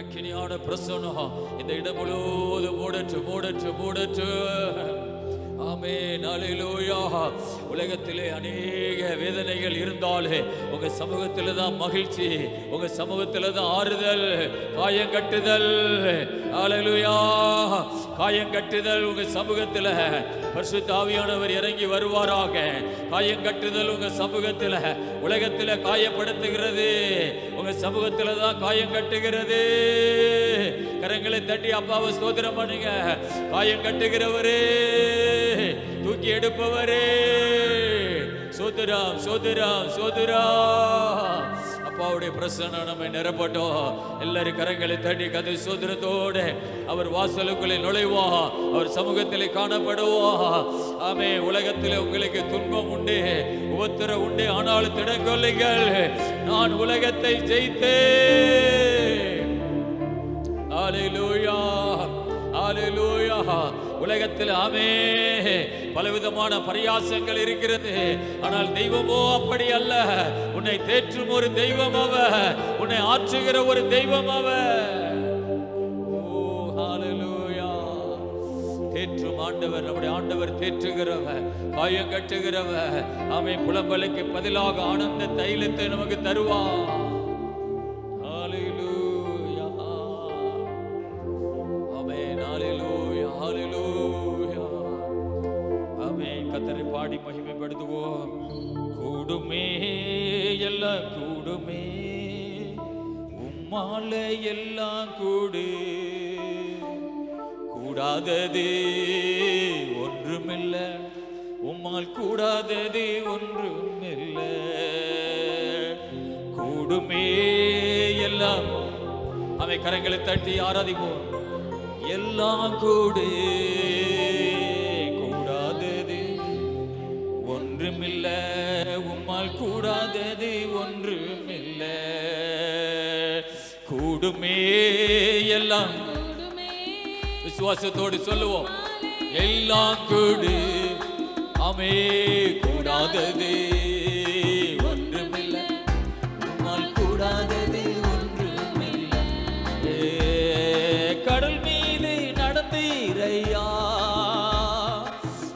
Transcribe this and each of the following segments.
அக்கினியான பிரசன்னம் இந்த இடம் முழுவதும் மூடற்று. ஆமென், அல்லேலூயா. உலகத்திலே அநேக வேதனைகள் இருந்தாலே உங்க சமூகத்தில தான் மகிழ்ச்சி, உங்க சமூகத்தில தான் ஆறுதல். காயங்கட்டுதல், அல்லேலூயா, காயங்கட்டுதல் உங்க சமூகத்தில பரிசுத்த ஆவியானவர் இறங்கி வருவாராக. காயங்கட்டுதல் உங்க சமூகத்தில, உலகத்தில காயப்படுத்துகிறது, உங்க சமூகத்தில தான் காயங்கட்டுகிறது. கரங்களை தட்டி அப்பாவை ஸ்தோத்திரம் பண்ணுங்க. காயங்கட்டுகிறவரே, தூக்கி எடுப்பவரே, சோதராம் சோதராம் சோதராம். அப்பாவுடைய பிரசன்னம் நம்மை நிரப்பட்டோம். எல்லாரும் கரங்களை தட்டி கதை சோதரத்தோடு அவர் வாசலுக்குள்ளே நுழைவா, அவர் சமூகத்திலே காணப்படுவா. ஆமே, உலகத்திலே உங்களுக்கு துன்பம் உண்டு, உபத்திரம் உண்டு, ஆனாலும் திடங்கொள்ளுங்கள், நான் உலகத்தை ஜெயித்தேன். அல்லேலூயா, அல்லேலூயா. உலகத்தில் ஆமே பலவிதமான பரியாசங்கள் இருக்கிறது, ஆனால் தெய்வமோ அப்படி அல்ல. உன்னை தேற்றும் ஒரு தெய்வம் அவர், உன்னை ஆற்றுகிற ஒரு தெய்வம் அவர். ஓ ஹல்லேலூயா. தேற்றும் ஆண்டவர், நம்முடைய ஆண்டவர் தேற்றுகிறவர், காயம் கட்டுகிறவர். ஆமே, புலம்பலுக்கு பதிலாக ஆனந்த தைலத்தை நமக்கு தருவார். கர்த்தரை பாடி மகிமைப்படுத்துவோம். கூடுமே எல்லாம் கூடுமே, உம்மால எல்லாம் கூடு, கூடாதது ஒன்றுமில்ல, உம்மால் கூடாதது ஒன்றுமில்ல. கூடுமே எல்லாம், அவை கரங்களை தட்டி ஆராதிப்போம். எல்லாம் கூடு, ஒன்றுமில்ல, உம்மால் கூடாதது ஒன்றுமில்ல. கூடுமே எல்லாம், விசுவாசத்தோடு சொல்லுவோம். எல்லாம் கூடு, ஆமே, கூடாதது ஒன்றுமில்ல, உம்மால் கூடாதது ஒன்றுமில்ல. கடல் மீது நடந்தீரையா,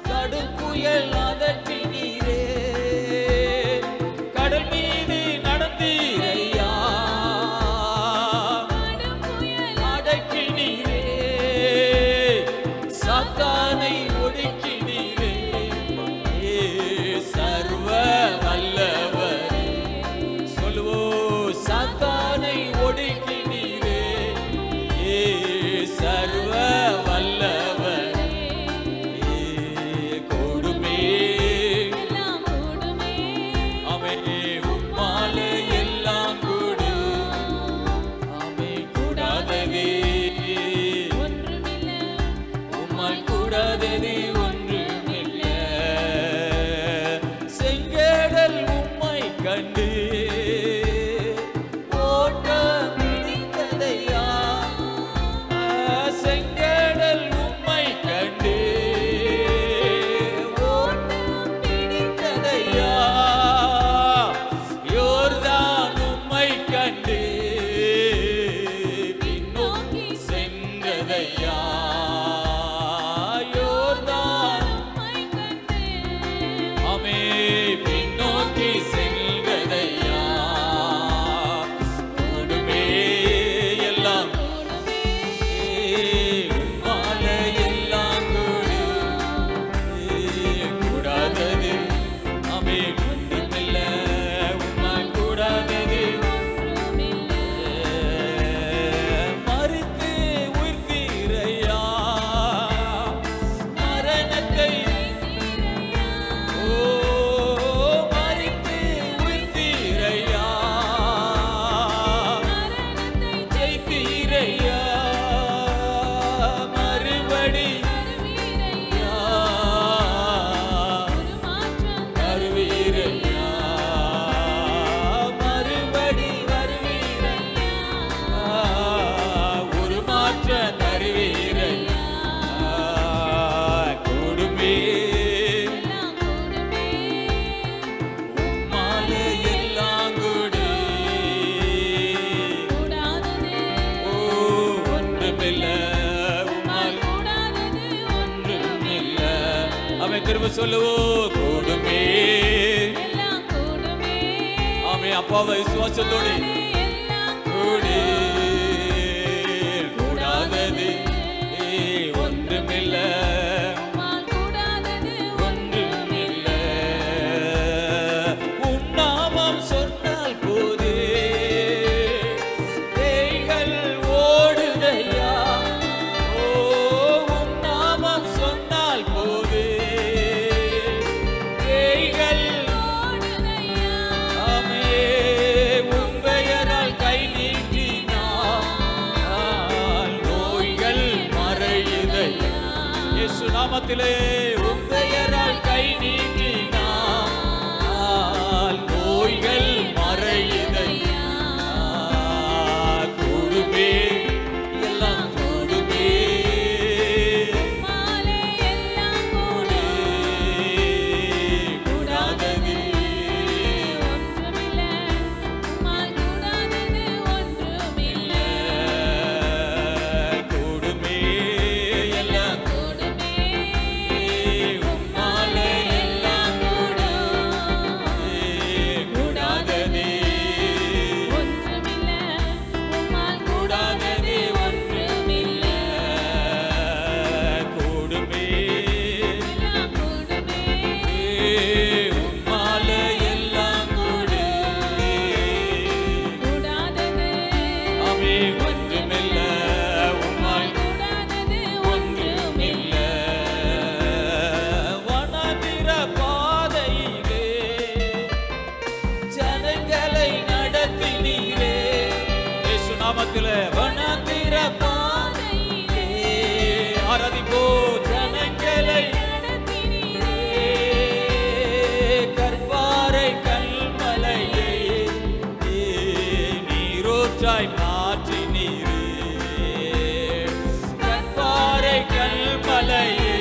கடும் புயல் அதற்றி சர்வ வல்லவர். சொல்லுவோம், சத்த திரும்ப சொல்லுவோம். கூடுமே ஆமே. அப்பாவை விசுவாசத்தோடு கூடு கூடாதது ஒன்றுமில்லை ஒன்றுமில்லை. உன் நாமம் சொன்னால் போது பேய்கள் ஓடுதையா. ஓ உன் நாமம் சொன்னால் போது பேய்கள் ஆமே. உன் பெயரால் கை நீட்டினால் நோய்கள் மறையுதையா. இயேசு நாமத்திலே உன் பெயரால் கை நீட்டினால் நோய்கள் மறையுதையா. கூடுமே எல்லாம் கூடுமே கூடாதது கூடுமே எல்லாம் உம்மாலே எல்லாம் கூடாதது கூடாதது ஒன்றுமில்லை. கூடுமே உம்மாலே எல்லாம் ஆமே. ஒன்றுமில்லை உம்மால் ஒன்றுமில்லை. வனாந்திர பாதையிலே ஜனங்களை நடத்தினீரே. இயேசு நாமத்திலே வனாந்திர பாதையிலே ஆராதிப்போ ஜனங்களை கற்பாறை கல்மலையை நீரோற்றாய் மாற்றினீரே. கற்பாறை கல்மலையை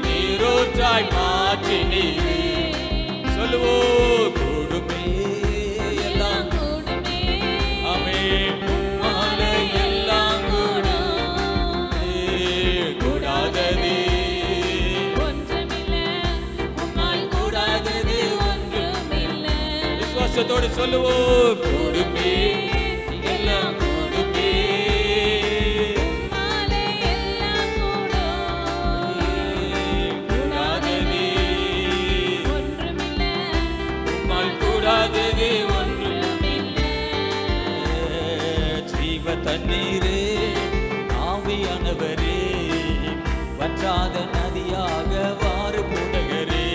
நீரோற்றாய் மாற்றினீரே. சொல்லுவோ கூடுமே எல்லாம் ஆமே. உம்மாலே எல்லாம் கூடாதது உம்மால் கூடாதது ஒன்றுமில்லை. விசுவாசத்தோடு சொல்லுவோ கூடுமே எல்லாம் கூடுமே கூடாதது உம்மால் கூடாதது ஒன்றுமில்லை. ஜீவ தண்ணீரே ஆவியானவரே வற்றாத நதியாக வாரு போதகரே.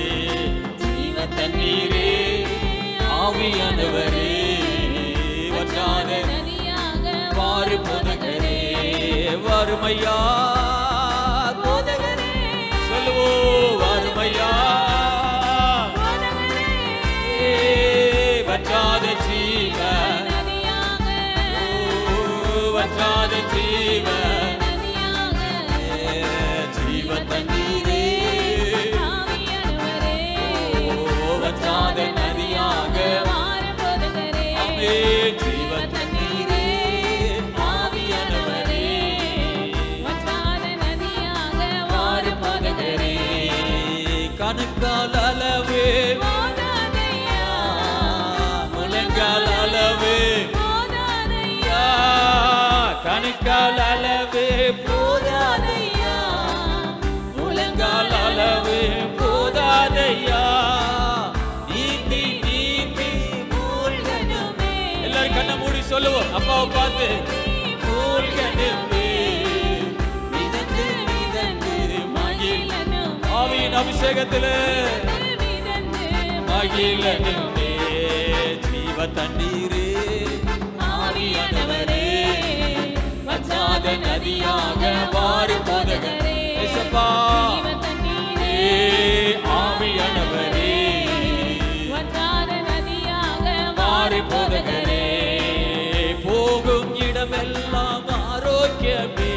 ஜீவ தண்ணீரே ஆவியானவரே வற்றாத வாரு போதகரே. வருமையா போதகரே சொல்லுவோ வருமையா வற்றாத ஜீவ வற்றாத ஜீவ ஜீவ தண்ணீரே வற்றாத நதியாக ஆமே. ஜீவ தண்ணீரே ஆவியானவரே வாரு போதகரே. கணுக்கால் அளவே முழங்கால் அளவே கணுக்கால் அளவே போதாதையா. முழங்கால் அளவே போதாதையா. நீந்தி நீந்தி மூழ்கணுமே. எல்லாரும் கண்ணை மூடி சொல்லுவோம் அப்பாவை பார்த்து. மூழ்கணுமே மிதந்து மிதந்து மகிழணும். ஆவியின் அபிஷேகத்திலே மகிழணுமே. ஜீவ தண்ணீரே ஆவியானவரே வற்றாத நதியாக வாரு போதகரே. இயேசுப்பா ஆவியானவரே வாரு போதகரே. போகும் இடமெல்லாம் ஆரோக்கியமே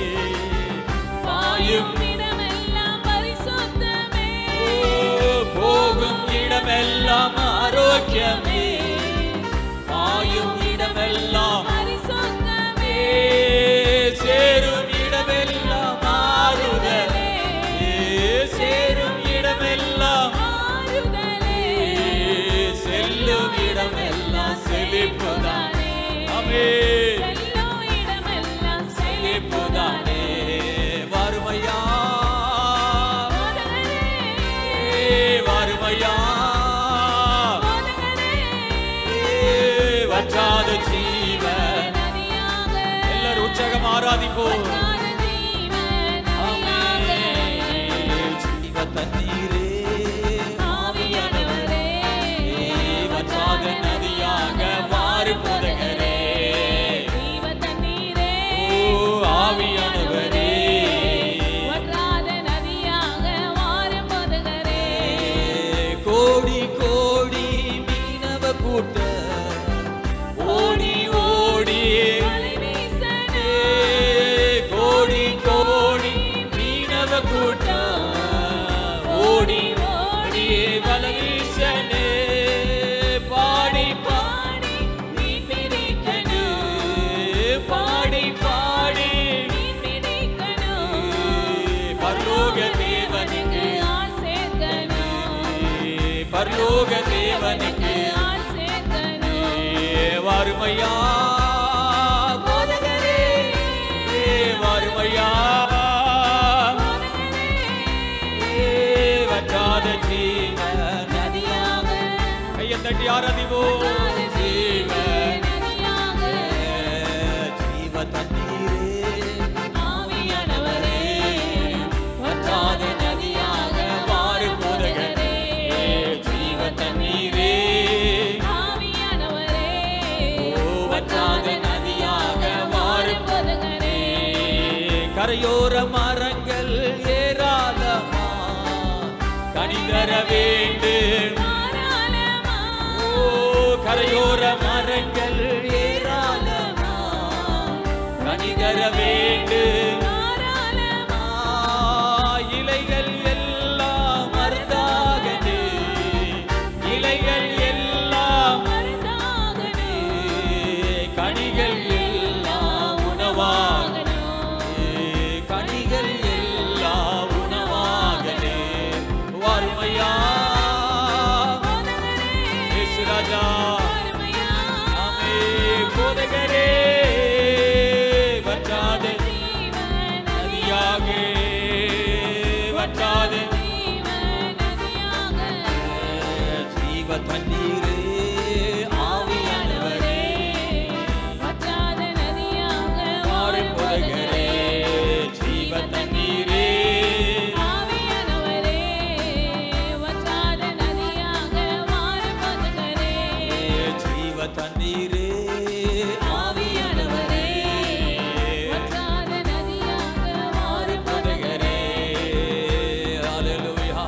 பாயும் இடமெல்லாம் பரிசுத்தமே. போகும் இடமெல்லாம் ஆரோக்கியமே பாயும் இடமெல்லாம் பரிசுத்தமே. சேரும் இடமெல்லாம் ஆறுதலே. வாருமையா வற்றாத ஜீவ எல்லாரும் உற்சாகம் ஆராதிப்போம். ஜீவ தண்ணீரே ஆவியானவரே வற்றாத நதியாக மாறு போதகரே ஜீவ தண்ணீரே ஆவியானவரே வற்றாத நதியாக மாறு போதகரே கோடி கோடி மீனவ கூட்ட ஓடி ஓடி கோடி கோடி மீனவ கூட்டம் ஓடி ஓடி வலவீசனே பாடி பாடி மீன் பிடிக்கணும் பாடி பாடி மீன் பிடிக்கணும் பரலோக தேவனுக்கு ஆள் சேர்க்கணும் பரலோக தேவனுக்கு ஆள் சேர்க்கணும் வாருமையா போதகரே வாருமையா வற்றாத ஜீவ நதியாக கையை தட்டி ஆராதிப்போம். ஜீவ நதியாக ஜீவ தண்ணீரே ஆவியானவரே வற்றாத நதியாக மாறு போதகரே ஜீவ தண்ணீரே ஆவியானவரே வற்றாத நதியாக மாறு போதகரே கரையோர மரங்கள் ஏராளமா கனிதர வேண்டும் கரையோர மரங்கள் ஏராளமா கனிதர வேண்டும் இலைகள் எல்லாம் மருந்தாகது இலைகள் எல்லாம் மருந்தாகது கனிகள் எல்லாம் உணவாகது கனிகள் எல்லாம் உணவாகது வாருமையா ராஜா ஆமே போதகரே வற்றாத நதியாக வற்றாத ஜீவ தண்ணீரே ஆவியானவரே வற்றாத நதியாக மாறு போதகரே ஜீவ தண்ணீரே ஆவியானவரே வற்றாத நதியாக மாறு போதகரே ஜீவ தண்ணீரே ஆவியானவரே வற்றாத நதியாக மாறு போதகரே ஹalleluya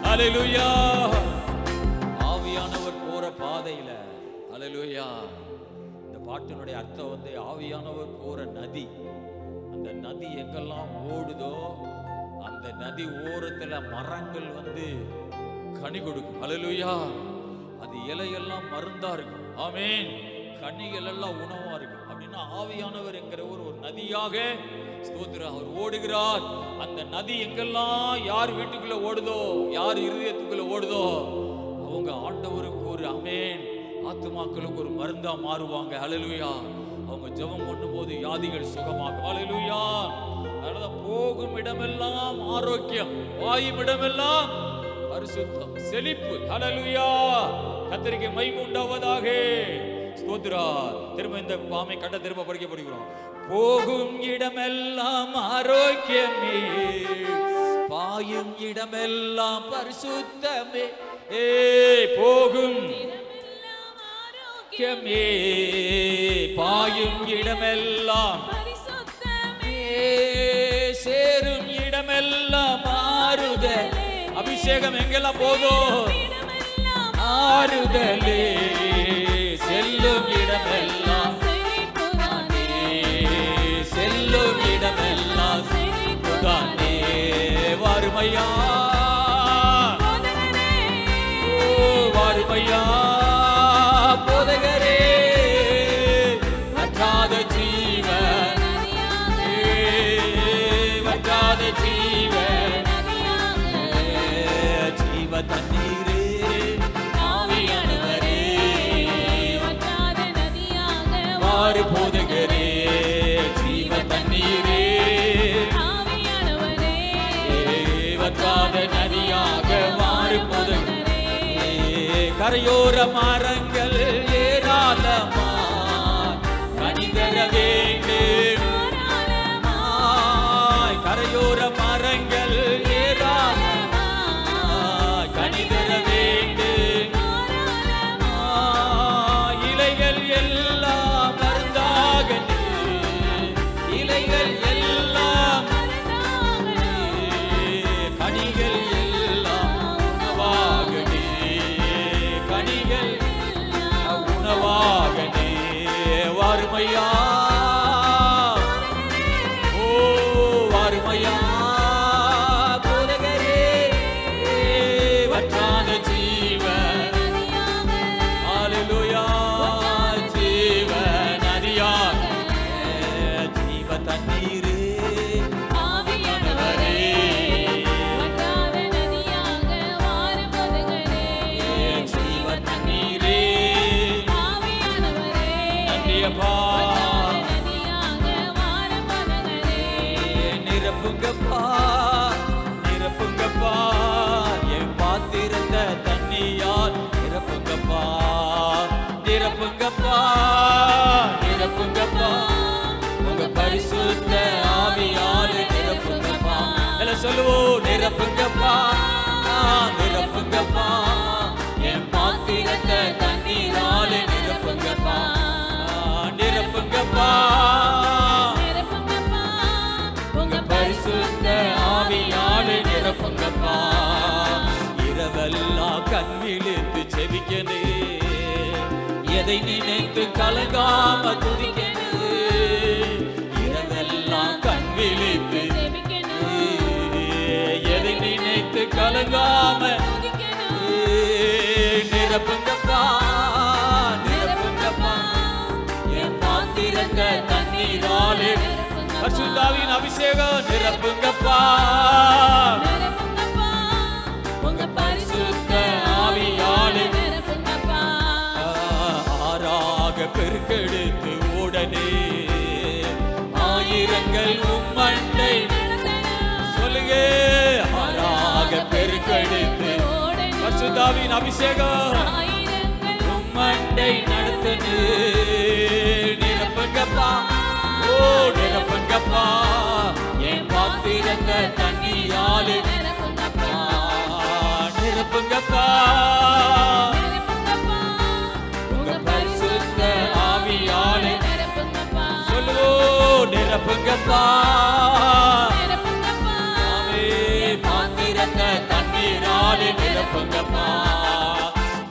ஹalleluya ஆவியானவர் போற பாதையில ஹalleluya இந்த பாட்டினுடைய அர்த்தம் வந்து ஆவியானவர் போற நதி அந்த நதி எங்கெல்லாம் ஓடுதோ அந்த நதி ஓரத்துல மரங்கள் வந்து கனி கொடுக்கும் ஹalleluya அது இலையெல்லாம் மருந்தா இருக்கும் ஆமென் கனிகள் எல்லாம் உணவா இருக்கும் அப்படின்னா ஆவியானவர் என்கிற ஒரு நதியாக ஸ்தோத்திரம் அவர் ஓடுகிறார் அந்த நதி எங்கெல்லாம் யார் வீட்டுக்குள்ள ஓடுதோ யார் இருதயத்துக்குள்ள ஓடுதோ அவங்க ஆண்டவருக்கு ஒரு ஆமென் ஆத்துமாக்களுக்கு ஒரு மருந்தா மாறுவாங்க ஹalleluya அவங்க ஜெபம் பண்ணும்போது வியாதிகள் சுகமாகும் ஹalleluya அதனால போகும் இடமெல்லாம் ஆரோக்கியம் வாயும் இடமெல்லாம் பரிசுத்தம் செழிப்பு ஹalleluya கர்த்தருக்கு மகிமை உண்டாவதாக ஸ்தோத்திரம் திரும்ப இந்த பாமை கட்ட திரும்ப படிக்க படிக்கிறோம் போகும் இடமெல்லாம் ஆரோக்கியமே பாயும் இடமெல்லாம் பரிசுத்தமே போகும் இடமெல்லாம் ஆரோக்கியமே பாயும் இடமெல்லாம் பரிசுத்தமே சேரும் இடமெல்லாம் ஆறுதல் அபிஷேகம் எங்கெல்லாம் போதோ ஆறுதலே செல்லும் இடமெல்லாம் செல்லும் இடமெல்லாம் புதானே வாருமையா வாருமையா போதகரே வற்றாத ஜீவன் வற்றாத ஜீவன் ஜீவ தண்ணீரே ஆவியானவரே வற்றாத நதியாக மாறு போதகரே ஜீவ தண்ணீரே ஆவியானவரே வற்றாத நதியாக மாறு போதகரே கரையோர மரங்கள் ஏராளமாய் கனி தர வேண்டும். கரையோர மரங்கள் ஏராளமாய் கனி தர வேண்டும். இலைகள் எல்லாம் மருந்தாக இலைகள் எல்லாம் கனிகள் எல்லாம் உணவாக கனிகள் உணவாக வாருமையா ஓ வாருமையா போதகரே வற்றாத ஜீவன் ஹல்லேலூயா ஜீவ நதியாக ஜீவ தண்ணீரே ஆவியானவரே வற்றாத நதியாக வாரும் போதகரே ஜீவ தண்ணீரே ஆவியானவரே நன்றியப்பா நதியாக வாரும் போதகரே நிரப்புங்கப்பா நிரப்புங்கப்பா என் பாத்திரத்தை தண்ணியால் நிரப்புங்கப்பா நிரப்புங்கப்பா நிரப்புங்கப்பா உங்க பரிசுத்த ஆவியால் நிரப்புங்கப்பா எல்லாம் சொல்லுவோம் நிரப்புங்கப்பா நிரப்புங்கப்பா என் பாத்திரத்தை தண்ணீரால் நிரப்புங்கப்பா நிரப்புங்கப்பா உங்க பரிசுத்த ஆவியால் நிரப்புங்கப்பா இரவெல்லாம் கண் விழித்து செபிக்கனே எதை நினைத்து கலங்காம துதிக்கனே இரவெல்லாம் கண் விழித்து எதை நினைத்து கலங்காம நிரப்புங்கப்பா நிரப்புங்கப்பா என் பாத்திரத்தை தண்ணீராலே பரிசுத்தாவியின் அபிஷேகம் நிரப்புங்கப்பா உங்க பரிசுத்த ஆவியாலே ஆறாக பெருக்கெடுத்து உடனே ஆயிரங்கள் உம்மண்டை சொல்லுங்க ஆறாக பெருக்கெடுத்து பரிசுத்தாவியின் அபிஷேகம் உம்மண்டை நடத்துது நிரப்புங்கப்பா ஓ நிரப்புங்கப்பா என் பாத்திரத்தை தண்ணியாலே நிரப்புங்கப்பா உங்க பரிசுத்த ஆவியாலே சொல்லுவோம் நிரப்புங்கப்பா பாத்திரத்தை தண்ணீராலே நிரப்புங்கப்பா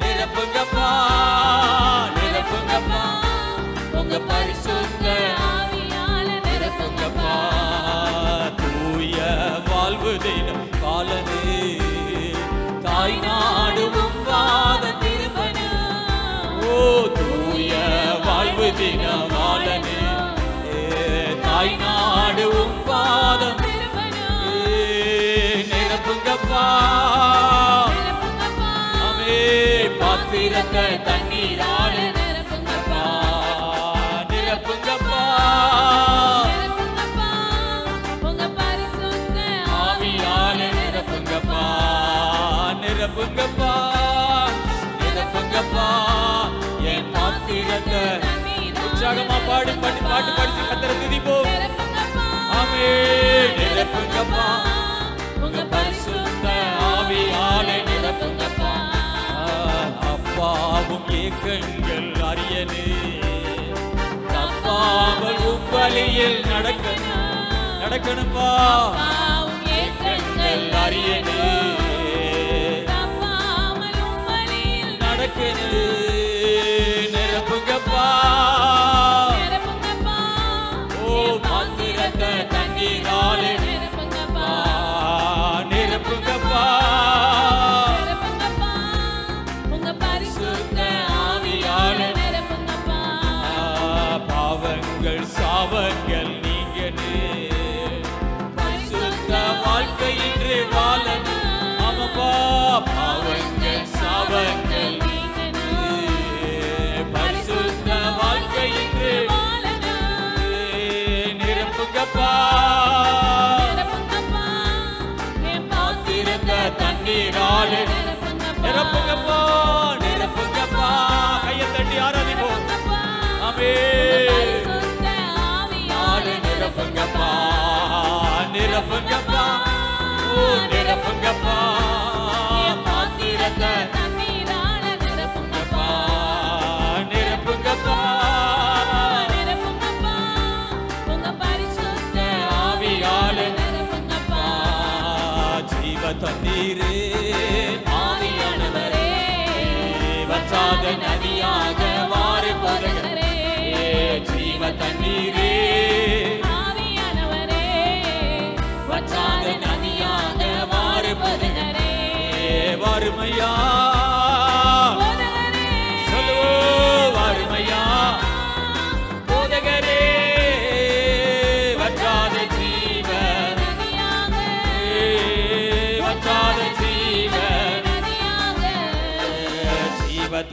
நிரப்புங்கப்பா நிரப்புங்கப்பா உங்க பரிசுத்த ஆவியாலே நிரப்புங்கப்பா தூய வாழ்வு தினம் காலனே தாய் நாடு உம்பாத திருமணம் ஓ தூய வாழ்வு தினம் காலனே தாய் நாடு உம்பாத நிரப்புங்கப்பா அமே பாத்திரத்தை தண்ணீராலே நிரப்புங்கப்பா நிரப்புங்கப்பா உங்க பரிசுத்த ஆவியாலே நிரப்புங்கப்பா நிரப்புங்கப்பா நிரப்புங்கப்பா என் பாத்திரத்தை உற்சாகமா பாட்டு படிச்சு கத்தரை துதிப்போம் ஆமே நிரப்புங்கப்பா உங்க பரிசுத்த ஆவியாலே நிரப்புங்கப்பா அப்பாவும் ஏக்கங்கள் அறியனே தப்பாமல் உப்பலியில் நடக்கணும்பா ஏக்கங்கள் அறியனே நடக்கணு நிரப்புங்கப்பா ஓ பாத்திரத்தை தண்ணீராலே நிரப்புங்கப்பா உங்க பரிசுத்த ஆவியாலே பாவங்கள் சாபங்கள் நீங்கனே பரிசுத்த வாழ்க்கை இன்று வாழணும் ஆமாப்பா பாவங்கள் சாபங்கள் பரிசுத்த வாழ்க்கை இன்று நிரப்புங்கப்பா பாத்திரத்தை தண்ணீராலே நிரப்புங்கப்பா நிரப்புங்க தண்ணீரே ஆவியானவரே வற்றாத நதியாக மாறி போதகரே ஜீவ தண்ணீரே ஆவியானவரே வற்றாத நதியாக மாறி போதகரே வறுமையா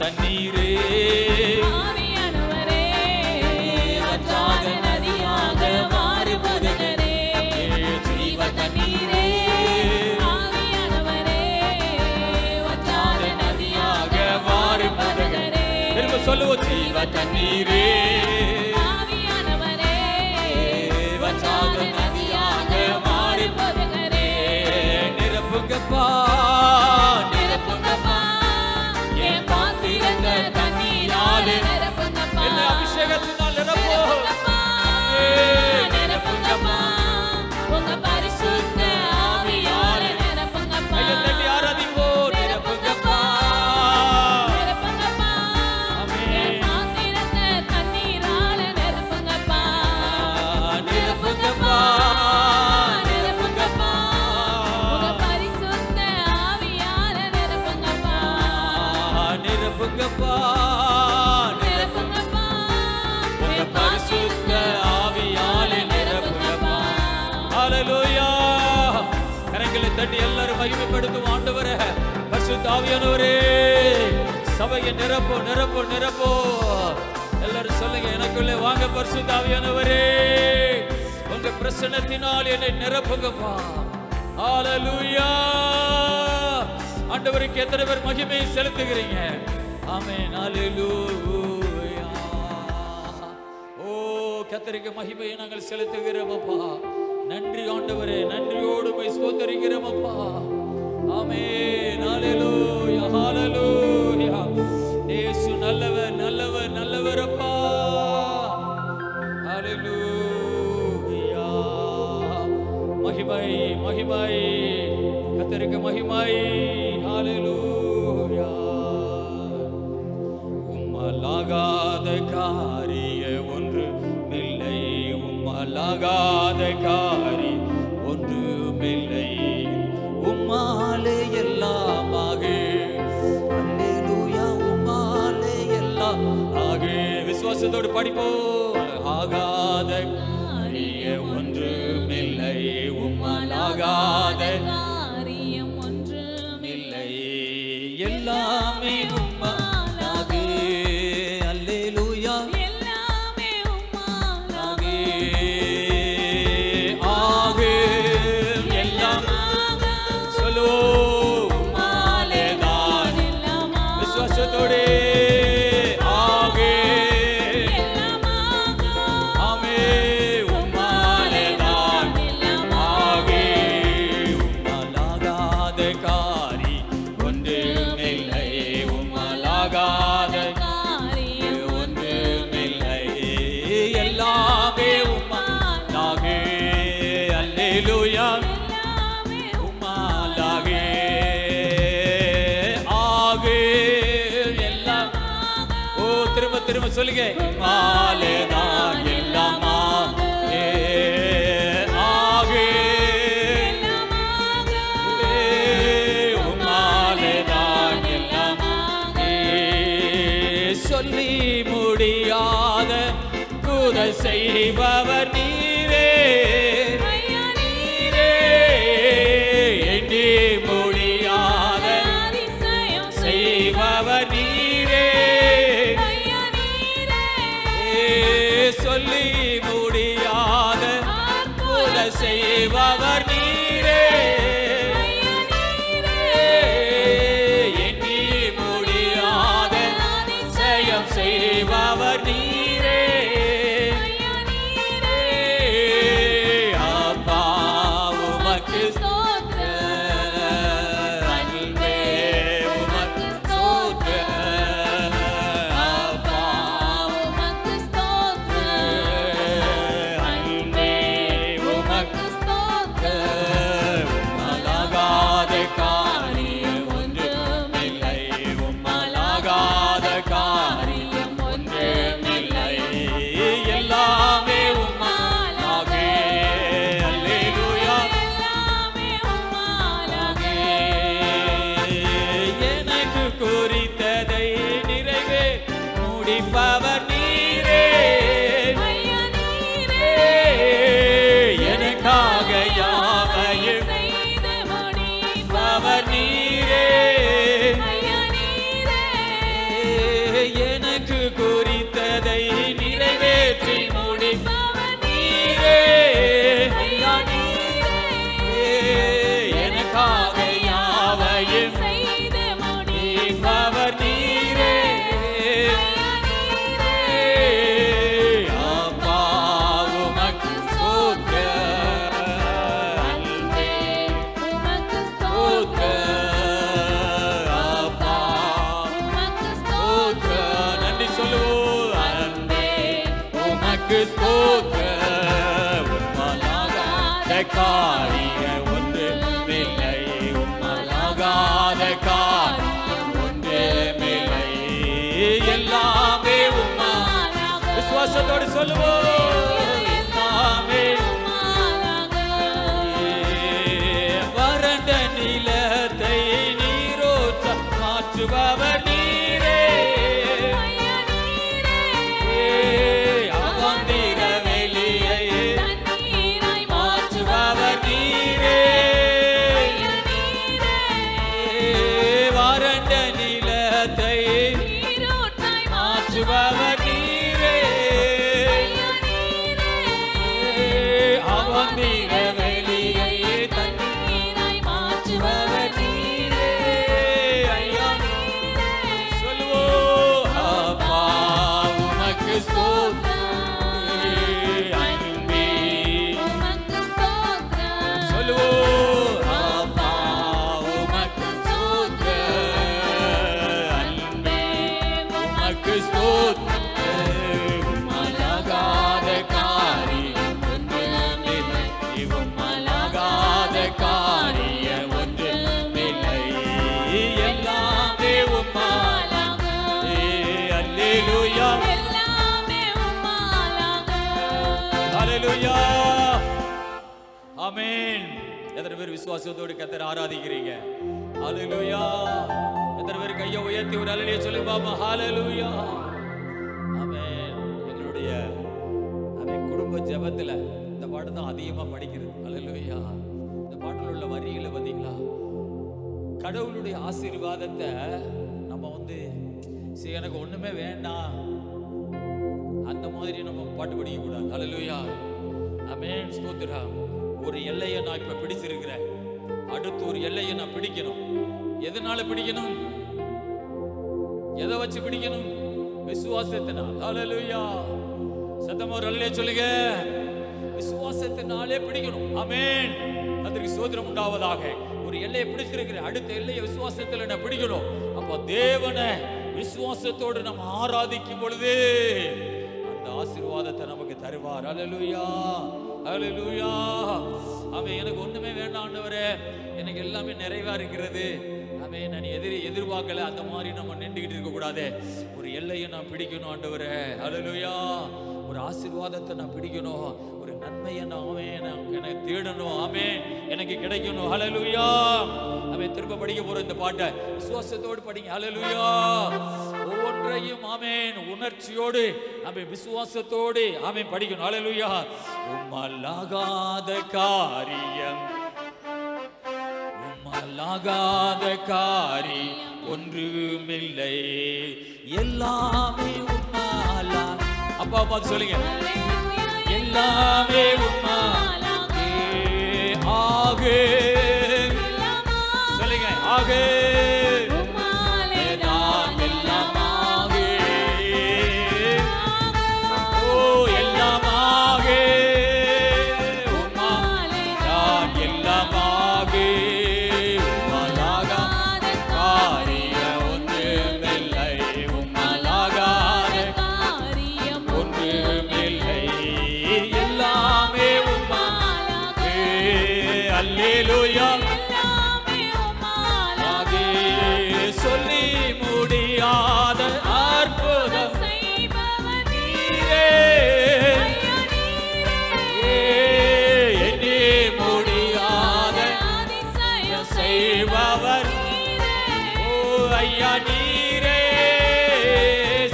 தண்ணீரே ஆவியானவரே வற்றாத நதியாக மாறி போதகரே ஜீவ தண்ணீரே ஆவியானவரே வற்றாத நதியாக மாறி போதகரே திரும்ப சொல்லுவோம் ஜீவ தண்ணீரே ஆவியானவரே வற்றாத நதியாக மாறி போதகரே நிரப்புங்கப்பா அபிஷேகத்தினால் நிரப்புங்கப்பா உங்க பரிசுத்த ஆவியால நிரப்புங்கப்பா ஆராதிப்போம் நிரப்புங்கப்பா நிரப்புங்கப்பா என் பாத்திரத்தை தண்ணீரால நிரப்புங்கப்பா நிரப்புங்கப்பா நிரப்புங்கப்பா உங்க பரிசுத்த ஆவியால நிரப்புங்கப்பா நிரப்புங்கப்பா பரிசுத்த ஆவியாலே நிரப்புங்கப்பா. ஹல்லேலூயா. கரங்களை தட்டி எல்லாரும் மகிமைப்படுத்தும் ஆண்டவரே. பரிசுத்த ஆவியானவரே சபையை நிரப்போ நிரப்போ நிரப்போ. எல்லாரும் சொல்லுங்க, எனக்குள்ளே வாங்க பரிசுத்த ஆவியானவரே, உங்க பிரசன்னத்தினால் என்னை நிரப்புங்கப்பா. ஹல்லேலூயா. ஆண்டவருக்கு எத்தனை பேர் மகிமையை செலுத்துகிறீங்க? ஆமென். ஹல்லேலூயா. கர்த்தருக்கு மகிமையை நாங்கள் செலுத்துகிறோம் அப்பா. நன்றி ஆண்டவரே, நன்றியோடு போய் ஸ்தோத்திரிக்கிறோம் அப்பா. ஆமென். ஹல்லேலூயா ஹல்லேலூயா. இயேசு நல்லவர் நல்லவர் நல்லவர் அப்பா. ஹல்லேலூயா. மகிமை மகிமை கர்த்தருக்கு மகிமை. ஹல்லேலூயா. உம்மலாகாத காரிய ஒன்று மில்லை, உம்மலாகாத காரி ஒன்றுமில்லை, உம்மாலே எல்லாம் ஆகு. அல்லேலூயா. உம்மாலே எல்லாம் ஆகு. விசுவாசத்தோடு படிப்போம். ஆகாத காரிய ஒன்றுமில்லை, உம்மாலாகாத காரியம் ஒன்றுமில்லை, எல்லாமே உம்மாலாகு. அல்லேலூயா. எல்லாமே உம்மாலாகு. ஆகு எல்லாம் சொல்லுவோம். உம்மாலேதான் விசுவாசத்தோடு ஆகு. ஆமே. உம்மாலேதான் ஆகு. உம்மாலாகாத காரி ஒன்றுமில்லை, உம்மாலாகாத ஒன்றுமில்லை, எல்லாமே உம்மாலாகு. அல்லேலூயா. உம்மாலாகு ஆகு எல்லாம். ஓ திரும்ப திரும்ப சொல்லுங்க. உம்மாலேதான் எல்லாம் ஆகு. உம்மாலேதான் எல்லாம் சொல்லி முடியாத புதை செய்பவர் நீரே. நீரே எண்ணி முடியாத செய்பவர் நீரே. சொல்லி முடியாத புதை செய்பவர் நீரே. எண்ணி முடியாத ஜெயம் செய்பவர் நீரே. அப்பா உமக்கு அன்பே உமக்கு அப்பா அன்பே உமக்கு உமக்கு ஸ்தோத்திரம். உம்மலாகாத காரியம் ஒன்றுமில்லை. உம்மலாகாத காரியம் ஒன்றுமில்லை. எல்லாமே உம்மா. விசுவாசத்தோடு சொல்லுவோம். எல்லாமே வறண்ட நிலத்தை நீரோற்ற மாற்றுபவர் நீரே. அவாந்திர வெளியை மாற்றுபவர் நீரே. வறண்ட நிலத்தை மாற்றுபவர் நீரே. அவாந்திர வெளியை தண்ணீராய் மாற்றுபவர் நீரே. ஐயா சொல்லுவோம். அப்பா உமக்கு ஸ்தோத்திரம். அன்பே சொல்லுவோம். அப்பா உமக்கு ஸ்தோத்திரம். அன்பே உமக்கு ஸ்தோத்திரம். உம்மலாகாத காரியம் ஒன்றுமில்லை. உம்மலாகாத காரியம் ஒன்றுமில்லை. எல்லாமே உம்மா. அல்லேலூயா அல்லேலூயா ஆமென். எத்தனை பேர் விசுவாசத்தோடு கர்த்தரை ஆராதிக்கிறீங்க? அல்லேலூயா. எத்தனை பேர் கையை உயர்த்தி ஒரு அல்லேலூயா சொல்லி பாப்பா. ஹalleluya ஆமென். எங்களுடைய குடும்ப ஜெபத்துல இந்த பாட்டு தான் அதிகமா படிக்கிறது. அல்லேலூயா. இந்த பாட்டுல உள்ள வரிகளை பாத்தீங்களா? கடவுளுடைய ஆசீர்வாதத்தை நம்ம சரி எனக்கு ஒண்ணுமே வேண்டாம் அந்த மாதிரி நம்ம பாட்டு படிக்க கூடாது. அல்லேலூயா ஆமென். ஸ்தோத்திரம். ஒரு எல்லையை நான் இப்ப பிடிச்சிருக்கிறேன். அடுத்து ஒரு எல்லையை நான் பிடிக்கணும். எதனால பிடிக்கணும்? எதை வச்சு பிடிக்கணும்? விசுவாசத்தினால். அல்லேலூயா. சத்தமா ஒரு அல்லேலூயா சொல்லுங்க. விசுவாசத்தினாலே பிடிக்கணும். ஆமென். அதற்கு ஸ்தோத்திரம் உண்டாவதாக. ஒரு எல்லையை பிடிச்சிருக்கிறேன். அடுத்த எல்லையை விசுவாசத்துல நான் பிடிக்கணும். அப்ப தேவனை விசுவாசத்தோடு நம்ம ஆராதிக்கும் பொழுது அந்த ஆசீர்வாதத்தை நமக்கு தருவார். அல்லேலூயா அல்லேலூயா. ஆமென். எனக்கு ஒண்ணுமே வேண்டாம் ஆண்டவரே, எனக்கு எல்லாமே நிறைவா இருக்கிறது. ஆமென். நான் எதிர்பார்க்கல. அந்த மாதிரி நம்ம நின்றுகிட்டு இருக்க கூடாது. ஒரு எல்லையை நான் பிடிக்கணும் ஆண்டவரே. அல்லேலூயா. ஒரு ஆசீர்வாதத்தை நான் பிடிக்கணும். ஒரு நன்மையை நான் எனக்கு தேடணும். ஆமென். எனக்கு கிடைக்கணும். அல்லேலூயா. ஆமென். திரும்ப படிக்க போற இந்த பாட்டை விசுவாசத்தோடு படிங்க. அல்லேலூயா. ஒவ்வொன்றையும் ஆமென் உணர்ச்சியோடு ஆமென் விசுவாசத்தோடு ஆமென் படிக்கணும். அல்லேலூயா. உம்மலாகாத காரியம் உம்மலாகாத காரியம் ஒன்றுமில்லை. எல்லாமே உம்மாலா. அப்பா அப்பா சொல்லுங்க. எல்லாமே உம்மாலாகே ஆகே. சொல்லுங்க. ஆகே சொல்லி முடியாத அற்புதம் எண்ணி முடியாத செய்பவர் ஓ ஐயா நீரே.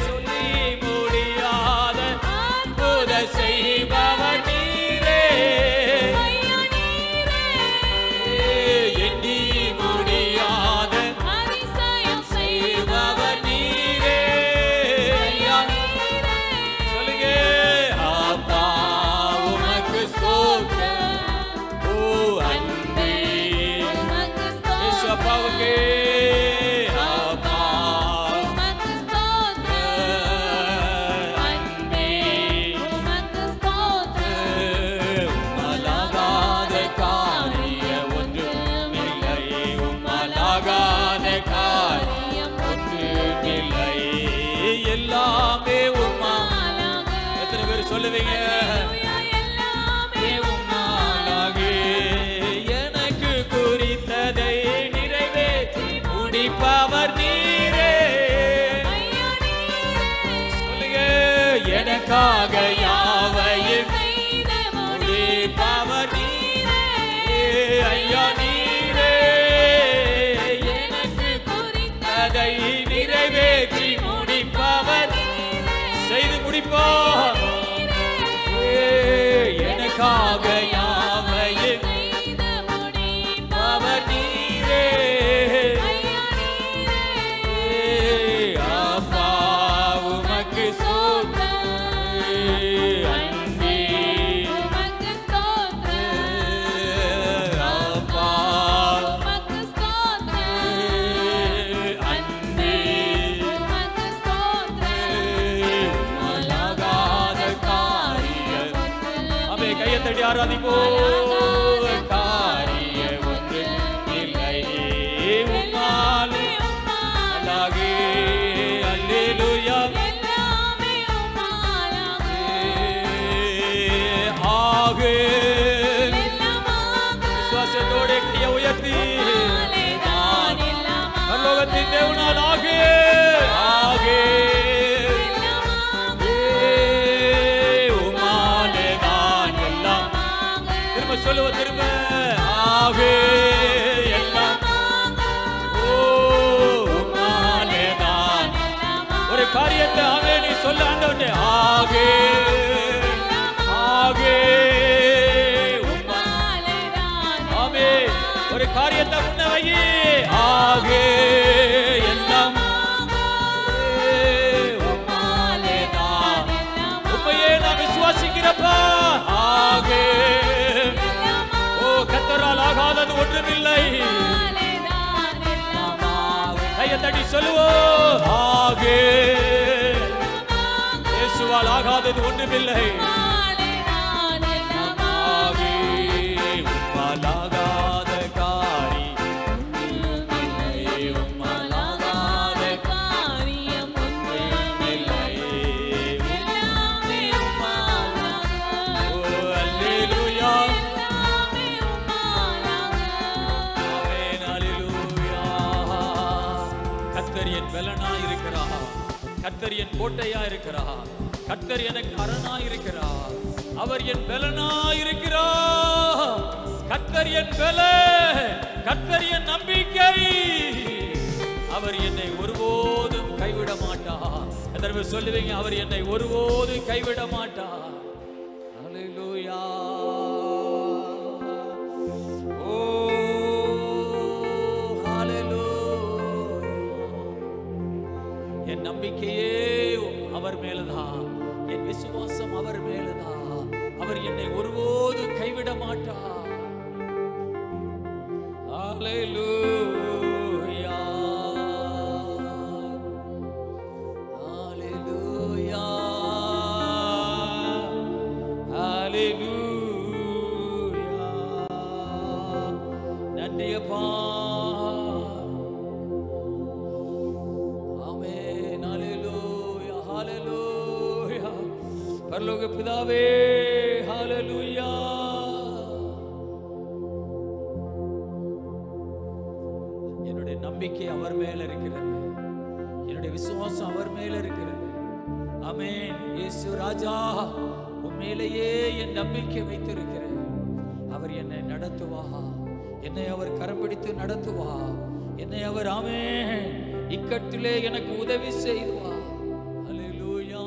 சொல்லி முடியாத அற்புதம் செய்பவர் நீரே. சொல்லுங்க. எல்லாமே உம்மாலாகி எனக்கு குறித்ததை நிறைவேற்றி முடிப்பவர் நீரே. ஐயா நீரே சொல்லுங்க. எனக்காக யாவையும் செய்த முடிப்பவர் நீரே. ஐயா நீரே எனக்கு குறித்ததை அதை நிறைவேற்றி முடிப்பவர் செய்து முடிப்பார். எனக்காக யாவையும் செய்த அவர் நீரே. அப்பா உமக்கு அன்பே. அப்பா அன்பே. உம்மாலாகாத காரியம். அவை கையை தட்டி ஆராதிப்போ. காரியம் ஒன்று இல்லை உம்மாலே அல்லாகே. அல்லேலூயா. ஆகே விசுவாசத்தோட கையை உயர்த்தி பரலோகத்தின் தேவனால் ஆகே. ஆகே உம்மாலே தான் எல்லாம். திரும்ப சொல்லுவ திரும்ப. ஆகே எல்லாம். ஓ உம்மாலே தான். ஒரு காரியத்தை ஆவே நீ சொல்ல ஆண்டவனே. ஆகே ஆகே ஆமே. ஒரு காரியத்தை முன்ன வை. ஆகே எல்லாம் உம்மாலே தான். உண்மையே நான் விசுவாசிக்கிறப்பா. ஆகே ஓ கர்த்தரால் ஆகாதது ஒன்றுமில்லை. கையை தட்டி சொல்லுவோம். ஆகே இயேசுவால் ஆகாதது ஒன்றுமில்லை. ஆகே உம்மால் ஆகாத காரியம் ஒன்றுமில்லை. உம்மால் ஆகாத காரியம் ஒன்றுமில்லை. ஓ அல்லேலூயா. ஆமென் அல்லேலூயா. கர்த்தர் என் பலனாய் இருக்கிறார். கர்த்தர் என் கோட்டையா இருக்கிறார். கர்த்தர் எனக்கு அரணாய் இருக்கிறார். அவர் என் பலனாய் இருக்கிறார். கர்த்தர் என் பலன். கர்த்தர் என் நம்பிக்கை. அவர் என்னை ஒருபோதும் கைவிட மாட்டார். எத்தனை சொல்லுவீங்க? அவர் என்னை ஒருபோதும் கைவிட மாட்டார். அல்லேலூயா. ஓ ஹalleluya. என் நம்பிக்கையே அவர் மேலதான். என் விசுவாசம் அவர் மேலதான். அவர் என்னை ஒருபோதும் கைவிட மாட்டார். ஹalleluya. ஹalleluya. ஹalleluya. நன்றி அப்பா. ஆமென். ஹalleluya. ஹalleluya. பரலோக பிதாவே ஹalleluya. என்னுடைய நம்பிக்கை அவர் மேல இருக்கிறது. என்னுடைய விசுவாசம் அவர் மேல இருக்கிறது. ஆமென். இயேசு ராஜா உம்மையிலேயே என் நம்பிக்கை வைத்திருக்கிறேன். அவர் என்னை நடத்துவார். என்னை அவர் கரம் பிடித்து நடத்துவார். என்னை அவர் ஆமென் இக்கட்டிலே எனக்கு உதவி செய்வார். ஹalleluya.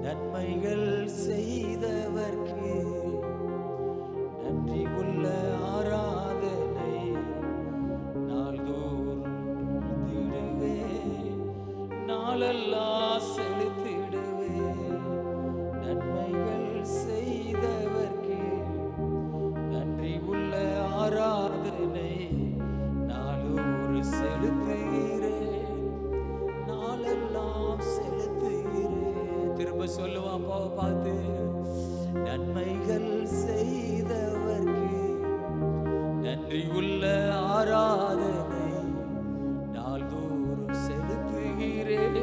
நன்மைகள் செய்தவர்க்கு நன்றி உள்ள ஆராதனை நாள்தோறும் திடுவே. நாளெல்லாம் செலுத்திடுவே. நன்மைகள் செய்தவர்க்கு நன்றி உள்ள ஆராதனை நாளொரு செலுத்துகிறேன். நாளெல்லாம் செலுத்துகிறேன். திரும்ப சொல்லுவா அப்பாவை பார்த்து. நன்மைகள் செய்தவர்க்கு நன்றி உள்ள ஆராதனை நாள்தோறும் செலுத்துகிறேன்.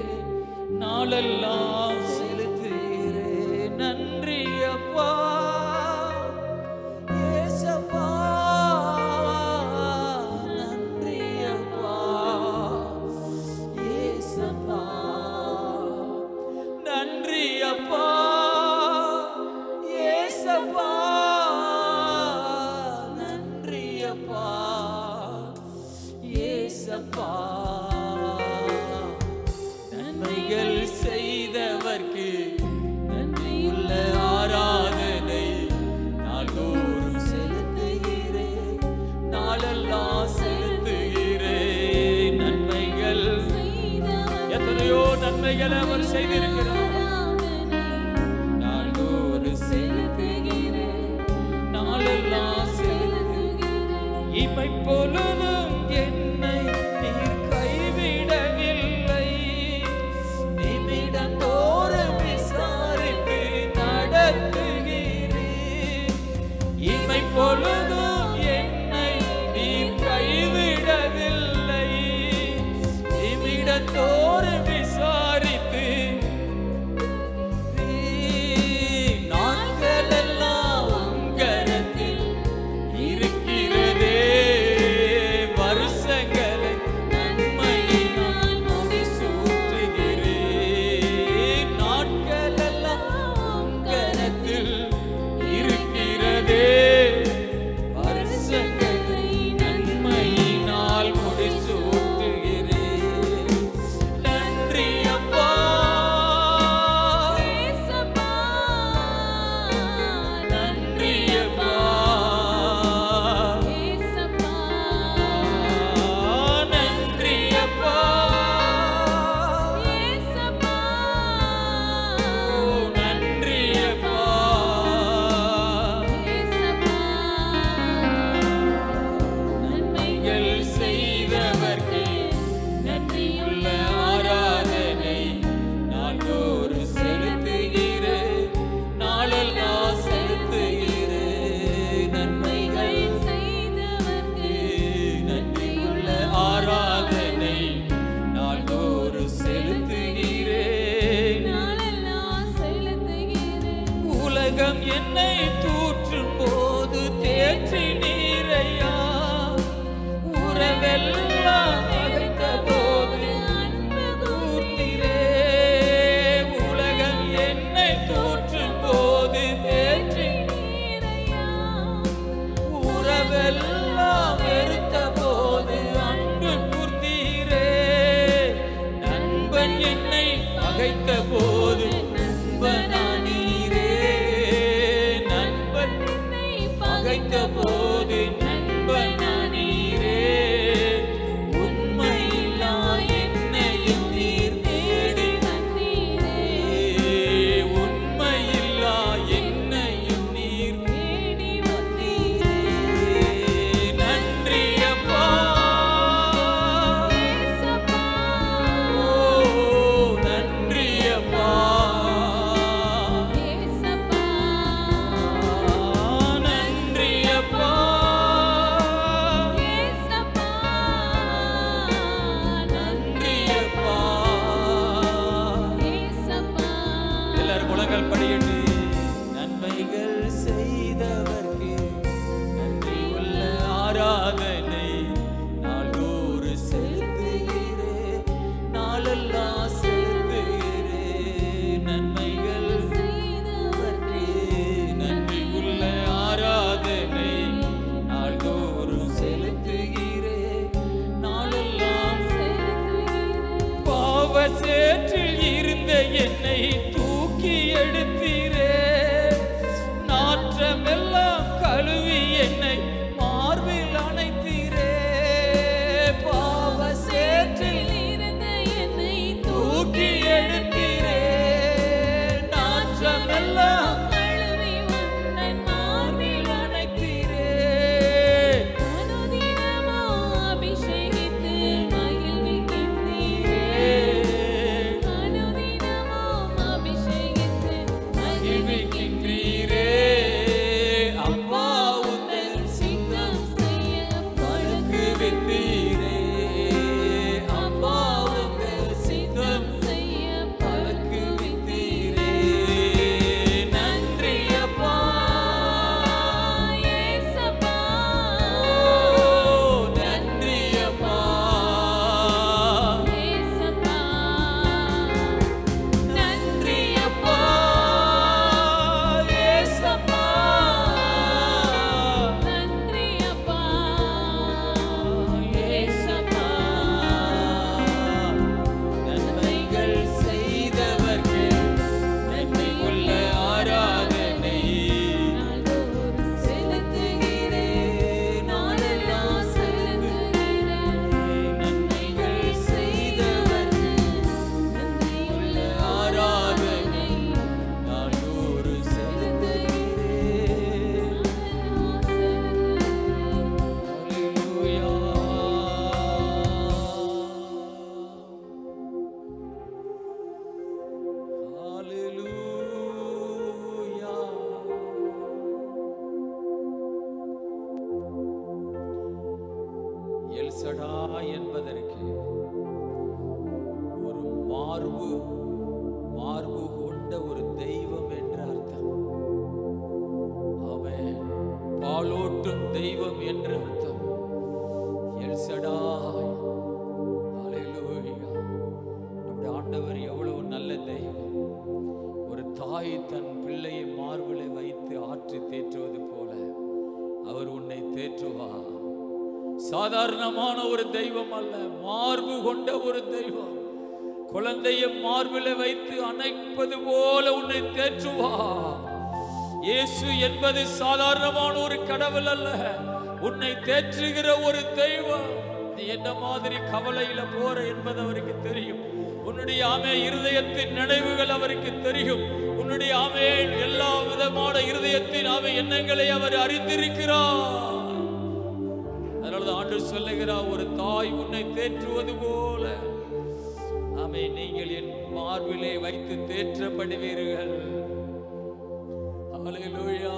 நாளெல்லாம் செலுத்துகிறேன். நன்றி அப்பா ஏசப்பா, நன்றி அப்பா ஏசப்பா, நன்றி அப்பா ஏசப்பா, நன்றி அப்பா ஏசப்பா. நன்மைகள் செய்தவர்க்கு நன்றியுள்ள ஆராதனை நாள்தோறும் செலுத்துகிறேன், நாளெல்லாம் செலுத்துகிறேன். நன்மைகள் எத்தனையோ நன்மைகளை அவர் செய்திருக்கிறார். நாள்தோறும் செலுத்துகிறேன், நாளெல்லாம் செலுத்துகிறேன். இமை பொழுதும் என்னை நீர் கைவிடவில்லை, நிமிடந்தோறும் விசாரித்து நடத்துகிறேன். இமை பொழுதும் என்னை நீர் கைவிடவில்லை, நிமிடந்தோறும் விசாரித்து நாட்களெல்லாம் உம் கரத்தில் இருக்கிறதே. வருஷங்களை நன்மையினால் முடிசூட்டுகிறேன். நாட்களெல்லாம் உம் கரத்தில் இருக்கிறதே. வருஷங்களை நன்மையினால் முடிசூட்டுகிறேன். நன்றி அப்பா ஏசப்பா, நன்றி அப்பா ஏசப்பா, நன்றி அப்பா ஏசப்பா, நன்றி அப்பா ஏசப்பா. நன்மைகள் செய்தவர்க்கு நன்றியுள்ள ஆராதனை நாள்தோறும் செலுத்துகிறேன், நாளெல்லாம் செலுத்துகிறேன். நன்மைகள் செய்தவர்க்கு நன்றியுள்ள ஆராதனை நாள்தோறும் செலுத்துகிறேன். நாளெல்லாம் செலுத்துகிறேன். உலகம் என்னை தூற்றும் போது தேற்றி நீரையா, உறவெல்லாம் அழைத்த போது அன்பு கூர்த்திரே. உலகம் என்னை தூற்றும் போது தேற்றி நீரையா, உறவெல்லாம் வெறுத்த போது அன்பு கூர்த்தீரே. நண்பன் என்னை பகைத்த போது நண்பனானீரே. நண்பன் என்னை பகைத்த போது நண்பனானீரே. உண்மையில்லா என்னையும் நீர் தேடி வந்தீரே, உண்மையில்லா என்னையும் நீர் தேடி வந்தீரே. நன்றி அப்பா ஏசப்பா, ஓ நன்றி அப்பா ஏசப்பா, நன்றி அப்பா ஏசப்பா, நன்றி அப்பா. ஏசப்பா. எல்லாரும் முழங்கால் படியிட்டு நன்மைகள் செய்தவர்க்கு நன்றியுள்ள ஆராதனை நாள்தோறும் செலுத்துகிறேன், நாளெல்லாம் செலுத்துகிறேன். நன்மைகள் செய்தவர்க்கு நன்றியுள்ள ஆராதனை நாள்தோறும் செலுத்துகிறேன், நாளெல்லாம் பாவ சேற்றில் இருந்த என்னை தூக்கி எடுத்தீரே. நாற்றமெல்லாம் கழுவி என்னை மார்பில் அணைத்தீரே. பாவ சேற்றில் இருந்த என்னை தூக்கி எடுத்தீரே. நாற்றமெல்லாம் தழுவி உந்தன் மார்பில் அணைத்தீரே. அனுதினமோ அபிஷேகித்து மகிழ்விக்கின்றீரே. அனுதினமோ தாய் தன் பிள்ளையை மார்பிலை வைத்து ஆற்றி தேற்றுவது போல அவர் உன்னை தேற்றுவார். சாதாரணமான ஒரு தெய்வம் அல்ல, மார்பு கொண்ட ஒரு தெய்வம். குழந்தையை மார்பிலை வைத்து அணைப்பது போல உன்னை தேற்றுவார். இயேசு என்பது சாதாரணமான ஒரு கடவுள் அல்ல, உன்னை தேற்றுகிற ஒரு தெய்வம். நீ என்ன மாதிரி கவலையில போற என்பது அவருக்கு தெரியும். உன்னுடைய இருதயத்தின் நினைவுகள் அவருக்கு தெரியும். உன்னுடைய எல்லா விதமான இருதயத்தின் எண்ணங்களை அவர் அறிந்திருக்கிறார். அதனால ஆண்டவர் சொல்லுகிறார், ஒரு தாய் உன்னை தேற்றுவது போல நீங்கள் என் மார்பிலே வைத்து தேற்றப்படுவீர்கள். ஹல்லேலூயா.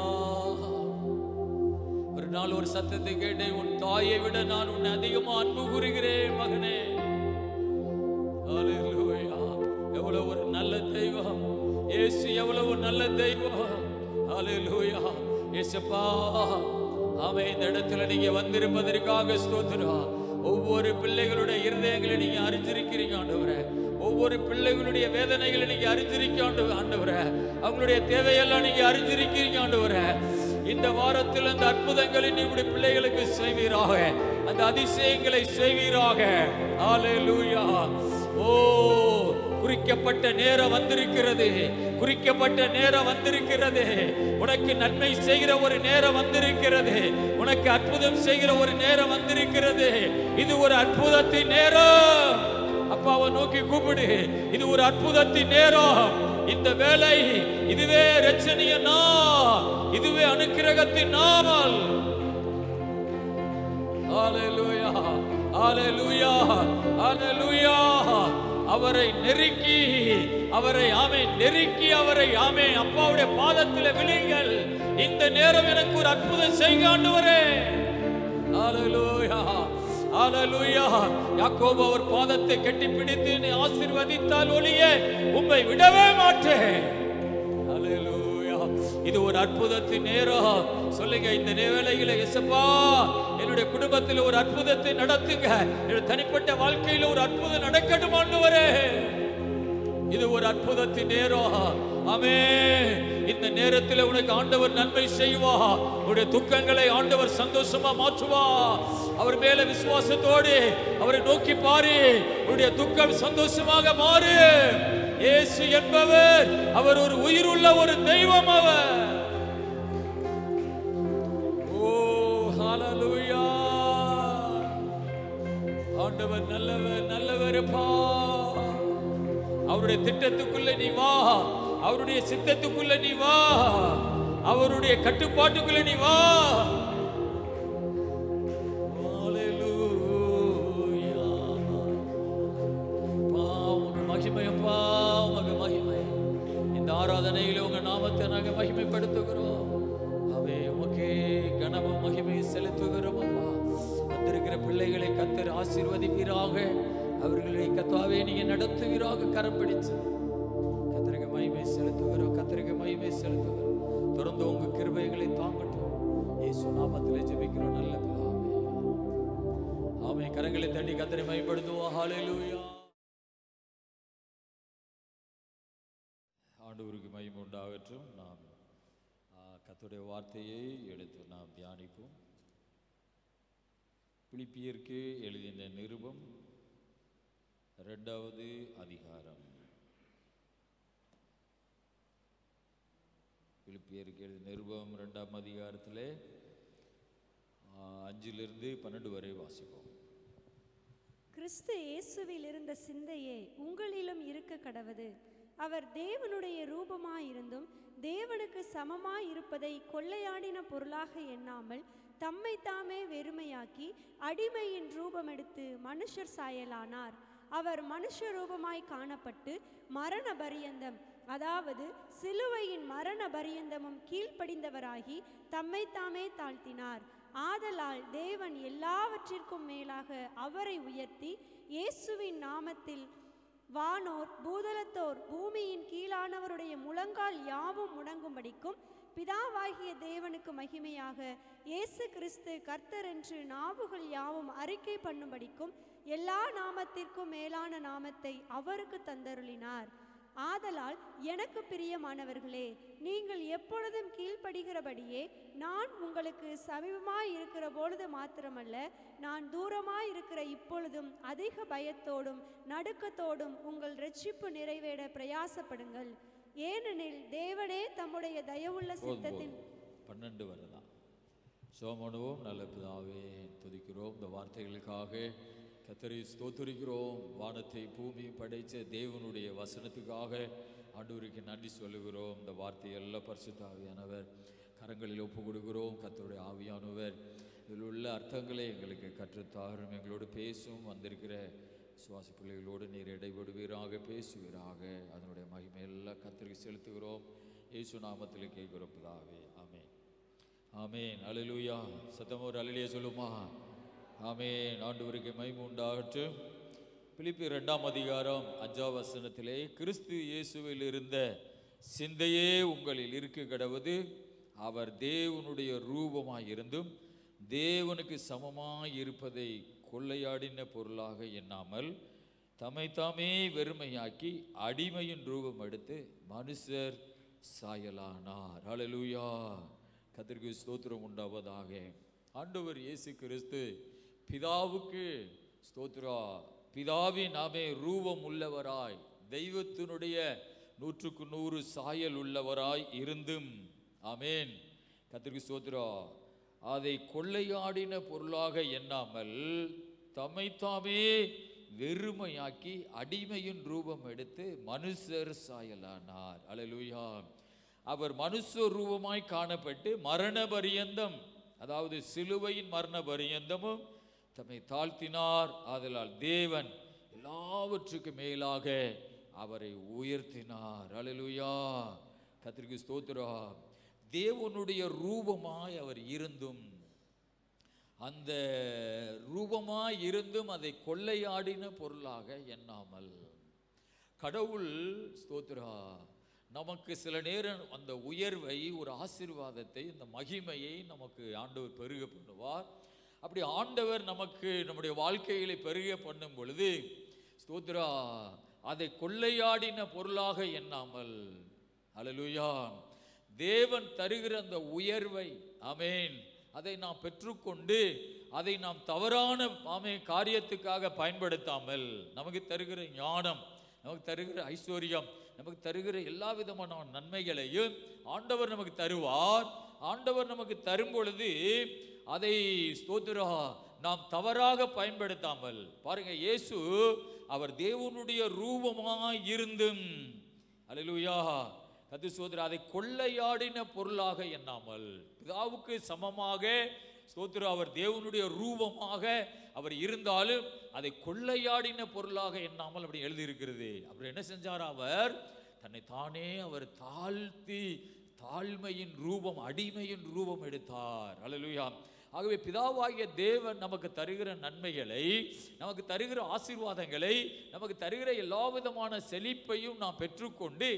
ஒரு நாள் ஒரு சத்தத்தை கேட்டேன், உன் தாயை விட நான் உன்னை அதிகமா அன்பு கூறுகிறேன் மகனே. ஹல்லேலூயா. எவ்வளவு ஒரு நல்ல தெய்வம் இயேசு, எவ்வளவு நல்ல தெய்வம். ஹல்லேலூயா. இயேசுப்பா, இந்த இடத்துல நீங்க வந்திருப்பதற்காக ஸ்தோத்திரம். ஒவ்வொரு பிள்ளைகளுடைய இருதயங்களை நீங்க அறிஞ்சிருக்கிறீங்க ஆண்டவரே. ஒவ்வொரு பிள்ளைகளுடைய வேதனைகளை நீங்க அறிஞ்சிருக்க ஆண்டவரே. அவங்களுடைய தேவையெல்லாம் நீங்க அறிஞ்சிருக்கிறீங்க ஆண்டவரே. இந்த வாரத்தில் அந்த அற்புதங்களை நீங்களுடைய பிள்ளைகளுக்கு செய்வீராக, அந்த அதிசயங்களை செய்வீராக. ஹல்லேலூயா. ஓ, குறிக்கப்பட்ட நேரம் வந்திருக்கிறது, குறிக்கப்பட்ட நேரம் வந்திருக்கிறது. உனக்கு நன்மை செய்கிற ஒரு நேரம் வந்திருக்கிறது, உனக்கு அற்புதம் செய்கிற ஒரு நேரம் வந்திருக்கிறது. இது ஒரு அற்புதத்தின் நேரம். அப்பாவை நோக்கி கூப்பிடு, இது ஒரு அற்புதத்தின் நேரம். இந்த வேலை இதுவே இரட்சணிய நாள், இதுவே அனுக்கிரகத்தின் நாள். ஹல்லேலூயா, ஹல்லேலூயா, ஹல்லேலூயா. அவரை நெருக்கி, அவரை நெருக்கி, அவரை அப்பாவுடைய பாதத்தில் விழுங்கள். இந்த நேரம் எனக்கு ஒரு அற்புதம் செய்க ஆண்டவரே. ஹல்லேலூயா, ஹல்லேலூயா. யாக்கோபு அவர் பாதத்தை கட்டிப்பிடித்து என்னை ஆசீர்வதித்தால் ஒழிய உம்மை விடவே மாட்டேன். ஹல்லேலூயா. இது ஒரு அற்புதத்தின் நேரம். சொல்லுங்க, இந்த வேளையில இயேசுப்பா என்னுடைய குடும்பத்தில் ஒரு அற்புதத்தை நடத்துங்க, என்னுடைய தனிப்பட்ட வாழ்க்கையில் ஒரு அற்புதம் நடக்கட்டும் ஆண்டவரே. இது ஒரு அற்புதத்தின் நேரம். ஆமென். இந்த நேரத்தில் உனக்கு ஆண்டவர் நன்மை செய்வா. உன்னுடைய துக்கங்களை ஆண்டவர் சந்தோஷமா மாற்றுவா. அவர் மேல விசுவாசத்தோடு அவரை நோக்கி பாரு, உன்னுடைய துக்கம் சந்தோஷமாக மாறு. இயேசு என்பவர் அவர் ஒரு உயிருள்ள ஒரு தெய்வம். அவர் ஆண்டவர் நல்லவர், நல்லவர்ப்பா. அவருடைய திட்டத்துக்குள்ள நீ வா, அவருடைய சித்தத்துக்குள்ள நீ வா, அவருடைய கட்டுப்பாட்டுக்குள்ள நீ வா. ஹல்லேலூயா. உங்க மகிமையப்பா, உங்க மகிமை. இந்த ஆராதனையில உங்க நாமத்தை நாங்க மகிமைப்படுத்துகிறோம். உமக்கே கனமும் மகிமை செலுத்துகிறோம். அப்பா, வந்திருக்கிற பிள்ளைகளை கர்த்தர் ஆசீர்வதிப்பீராக. அவர்களை கர்த்தாவே நீங்க நடத்துவீராக. கரம் பிடிச்சு கர்த்தருக்கு மகிமை செலுத்துகிறோம், கர்த்தருக்கு மகிமை செலுத்துகிறோம். தொடர்ந்து உங்க கிருபைகளை தாங்கட்டும். இயேசு நாமத்திலே ஜெபிக்கிறோம் நல்ல பிதாவே. ஆமென். கரங்களை தட்டி கர்த்தரை மகிமைப்படுத்துவோம். ஹல்லேலூயா. ஆண்டவருக்கு மகிமை உண்டாகட்டும். நாம் கர்த்தருடைய வார்த்தையை எடுத்து நாம் தியானிப்போம். பிலிப்பியருக்கு எழுதின நிருபம் 2வது அதிகாரம். பிலிப்பியருக்கு எழுதின நிருபம் 2ஆம் அதிகாரத்திலே 5லிருந்து 12 வரை வாசிப்போம். கிறிஸ்து இயேசுவில் இருந்த சிந்தையே உங்களிலும் இருக்க கடவது. அவர் தேவனுடைய ரூபமாயிருந்தும் தேவனுக்கு சமமாயிருப்பதை கொள்ளையாடின பொருளாக எண்ணாமல் தம்மை தாமே வெறுமையாக்கி அடிமையின் ரூபமெடுத்து மனுஷர் சாயலானார். அவர் மனுஷ ரூபமாய் காணப்பட்டு மரண பரியந்தம், அதாவது சிலுவையின் மரண பரியந்தமும் கீழ்ப்படிந்தவராகி தம்மை தாமே தாழ்த்தினார். ஆதலால் தேவன் எல்லாவற்றிற்கும் மேலாக அவரை உயர்த்தி இயேசுவின் நாமத்தில் வானோர் பூதலத்தோர் பூமியின் கீழானவருடைய முழங்கால் யாவும் முடங்கும்படிக்கும் பிதாவாகிய தேவனுக்கு மகிமையாக இயேசு கிறிஸ்து கர்த்தர் என்று நாவுகள் யாவும் அறிக்கை பண்ணும்படிக்கும் எல்லா நாமத்திற்கும் மேலான நாமத்தை அவருக்கு தந்தருளினார். ஆதலால் எனக்கு பிரியமானவர்களே, நீங்கள் எப்பொழுதும் கீழ்ப்படுகிறபடியே நான் உங்களுக்கு சமீபமாய் இருக்கிற பொழுது மாத்திரமல்ல, நான் தூரமாய் இருக்கிற இப்பொழுதும் அதிக பயத்தோடும் நடுக்கத்தோடும் உங்கள் இரட்சிப்பு நிறைவேற பிரயாசப்படுங்கள். ஏனெனில் தேவனே தம்முடைய தயவுள்ள சித்தத்தின் 12 வரலாம். சோமனுவோம். நல்ல பிதாவே, துதிக்கிறோம் இந்த வார்த்தைகளுக்காக. கர்த்தரை ஸ்தோத்திரிக்கிறோம். வானத்தை பூமியும் படைத்த தேவனுடைய வசனத்துக்காக ஆண்டவருக்கு நன்றி சொல்லுகிறோம். இந்த வார்த்தையெல்லாம் பரிசுத்த ஆவியானவர் கரங்களில் ஒப்பு கொடுக்கிறோம். கர்த்தருடைய ஆவியானவர் இதில் உள்ள அர்த்தங்களை எங்களுக்கு கற்றுத்தாரும். எங்களோடு பேசும். வந்திருக்கிற சுவாசி பிள்ளைகளோடு நீர் இடைபடுவீராக, பேசுவீராக. அதனுடைய மகிமையெல்லாம் கர்த்தருக்கு செலுத்துகிறோம். இயேசு நாமத்தில் கேட்கிறோம் பிதாவே, ஆமென். ஆமென். அல்லேலூயா. சத்தம் ஒரு அல்லேலூயா சொல்லுமா? ஆமென். ஆண்டவருக்கு மகிமை உண்டாகட்டும். பிலிப்பியர் 2ஆம் அதிகாரம் 5ஆம் வசனத்திலே, கிறிஸ்து இயேசுவில் இருந்த சிந்தையே உங்களில் இருக்க கடவது. அவர் தேவனுடைய ரூபமாயிருந்தும் தேவனுக்கு சமமாய் இருப்பதை கொள்ளையாடின பொருளாக எண்ணாமல் தம்மைத்தாமே வெறுமையாக்கி அடிமையின் ரூபம் எடுத்து மனுஷர் சாயலானார். அல்லேலூயா. கர்த்தருக்கு ஸ்தோத்திரம் உண்டாவதாக. ஆண்டவர் இயேசு கிறிஸ்து பிதாவுக்கு ஸ்தோத்திரா, பிதாவின் நாமே ரூபம் உள்ளவராய், தெய்வத்தினுடைய 100க்கு 100 சாயல் உள்ளவராய் இருந்தும், ஆமென், கர்த்தருக்கு ஸ்தோத்திரா, அதை கொள்ளையாடின பொருளாக எண்ணாமல் தம்மைத்தாமே வெறுமையாக்கி அடிமையின் ரூபம் எடுத்து மனுஷர் சாயலானார். அல்லேலூயா. அவர் மனுஷ ரூபமாய் காணப்பட்டு மரண பரியந்தம், அதாவது சிலுவையின் மரண பரியந்தமும் தம்மை தாழ்த்தினார். ஆதலால் தேவன் எல்லாவற்றுக்கு மேலாக அவரை உயர்த்தினார். அல்லேலூயா. கர்த்தருக்கு ஸ்தோத்திரம். தேவனுடைய ரூபமாய் அவர் இருந்தும், அந்த ரூபமாய் இருந்தும் அதை கொள்ளையாடின பொருளாக எண்ணாமல், கடவுள் ஸ்தோத்திரா நமக்கு சில நேரம் அந்த உயர்வை, ஒரு ஆசீர்வாதத்தை, இந்த மகிமையை நமக்கு ஆண்டவர் பெருக பண்ணுவார். அப்படி ஆண்டவர் நமக்கு நம்முடைய வாழ்க்கைகளை பெருக பண்ணும் பொழுது ஸ்தோத்திரா அதை கொள்ளையாடின பொருளாக எண்ணாமல், அல்லேலூயா, தேவன் தருகிற அந்த உயர்வை, ஆமென், அதை நாம் பெற்றுக்கொண்டு அதை நாம் தவறான காரியத்துக்காக பயன்படுத்தாமல், நமக்கு தருகிற ஞானம், நமக்கு தருகிற ஐஸ்வர்யம், நமக்கு தருகிற எல்லா விதமான நன்மைகளையும் ஆண்டவர் நமக்கு தருவார். ஆண்டவர் நமக்கு தரும் பொழுது அதை ஸ்தோத்திரா நாம் தவறாக பயன்படுத்தாமல், பாருங்க, இயேசு அவர் தேவனுடைய ரூபமாய் இருந்தும், அல்லேலூயா, கர்த்தர் ஸ்தோத்திரம், அதை கொள்ளையாடின பொருளாக எண்ணாமல், பிதாவுக்கு சமமாக ஸ்தோத்திரம் அவர் தேவனுடைய ரூபமாக அவர் இருந்தாலும் அதை கொள்ளையாடின பொருளாக எண்ணாமல் அப்படி எழுதியிருக்கிறது. அவர் என்ன செஞ்சார்? அவர் தன்னை தானே அவர் தாழ்த்தி தாழ்மையின் ரூபம், அடிமையின் ரூபம் எடுத்தார். அல்லேலூயா. ஆகவே பிதாவாகிய தேவன் நமக்கு தருகிற நன்மைகளை, நமக்கு தருகிற ஆசீர்வாதங்களை, நமக்கு தருகிற எல்லா விதமான செழிப்பையும் நாம் பெற்றுக்கொண்டு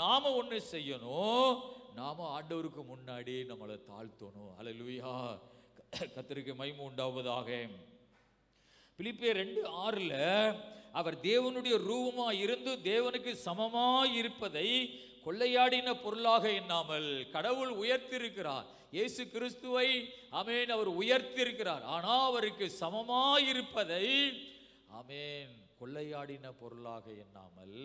நாம ஒன்று செய்யணும், நாம ஆண்டவருக்கு முன்னாடி நம்மளை தாழ்த்தணும். அல்லேலூயா. கர்த்தருக்கு மகிமை உண்டாவதாக. பிலிப்பியர் 2:6 அவர் தேவனுடைய ரூபமாய் இருந்து தேவனுக்கு சமமாய் இருப்பதை கொள்ளையாடின பொருளாக எண்ணாமல், கடவுள் உயர்த்திருக்கிறார் இயேசு கிறிஸ்துவை, ஆமென், அவர் உயர்த்திருக்கிறார். ஆனால் அவருக்கு சமமாய் இருப்பதை, ஆமென், கொள்ளையாடின பொருளாக எண்ணாமல்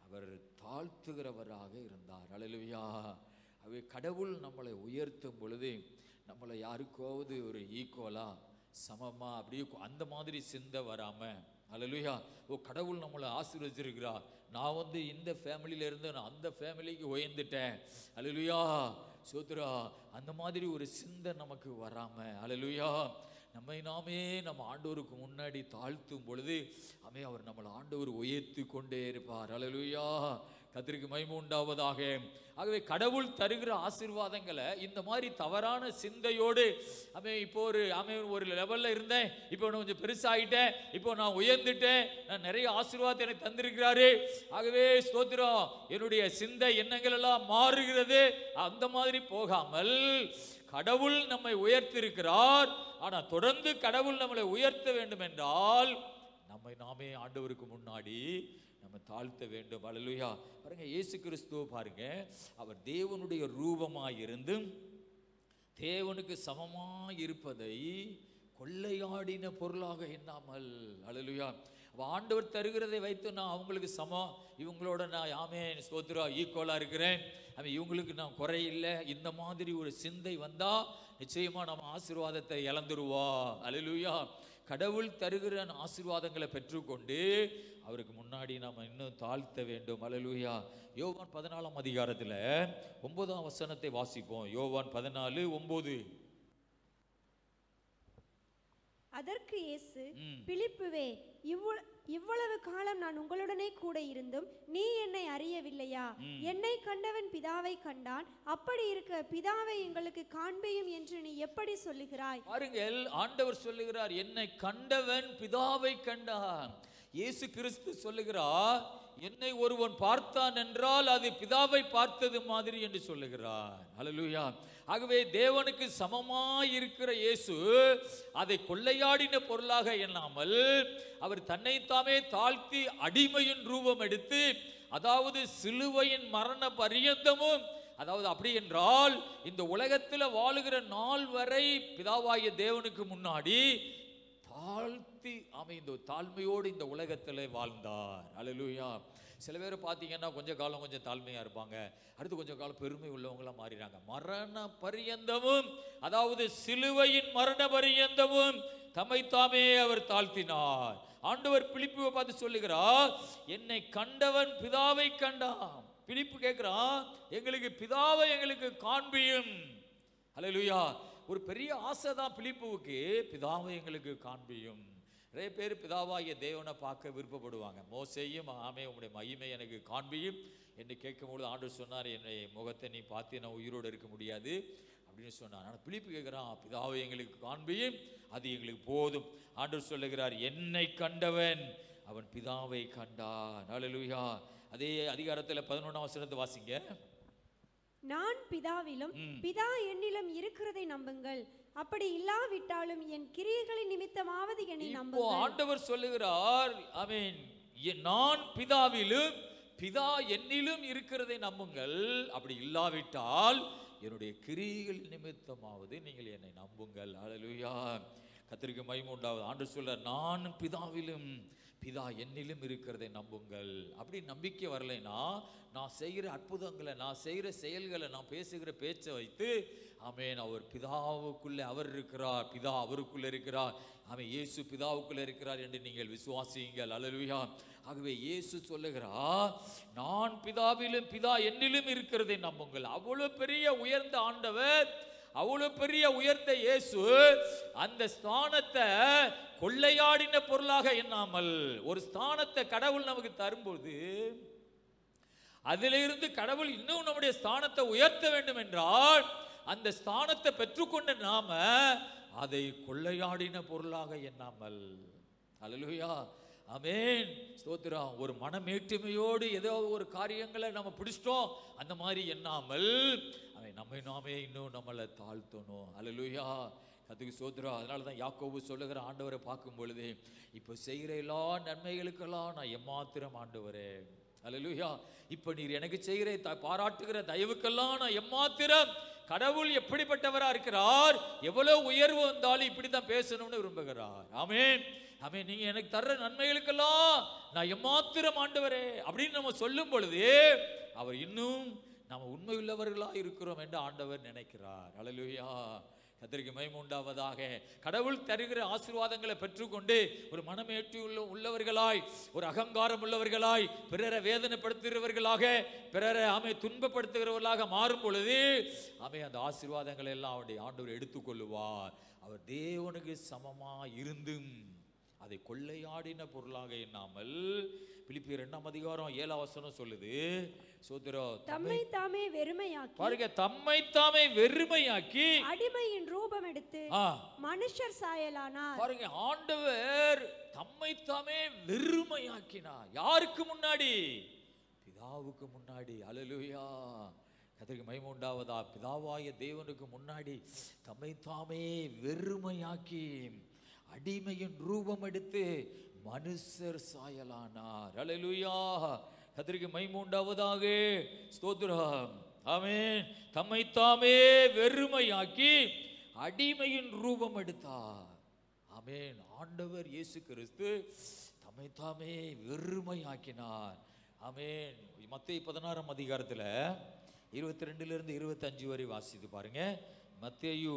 அவர் தாழ்த்துகிறவராக இருந்தார். அல்லேலூயா. அவை கடவுள் நம்மளை உயர்த்தும் பொழுது நம்மளை யாருக்காவது ஒரு ஈக்குவலா, சமமா, அப்படியே அந்த மாதிரி சிந்தை வராம, அல்லேலூயா, ஓ கடவுள் நம்மளை ஆசீர்வதிச்சிருக்கிறார், நான் இந்த ஃபேமிலியில இருந்து நான் அந்த ஃபேமிலிக்கு உயர்ந்துட்டேன், அல்லேலூயா, சோத்ரா, அந்த மாதிரி ஒரு சிந்தை நமக்கு வராம, அல்லேலூயா, நம்மை நாமே நம்ம ஆண்டவருக்கு முன்னாடி தாழ்த்தும் பொழுது அவர் நம்மளை ஆண்டவர் உயர்த்தி கொண்டே இருப்பார். அல்லேலூயா. கர்த்தருக்கு மகிமை உண்டாவதாக. ஆகவே கடவுள் தருகிற ஆசீர்வாதங்களை இந்த மாதிரி தவறான சிந்தையோடு, இப்போ ஒரு லெவல்ல இருந்தேன், இப்போ நான் கொஞ்சம் பெருசாகிட்டேன், இப்போ நான் உயர்ந்துட்டேன், நான் நிறைய ஆசீர்வாதத்தை எனக்கு தந்திருக்கிறாரு, ஆகவே ஸ்தோத்திரம், என்னுடைய சிந்தை எண்ணங்கள் எல்லாம் மாறுகிறது, அந்த மாதிரி போகாமல், கடவுள் நம்மை உயர்த்திருக்கிறார். ஆனால் தொடர்ந்து கடவுள் நம்மளை உயர்த்த வேண்டும் என்றால் நம்மை நாமே ஆண்டவருக்கு முன்னாடி நம்ம நம்ம தாழ்த்த வேண்டும். அல்லேலூயா. பாருங்க, இயேசு கிறிஸ்துவ பாருங்க, அவர் தேவனுடைய ரூபமாய் இருந்தும் தேவனுக்கு சமமாய் இருப்பதை கொள்ளையாடின பொருளாக எண்ணாமல். அல்லேலூயா. ஆண்டவர் தருகிறதை வைத்து நான் அவங்களுக்கு சமம், இவங்களோட நான் ஆமென் ஸ்தோத்திரம் ஈக்குவலாக இருக்கிறேன், அவன் இவங்களுக்கு நான் குறையில்லை, இந்த மாதிரி ஒரு சிந்தை வந்தால் நிச்சயமாக நம்ம ஆசீர்வாதத்தை இழந்துருவா. அல்லேலூயா. கடவுள் தருகிற ஆசீர்வாதங்களை பெற்றுக்கொண்டு அவருக்கு முன்னாடி நாம் இன்னும் தாழ்த்த வேண்டும். அல்லேலூயா. யோவான் 14ஆம் அதிகாரத்தில் 9ஆம் வசனத்தை வாசிப்போம். யோவான் 14:9. அதற்கு இயேசு, பிலிப்புவே, இவ்வளவு காலம் நான் உங்களுடனே கூட இருந்தும் நீ என்னை அறியவில்லையா? என்னை கண்டவன் பிதாவை கண்டான், அப்படி இருக்க பிதாவை எங்களுக்கு காண்பியும் என்று நீ எப்படி சொல்லுகிறாய்? பாருங்கள், ஆண்டவர் சொல்லுகிறார், என்னை கண்டவன் பிதாவை கண்டான். இயேசு கிறிஸ்து சொல்லுகிறார், என்னை ஒருவன் பார்த்தான் என்றால் அது பிதாவை பார்த்தது மாதிரி என்று சொல்லுகிறார். அல்லேலூயா. ஆகவே தேவனுக்கு சமமாய் இருக்கிற இயேசு அதை கொள்ளையாடின பொருளாக எண்ணாமல் அவர் தன்னைத்தாமே தாழ்த்தி அடிமையின் ரூபம் எடுத்து, அதாவது சிலுவையின் மரண பரியந்தமும், அதாவது அப்படி என்றால் இந்த உலகத்தில் வாழுகிற நாள் வரை பிதாவாகிய தேவனுக்கு முன்னாடி தாழ்த்தி அமைந்த தாழ்மையோடு இந்த உலகத்தில் வாழ்ந்தார். அல்லேலூயா. சில பேர் பார்த்தீங்கன்னா கொஞ்ச காலம் கொஞ்சம் தாழ்மையாக இருப்பாங்க, அடுத்து கொஞ்சம் காலம் பெருமை உள்ளவங்களாம் மாறிறாங்க. மரண பரியந்தமும், அதாவது சிலுவையின் மரண பரியந்தமும் தம்மைத்தாமே அவர் தாழ்த்தினார். ஆண்டவர் பிலிப்புவை பார்த்து சொல்லுகிறார், என்னை கண்டவன் பிதாவை கண்டான். பிலிப்பு கேட்கிறான், எங்களுக்கு பிதாவை எங்களுக்கு காண்பியும். அல்லேலூயா. ஒரு பெரிய ஆசை தான் பிலிப்புவுக்கு, பிதாவை எங்களுக்கு காண்பியும். நிறைய பேர் பிதாவாகிய தேவனை பார்க்க விருப்பப்படுவாங்க. மோசேயும், ஆமே உங்களுடைய மகிமை எனக்கு காண்பியும் என்று கேட்கும்போது ஆண்டவர் சொன்னார், என்னை முகத்தை நீ பார்த்து நான் உயிரோடு இருக்க முடியாது அப்படின்னு சொன்னார். ஆனால் பிலிப்பு கேட்குறான், பிதாவை எங்களுக்கு காண்பியும், அது எங்களுக்கு போதும். ஆண்டவர் சொல்லுகிறார், என்னை கண்டவன் அவன் பிதாவை கண்டான். அல்லேலூயா. அதே அதிகாரத்தில் 11ஆம் வசனத்தை வாசிங்க. நான் பிதாவிலும் பிதா என்னிலும் இருக்கிறதை நம்புங்கள், அப்படி இல்லாவிட்டாலும் என் கிரியைகளின் நிமித்தமாவது என்னை நம்புங்கள். ஆண்டவர் சொல்லுகிறார், ஆமென், நான் பிதாவிலும் பிதா என்னிலும் இருக்கிறதை நம்புங்கள், அப்படி இல்லாவிட்டால் என்னுடைய கிரியைகள் நிமித்தமாவது நீங்கள் என்னை நம்புங்கள். அல்லேலூயா. கர்த்தருக்கு மகிமை உண்டாவது. ஆண்டவர் சொல்றார், நான் பிதாவிலும் பிதா என்னிலும் இருக்கிறதை நம்புங்கள். அப்படி நம்பிக்கை வரலைன்னா நான் செய்கிற அற்புதங்களை, நான் செய்கிற செயல்களை, நான் பேசுகிற பேச்சை வைத்து ஆமென் அவர் பிதாவுக்குள்ளே அவர் இருக்கிறார், பிதா அவருக்குள்ளே இருக்கிறார், ஆமென் இயேசு பிதாவுக்குள்ளே இருக்கிறார் என்று நீங்கள் விசுவாசியுங்கள். அல்லேலூயா. ஆகவே இயேசு சொல்லுகிறார், நான் பிதாவிலும் பிதா என்னிலும் இருக்கிறதை நம்புங்கள். அவ்வளவு பெரிய உயர்ந்த ஆண்டவர், அவ்வளவு பெரிய உயர்ந்த இயேசு அந்த ஸ்தானத்தை கொள்ளையாடின பொருளாக எண்ணாமல், ஒரு ஸ்தானத்தை கடவுள் நமக்கு தரும்போது அதிலிருந்து கடவுள் இன்னும் நம்முடைய ஸ்தானத்தை உயர்த்த வேண்டும் என்றால் அந்த ஸ்தானத்தை பெற்றுக்கொண்ட நாம அதை கொள்ளையாடின பொருளாக எண்ணாமல். அல்லேலூயா. ஆமென் ஸ்தோத்திரம். ஒரு மனமேற்றுமையோடு ஏதோ ஒரு காரியங்களை நம்ம பிடிச்சிட்டோம் அந்த மாதிரி எண்ணாமல் அவன் நம்மை நாமே இன்னும் நம்மளை தாழ்த்தணும். அல்லேலூயா. அதுக்கு ஸ்தோத்திரம். அதனால தான் யாக்கோபு சொல்லுகிற ஆண்டவரை பார்க்கும் பொழுது, இப்போ செய்கிற எல்லா நன்மைகளுக்கெல்லாம் நான் எம்மாத்திரம் ஆண்டவரே. அல்லேலூயா. இப்போ நீர் எனக்கு செய்கிற பாராட்டுகிற தயவுக்கெல்லாம் நான் எம்மாத்திரம். கடவுள் எப்படிப்பட்டவரா இருக்கிறார், எவ்வளவு உயர்வு வந்தாலும் இப்படித்தான் பேசணும்னு விரும்புகிறார். ஆமென் ஆமென். நீங்க எனக்கு தர்ற நன்மைகளுக்கெல்லாம் நான் எம்மாத்திரம் ஆண்டவரே அப்படின்னு நம்ம சொல்லும் பொழுது அவர் இன்னும் நம்ம உண்மை உள்ளவர்களா இருக்கிறோம் என்று ஆண்டவர் நினைக்கிறார். அல்லேலூயா. கர்த்தருக்கு மகிமை உண்டாவதாக. கடவுள் தருகிற ஆசீர்வாதங்களை பெற்றுக்கொண்டு ஒரு மனமேற்றி உள்ளவர்களாய், ஒரு அகங்காரம் உள்ளவர்களாய், பிறரை வேதனைப்படுத்துகிறவர்களாக, பிறரை துன்பப்படுத்துகிறவர்களாக மாறும் பொழுது அந்த ஆசீர்வாதங்களை எல்லாம் அவருடைய ஆண்டவர் எடுத்துக்கொள்ளுவார். அவர் தேவனுக்கு சமமா இருந்தும் அதை கொள்ளையாடின பொருளாக எண்ணாமல். பிலிப்பியர் 2ஆம் அதிகாரம் 7ஆம் வசனம் சொல்லுது, சோதரோ தம்மை தாமே வெறுமையாக்கி, பாருங்க, தம்மை தாமே வெறுமையாக்கி அடிமையின் ரூபம் எடுத்து மனுஷர் சாயலானார். பாருங்க, ஆண்டவர் தம்மை தாமே வெறுமையாக்கினார். யாருக்கு முன்னாடி? பிதாவுக்கு முன்னாடி. அல்லேலூயா. கர்த்தருக்கு மகிமை உண்டாவதா. பிதாவாகிய தேவனுக்கு முன்னாடி தம்மை தாமே வெறுமையாக்கி அடிமையின் ரூபம் எடுத்து மனுஷர் சாயலானார். அல்லேலூயா. கர்த்தருக்கு மகிமை உண்டாவதாக. ஸ்தோத்திரம். ஆமென். தம்மை தாமே வெறுமையாக்கி அடிமையின் ரூபம் எடுத்தார். ஆமென். ஆண்டவர் இயேசு கிறிஸ்து தம்மை தாமே வெறுமையாக்கினார். ஆமென். மத்தேயு 16ஆம் அதிகாரத்தில் 22 25 வரை வாசித்து பாருங்க. மத்தேயு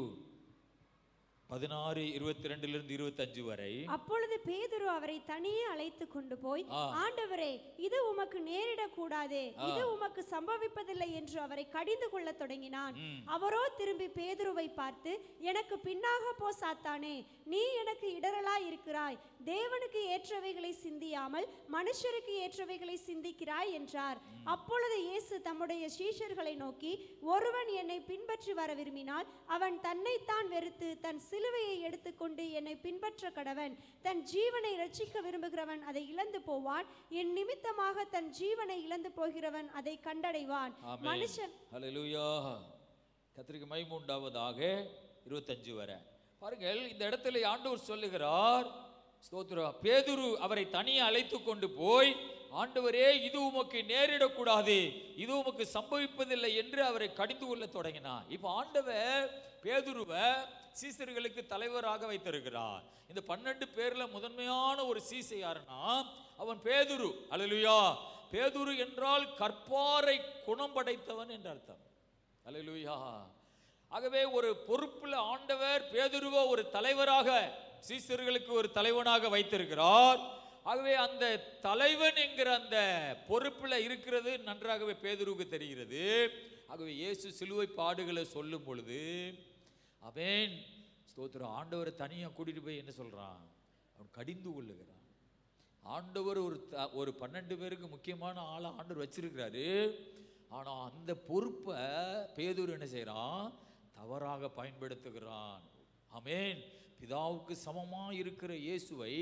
16 22 25 வரை. அப்பொழுது பேதுரு அவரை தனியே அழைத்து கொண்டு போய், ஆண்டவரே, இது உமக்கு நேரிடக்கூடாதே, இது உமக்கு சம்பவிப்பதில்லை என்று அவரை கடிந்து கொள்ள தொடங்கினான். அவரோ திரும்பி பேதுருவை பார்த்து, எனக்கு பின்னாக போ சாத்தானே, நீ எனக்கு இடரலாய் இருக்கிறாய். தேவனுக்கு ஏற்றவைகளை சிந்தியாமல் மனுஷருக்கு ஏற்றவைகளை சிந்திக்கிறாய் என்றார். அப்பொழுது இயேசு தம்முடைய சீஷர்களை நோக்கி, ஒருவன் என்னை பின்பற்றி வர விரும்பினால் அவன் தன்னைத்தான் வெறுத்து தன் சிலுவையை எடுத்துக்கொண்டு என்னை பின்பற்ற கடவன். தன் ஜீவனை ரட்சிக்க விரும்புகிறவன் அதை இழந்து போவான். என் நிமித்தமாக தன் ஜீவனை இழந்து போகிறவன் அதை கண்டடைவான். மனுஷன் ஹல்லேலூயா. கர்த்தருக்கு மகிமை உண்டாவதாக. 25 வரை பாருங்கள். இந்த இடத்துல ஆண்டவர் சொல்லுகிறார், ஸ்தோத்திரம், பேதுரு அவரை தனியே அழைத்து கொண்டு போய், ஆண்டவரே, இது உமக்கு நேரிடக்கூடாது, இது உமக்கு சம்பவிப்பதில்லை என்று அவரை கடிந்து கொள்ள தொடங்கினார். இப்போ ஆண்டவர் பேதுருவை சீசர்களுக்கு தலைவராக வைத்திருக்கிறார். இந்த 12 பேர்ல முதன்மையான ஒரு சீசை யாருன்னா அவன் பேதுரு. அல்லேலூயா. பேதுரு என்றால் கற்பாரை குணம் படைத்தவன் என்று அர்த்தம். அல்லேலூயா. ஆகவே ஒரு பொறுப்புல ஆண்டவர் பேதுருவை ஒரு தலைவராக, சீசர்களுக்கு ஒரு தலைவனாக வைத்திருக்கிறார். ஆகவே அந்த தலைவன் என்கிற அந்த பொறுப்புல இருக்கிறது நன்றாகவே பேதுருவுக்கு தெரிகிறது. ஆகவே இயேசு சிலுவை பாடுகளை சொல்லும் பொழுது, ஆமென், ஸ்தோத்திரம், ஆண்டவரை தனியாக கூட்டிட்டு போய் என்ன சொல்றான்? அவன் கடிந்து கொள்ளுகிறான். ஆண்டவர் ஒரு 12 பேருக்கு முக்கியமான ஆளை ஆண்டவர் வச்சிருக்கிறாரு. ஆனா அந்த பொறுப்பை பேதுரு என்ன செய்யறான்? தவறாக பயன்படுத்துகிறான். ஆமென். பிதாவுக்கு சமமா இருக்கிற இயேசுவை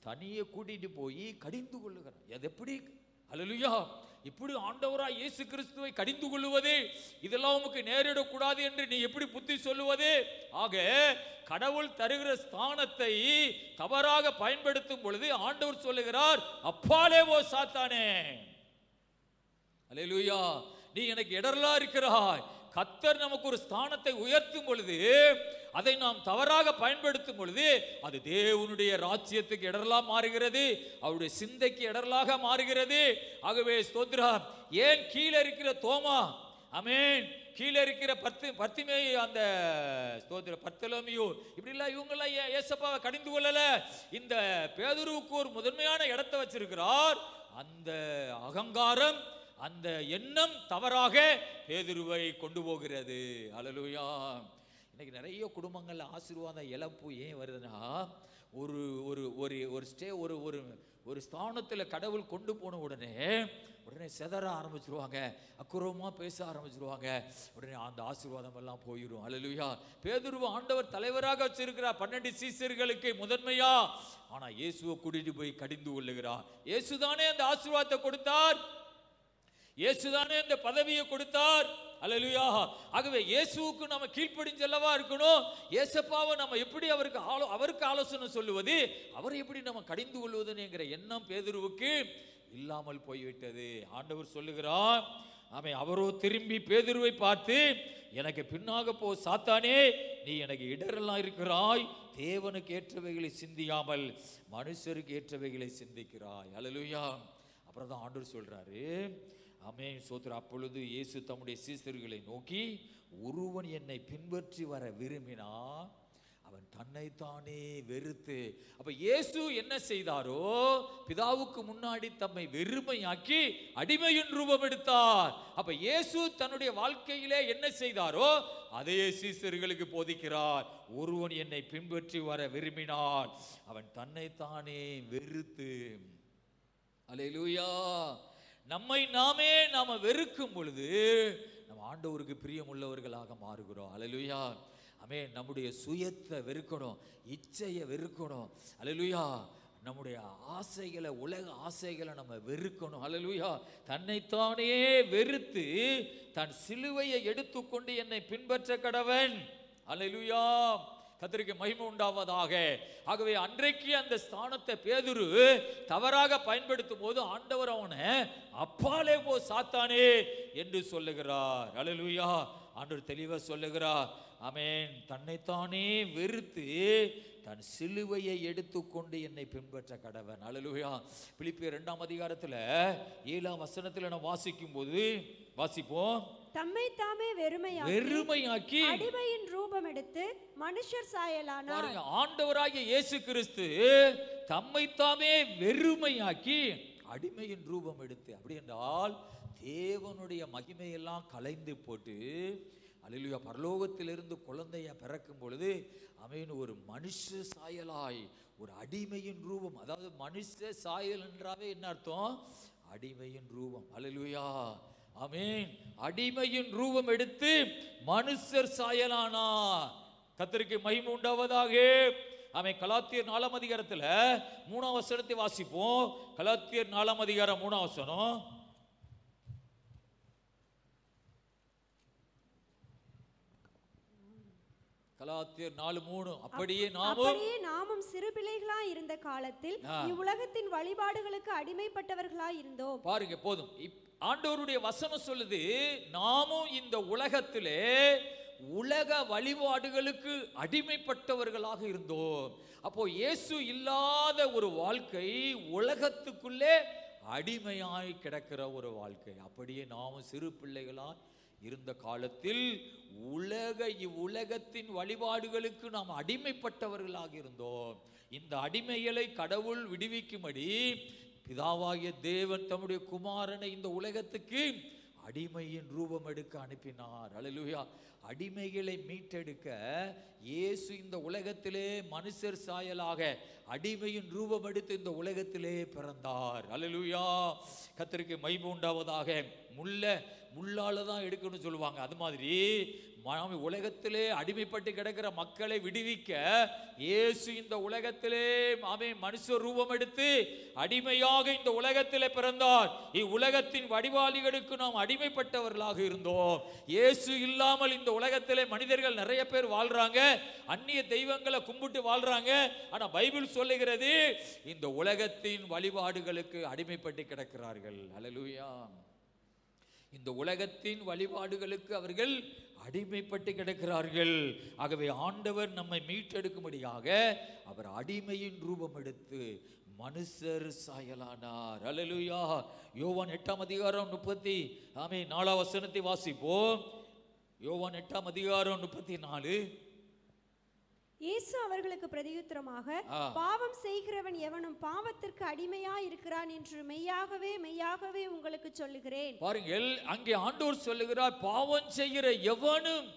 தனியே கூட்டிட்டு போய் கடிந்து கொள்ளுகிறான். அது எப்படி? அல்லேலூயா. இப்படி ஆண்டவராய் இயேசு கிறிஸ்துவை கடிந்து கொள்ளுவது, இதெல்லாம் உமக்கு நேரிடக்கூடாது என்று நீ எப்படி புத்தி சொல்லுவது? ஆக கடவுள் தருகிற ஸ்தானத்தை தவறாக பயன்படுத்தும் பொழுது ஆண்டவர் சொல்லுகிறார், அப்பாலே போ சாத்தானே. அல்லேலூயா. நீ எனக்கு இடரலா இருக்கிறாய். கர்த்தர் நமக்கு ஒரு ஸ்தானத்தை உயர்த்தும் பொழுது, அதை நாம் தவறாக பயன்படுத்தும் பொழுது, அது தேவனுடைய ராஜ்யத்துக்கு இடரலா மாறுகிறது, அவருடைய சிந்தைக்கு இடரலாக மாறுகிறது. ஆகவே ஸ்தோத்திரம். ஏன் கீழே இருக்கிற தோமா, ஆமென், கீழே இருக்கிற பர்த்திமேயு, அந்த ஸ்தோத்திர பர்த்தலோமியு, இப்படி இல்ல இவங்கெல்லாம் ஏசப்பாவை கடிந்து கொள்ளல. இந்த பேதுருவுக்கு ஒரு முதன்மையான இடத்தை வச்சிருக்கிறார். அந்த அகங்காரம், அந்த எண்ணம் தவறாக பேதுருவை கொண்டு போகிறது. அல்லேலூயா. இன்னைக்கு நிறைய குடும்பங்கள்ல ஆசீர்வாத இழப்பு ஏன் வருதுன்னா, ஒரு ஒரு ஒரு ஒரு ஸ்டே ஒரு ஒரு ஒரு ஸ்தானத்தில் கடவுள் கொண்டு போன உடனே செதற ஆரம்பிச்சிருவாங்க, அக்குரமா பேச ஆரம்பிச்சிருவாங்க, உடனே அந்த ஆசீர்வாதம் எல்லாம் போயிடும். அல்லேலூயா. பேதுருவை ஆண்டவர் தலைவராக வச்சிருக்கிறார் 12 சீசர்களுக்கு முதன்மையா. ஆனா இயேசுவை கூட்டிட்டு போய் கடிந்து கொள்ளுகிறார். இயேசுதானே அந்த ஆசீர்வாதத்தை கொடுத்தார், இயேசுதானே அந்த பதவியை கொடுத்தார். அல்லேலூயா. ஆகவே இயேசுவுக்கு நம்ம கீழ்ப்படிஞ்சல்லவா இருக்கணும். இயேசப்பாவை நம்ம எப்படி அவருக்கு ஆலோசனை சொல்லுவது, அவரை எப்படி நம்ம கடிந்து கொள்வதுங்கிற எண்ணம் பேதுருவுக்கு இல்லாமல் போய்விட்டது. ஆண்டவர் சொல்லுகிறார், ஆமென், அவரோ திரும்பி பேதுருவை பார்த்து, எனக்கு பின்னாக போ சாத்தானே, நீ எனக்கு இடரெல்லாம் இருக்கிறாய், தேவனுக்கு ஏற்றவைகளை சிந்தியாமல் மனுஷருக்கு ஏற்றவைகளை சிந்திக்கிறாய். அல்லேலூயா. அப்புறம் தான் ஆண்டவர் சொல்றாரு, ஆமென், ஸ்தோத்திரம். அப்பொழுது இயேசு தம்முடைய சீஷர்களை நோக்கி, ஒருவன் என்னை பின்பற்றி வர விரும்பினா அவன் தன்னைத்தானே வெறுத்து. அப்ப இயேசு என்ன செய்தாரோ, பிதாவுக்கு முன்னாடி தம்மை வெறுமையாக்கி அடிமையின் ரூபம் எடுத்தார். அப்ப இயேசு தன்னுடைய வாழ்க்கையிலே என்ன செய்தாரோ அதே சீஷர்களுக்கு போதிக்கிறார். ஒருவன் என்னை பின்பற்றி வர விரும்பினால் அவன் தன்னைத்தானே வெறுத்து. அல்லேலூயா. நம்மை நாம வெறுக்கும் பொழுது நம்ம ஆண்டவருக்கு பிரியமுள்ளவர்களாக மாறுகிறோம். அல்லேலூயா. ஆமென். நம்முடைய சுயத்தை வெறுக்கணும், இச்சையை வெறுக்கணும். அல்லேலூயா. நம்முடைய ஆசைகளை, உலக ஆசைகளை நம்ம வெறுக்கணும். அல்லேலூயா. தன்னைத்தானே வெறுத்து தன் சிலுவையை எடுத்துக்கொண்டு என்னை பின்பற்ற கடவன். அல்லேலூயா. கர்த்தருக்கு மகிமை உண்டாவதாக. ஆகவே அன்றைக்கு அந்த ஸ்தானத்தை பேதுரு தவறாக பயன்படுத்தும் போது ஆண்டவர் அவனை அப்பாலே போ சாத்தானே என்று சொல்லுகிறார். அல்லேலூயா. ஆண்டவர் தெளிவா சொல்லுகிறார். ஆமென். தன்னைத்தானே வெறுத்து தன் சிலுவையை எடுத்துக்கொண்டு என்னை பின்பற்ற கடவன். அல்லேலூயா. பிலிப்பியர் 2ஆம் அதிகாரத்துல 7ஆம் வசனத்துல நான் வாசிக்கும் போது வாசிப்போம். தம்மை தாமே வெறுமையாக்கி அடிமையின் ரூபம் எடுத்து மனுஷர் சாயலானார். பாருங்க, ஆண்டவராகிய இயேசு கிறிஸ்து தம்மை தாமே வெறுமையாக்கி அடிமையின் ரூபம் எடுத்து, அப்படி என்றால் தேவனுடைய மகிமையெல்லாம் கலைந்து போட்டு, அல்லேலூயா, பரலோகத்திலிருந்து குழந்தைய பிறக்கும் பொழுது அவன் ஒரு மனுஷ சாயலாய் ஒரு அடிமையின் ரூபம். அதாவது மனுஷ சாயல் என்றாவே என்ன அர்த்தம்? அடிமையின் ரூபம். அல்லேலூயா. ஆமென். அடிமையின் ரூபம் எடுத்து மனுஷர் சாயலானா. கர்த்தருக்கு மகிமை உண்டாவதாக. ஆமென். கலாத்தியர் 4ஆம் அதிகாரத்துல 3ஆம் வசனத்தை வாசிப்போம். கலாத்தியர் 4ஆம் அதிகாரம் 3ஆம் வசனம். கலாத்தியர் 4:3. அப்படியே நாமும் சிறு பிள்ளைகளாய் இருந்த காலத்தில் இவ்வுலகத்தின் வழிபாடுகளுக்கு அடிமைப்பட்டவர்களாய் இருந்தோம். பாருங்க, போதும். ஆண்டவருடைய வசனம் சொல்லுது, நாமும் இந்த உலகத்திலே உலக வழிபாடுகளுக்கு அடிமைப்பட்டவர்களாக இருந்தோம். அப்போ இயேசு இல்லாத ஒரு வாழ்க்கை, உலகத்துக்குள்ளே அடிமையாய் கிடக்கிற ஒரு வாழ்க்கை. அப்படியே நாமும் சிறு பிள்ளைகளாய் இருந்த காலத்தில் இவ்வுலகத்தின் வழிபாடுகளுக்கு நாம் அடிமைப்பட்டவர்களாக இருந்தோம். இந்த அடிமைகளை கடவுள் விடுவிக்கும்படி பிதாவாகிய தேவன் தம்முடைய குமாரனை இந்த உலகத்துக்கு அடிமையின் ரூபம் எடுக்க அனுப்பினார். அல்லேலூயா. அடிமைகளை மீட்டெடுக்க இயேசு இந்த உலகத்திலே மனுஷர் சாயலாக அடிமையின் ரூபம் எடுத்து இந்த உலகத்திலே பிறந்தார். அல்லேலூயா. கர்த்தருக்கு மகிமை உண்டாவதாக. முள்ளால தான் எடுக்கணும்னு சொல்லுவாங்க. அது மாதிரி உலகத்திலே அடிமைப்பட்டு கிடக்கிற மக்களை விடுவிக்க இயேசு இந்த உலகத்திலே மனுஷ ரூபம் எடுத்து அடிமையாக இந்த உலகத்திலே பிறந்தார். இவ்வுலகத்தின் வடிவாளிகளுக்கு நாம் அடிமைப்பட்டவர்களாக இருந்தோம். இயேசு இல்லாமல் இந்த உலகத்திலே மனிதர்கள் நிறைய பேர் வாழ்றாங்க, அந்நிய தெய்வங்களை கும்பிட்டு வாழ்றாங்க. ஆனா பைபிள் சொல்லுகிறது, இந்த உலகத்தின் வழிபாடுகளுக்கு அடிமைப்பட்டு கிடக்கிறார்கள். அல்லேலூயா. இந்த உலகத்தின் வழிபாடுகளுக்கு அவர்கள் அடிமைப்பட்டு கிடக்கிறார்கள். ஆகவே ஆண்டவர் நம்மை மீட்டெடுக்கும்படியாக அவர் அடிமையின் ரூபம் எடுத்து மனுஷர் சாயலானார். அல்லேலூயா. யோவான் 8ஆம் அதிகாரம் 34 வசனத்தை வாசிப்போம். யோவான் 8ஆம் அதிகாரம் 34. இயேசு அவர்களுக்கு பிரதியுத்தரமாக, பாவம் செய்கிறவன் எவனும் பாவத்திற்கு அடிமையா இருக்கிறான் என்று மெய்யாகவே மெய்யாகவே உங்களுக்கு சொல்லுகிறேன். பாருங்கள், அங்கே ஆண்டவர் சொல்லுகிறார், பாவம் செய்கிற எவனும்,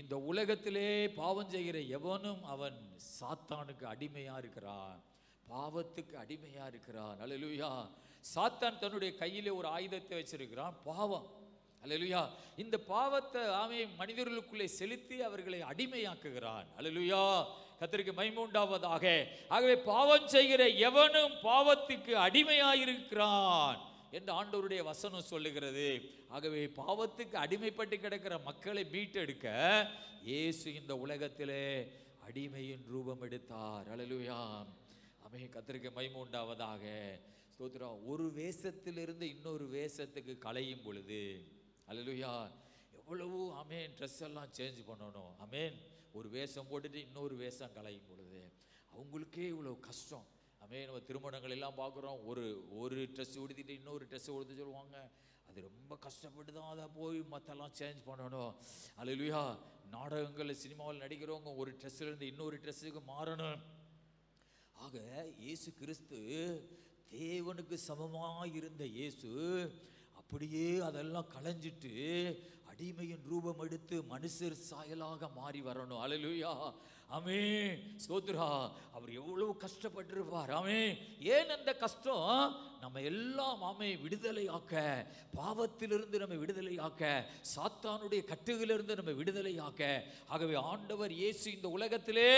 இந்த உலகத்திலே பாவம் செய்கிற எவனும் அவன் சாத்தானுக்கு அடிமையா இருக்கிறான், பாவத்துக்கு அடிமையா இருக்கிறான். அல்லேலூயா. சாத்தான் தன்னுடைய கையிலே ஒரு ஆயுதத்தை வச்சிருக்கிறான், பாவம். அல்லேலூயா. இந்த பாவத்தை அவன் மனிதர்களுக்குள்ளே செலுத்தி அவர்களை அடிமையாக்குகிறான். அல்லேலூயா. கர்த்தருக்கு மகிமை உண்டாவதாக. ஆகவே பாவம் செய்கிற எவனும் பாவத்துக்கு அடிமையாயிருக்கிறான் என்று ஆண்டவருடைய வசனம் சொல்லுகிறது. ஆகவே பாவத்துக்கு அடிமைப்பட்டு கிடக்கிற மக்களை மீட்டெடுக்க இயேசு இந்த உலகத்திலே அடிமையின் ரூபம் எடுத்தார். அல்லேலூயா. ஆமென். கர்த்தருக்கு மகிமை உண்டாவதாக. ஸ்தோத்திரம். ஒரு வேஷத்திலிருந்து இன்னொரு வேஷத்துக்கு கலையும் பொழுது, அல்லேலூயா, எவ்வளவு ஆமென் ட்ரெஸ் எல்லாம் சேஞ்ச் பண்ணணும். ஆமென். ஒரு வேஷம் போட்டுட்டு இன்னொரு வேஷம் கலையும் பொழுது அவங்களுக்கே இவ்வளோ கஷ்டம். ஆமென். நம்ம திருமணங்கள் எல்லாம் பார்க்குறோம், ஒரு ட்ரெஸ் உடுத்திட்டு இன்னொரு ட்ரெஸ் உடுத்து சொல்லுவாங்க. அது ரொம்ப கஷ்டப்பட்டு தான் அதை போய் மற்றெல்லாம் சேஞ்ச் பண்ணணும். அல்லேலூயா. நாடகங்கள் சினிமாவில் நடிக்கிறவங்க ஒரு ட்ரெஸ்ஸிலேருந்து இன்னொரு ட்ரெஸ்ஸுக்கு மாறணும். ஆக இயேசு கிறிஸ்து தேவனுக்கு சமமாக இருந்த இயேசு அப்படியே அதெல்லாம் களைஞ்சிட்டு அடிமையின் ரூபம் எடுத்து மனுஷர் சாயலாக மாறி வரணும். அல்லேலூயா. ஆமென். ஸ்தோத்திரா. அவர் எவ்வளவு கஷ்டப்பட்டிருப்பார். ஆமென். ஏன் அந்த கஷ்டம்? நம்ம எல்லாம் ஆமென் விடுதலை ஆக்க, பாவத்திலிருந்து நம்ம விடுதலை ஆக்க, சாத்தானுடைய கட்டுகளிலிருந்து நம்ம விடுதலை ஆக்க. ஆகவே ஆண்டவர் இயேசு இந்த உலகத்திலே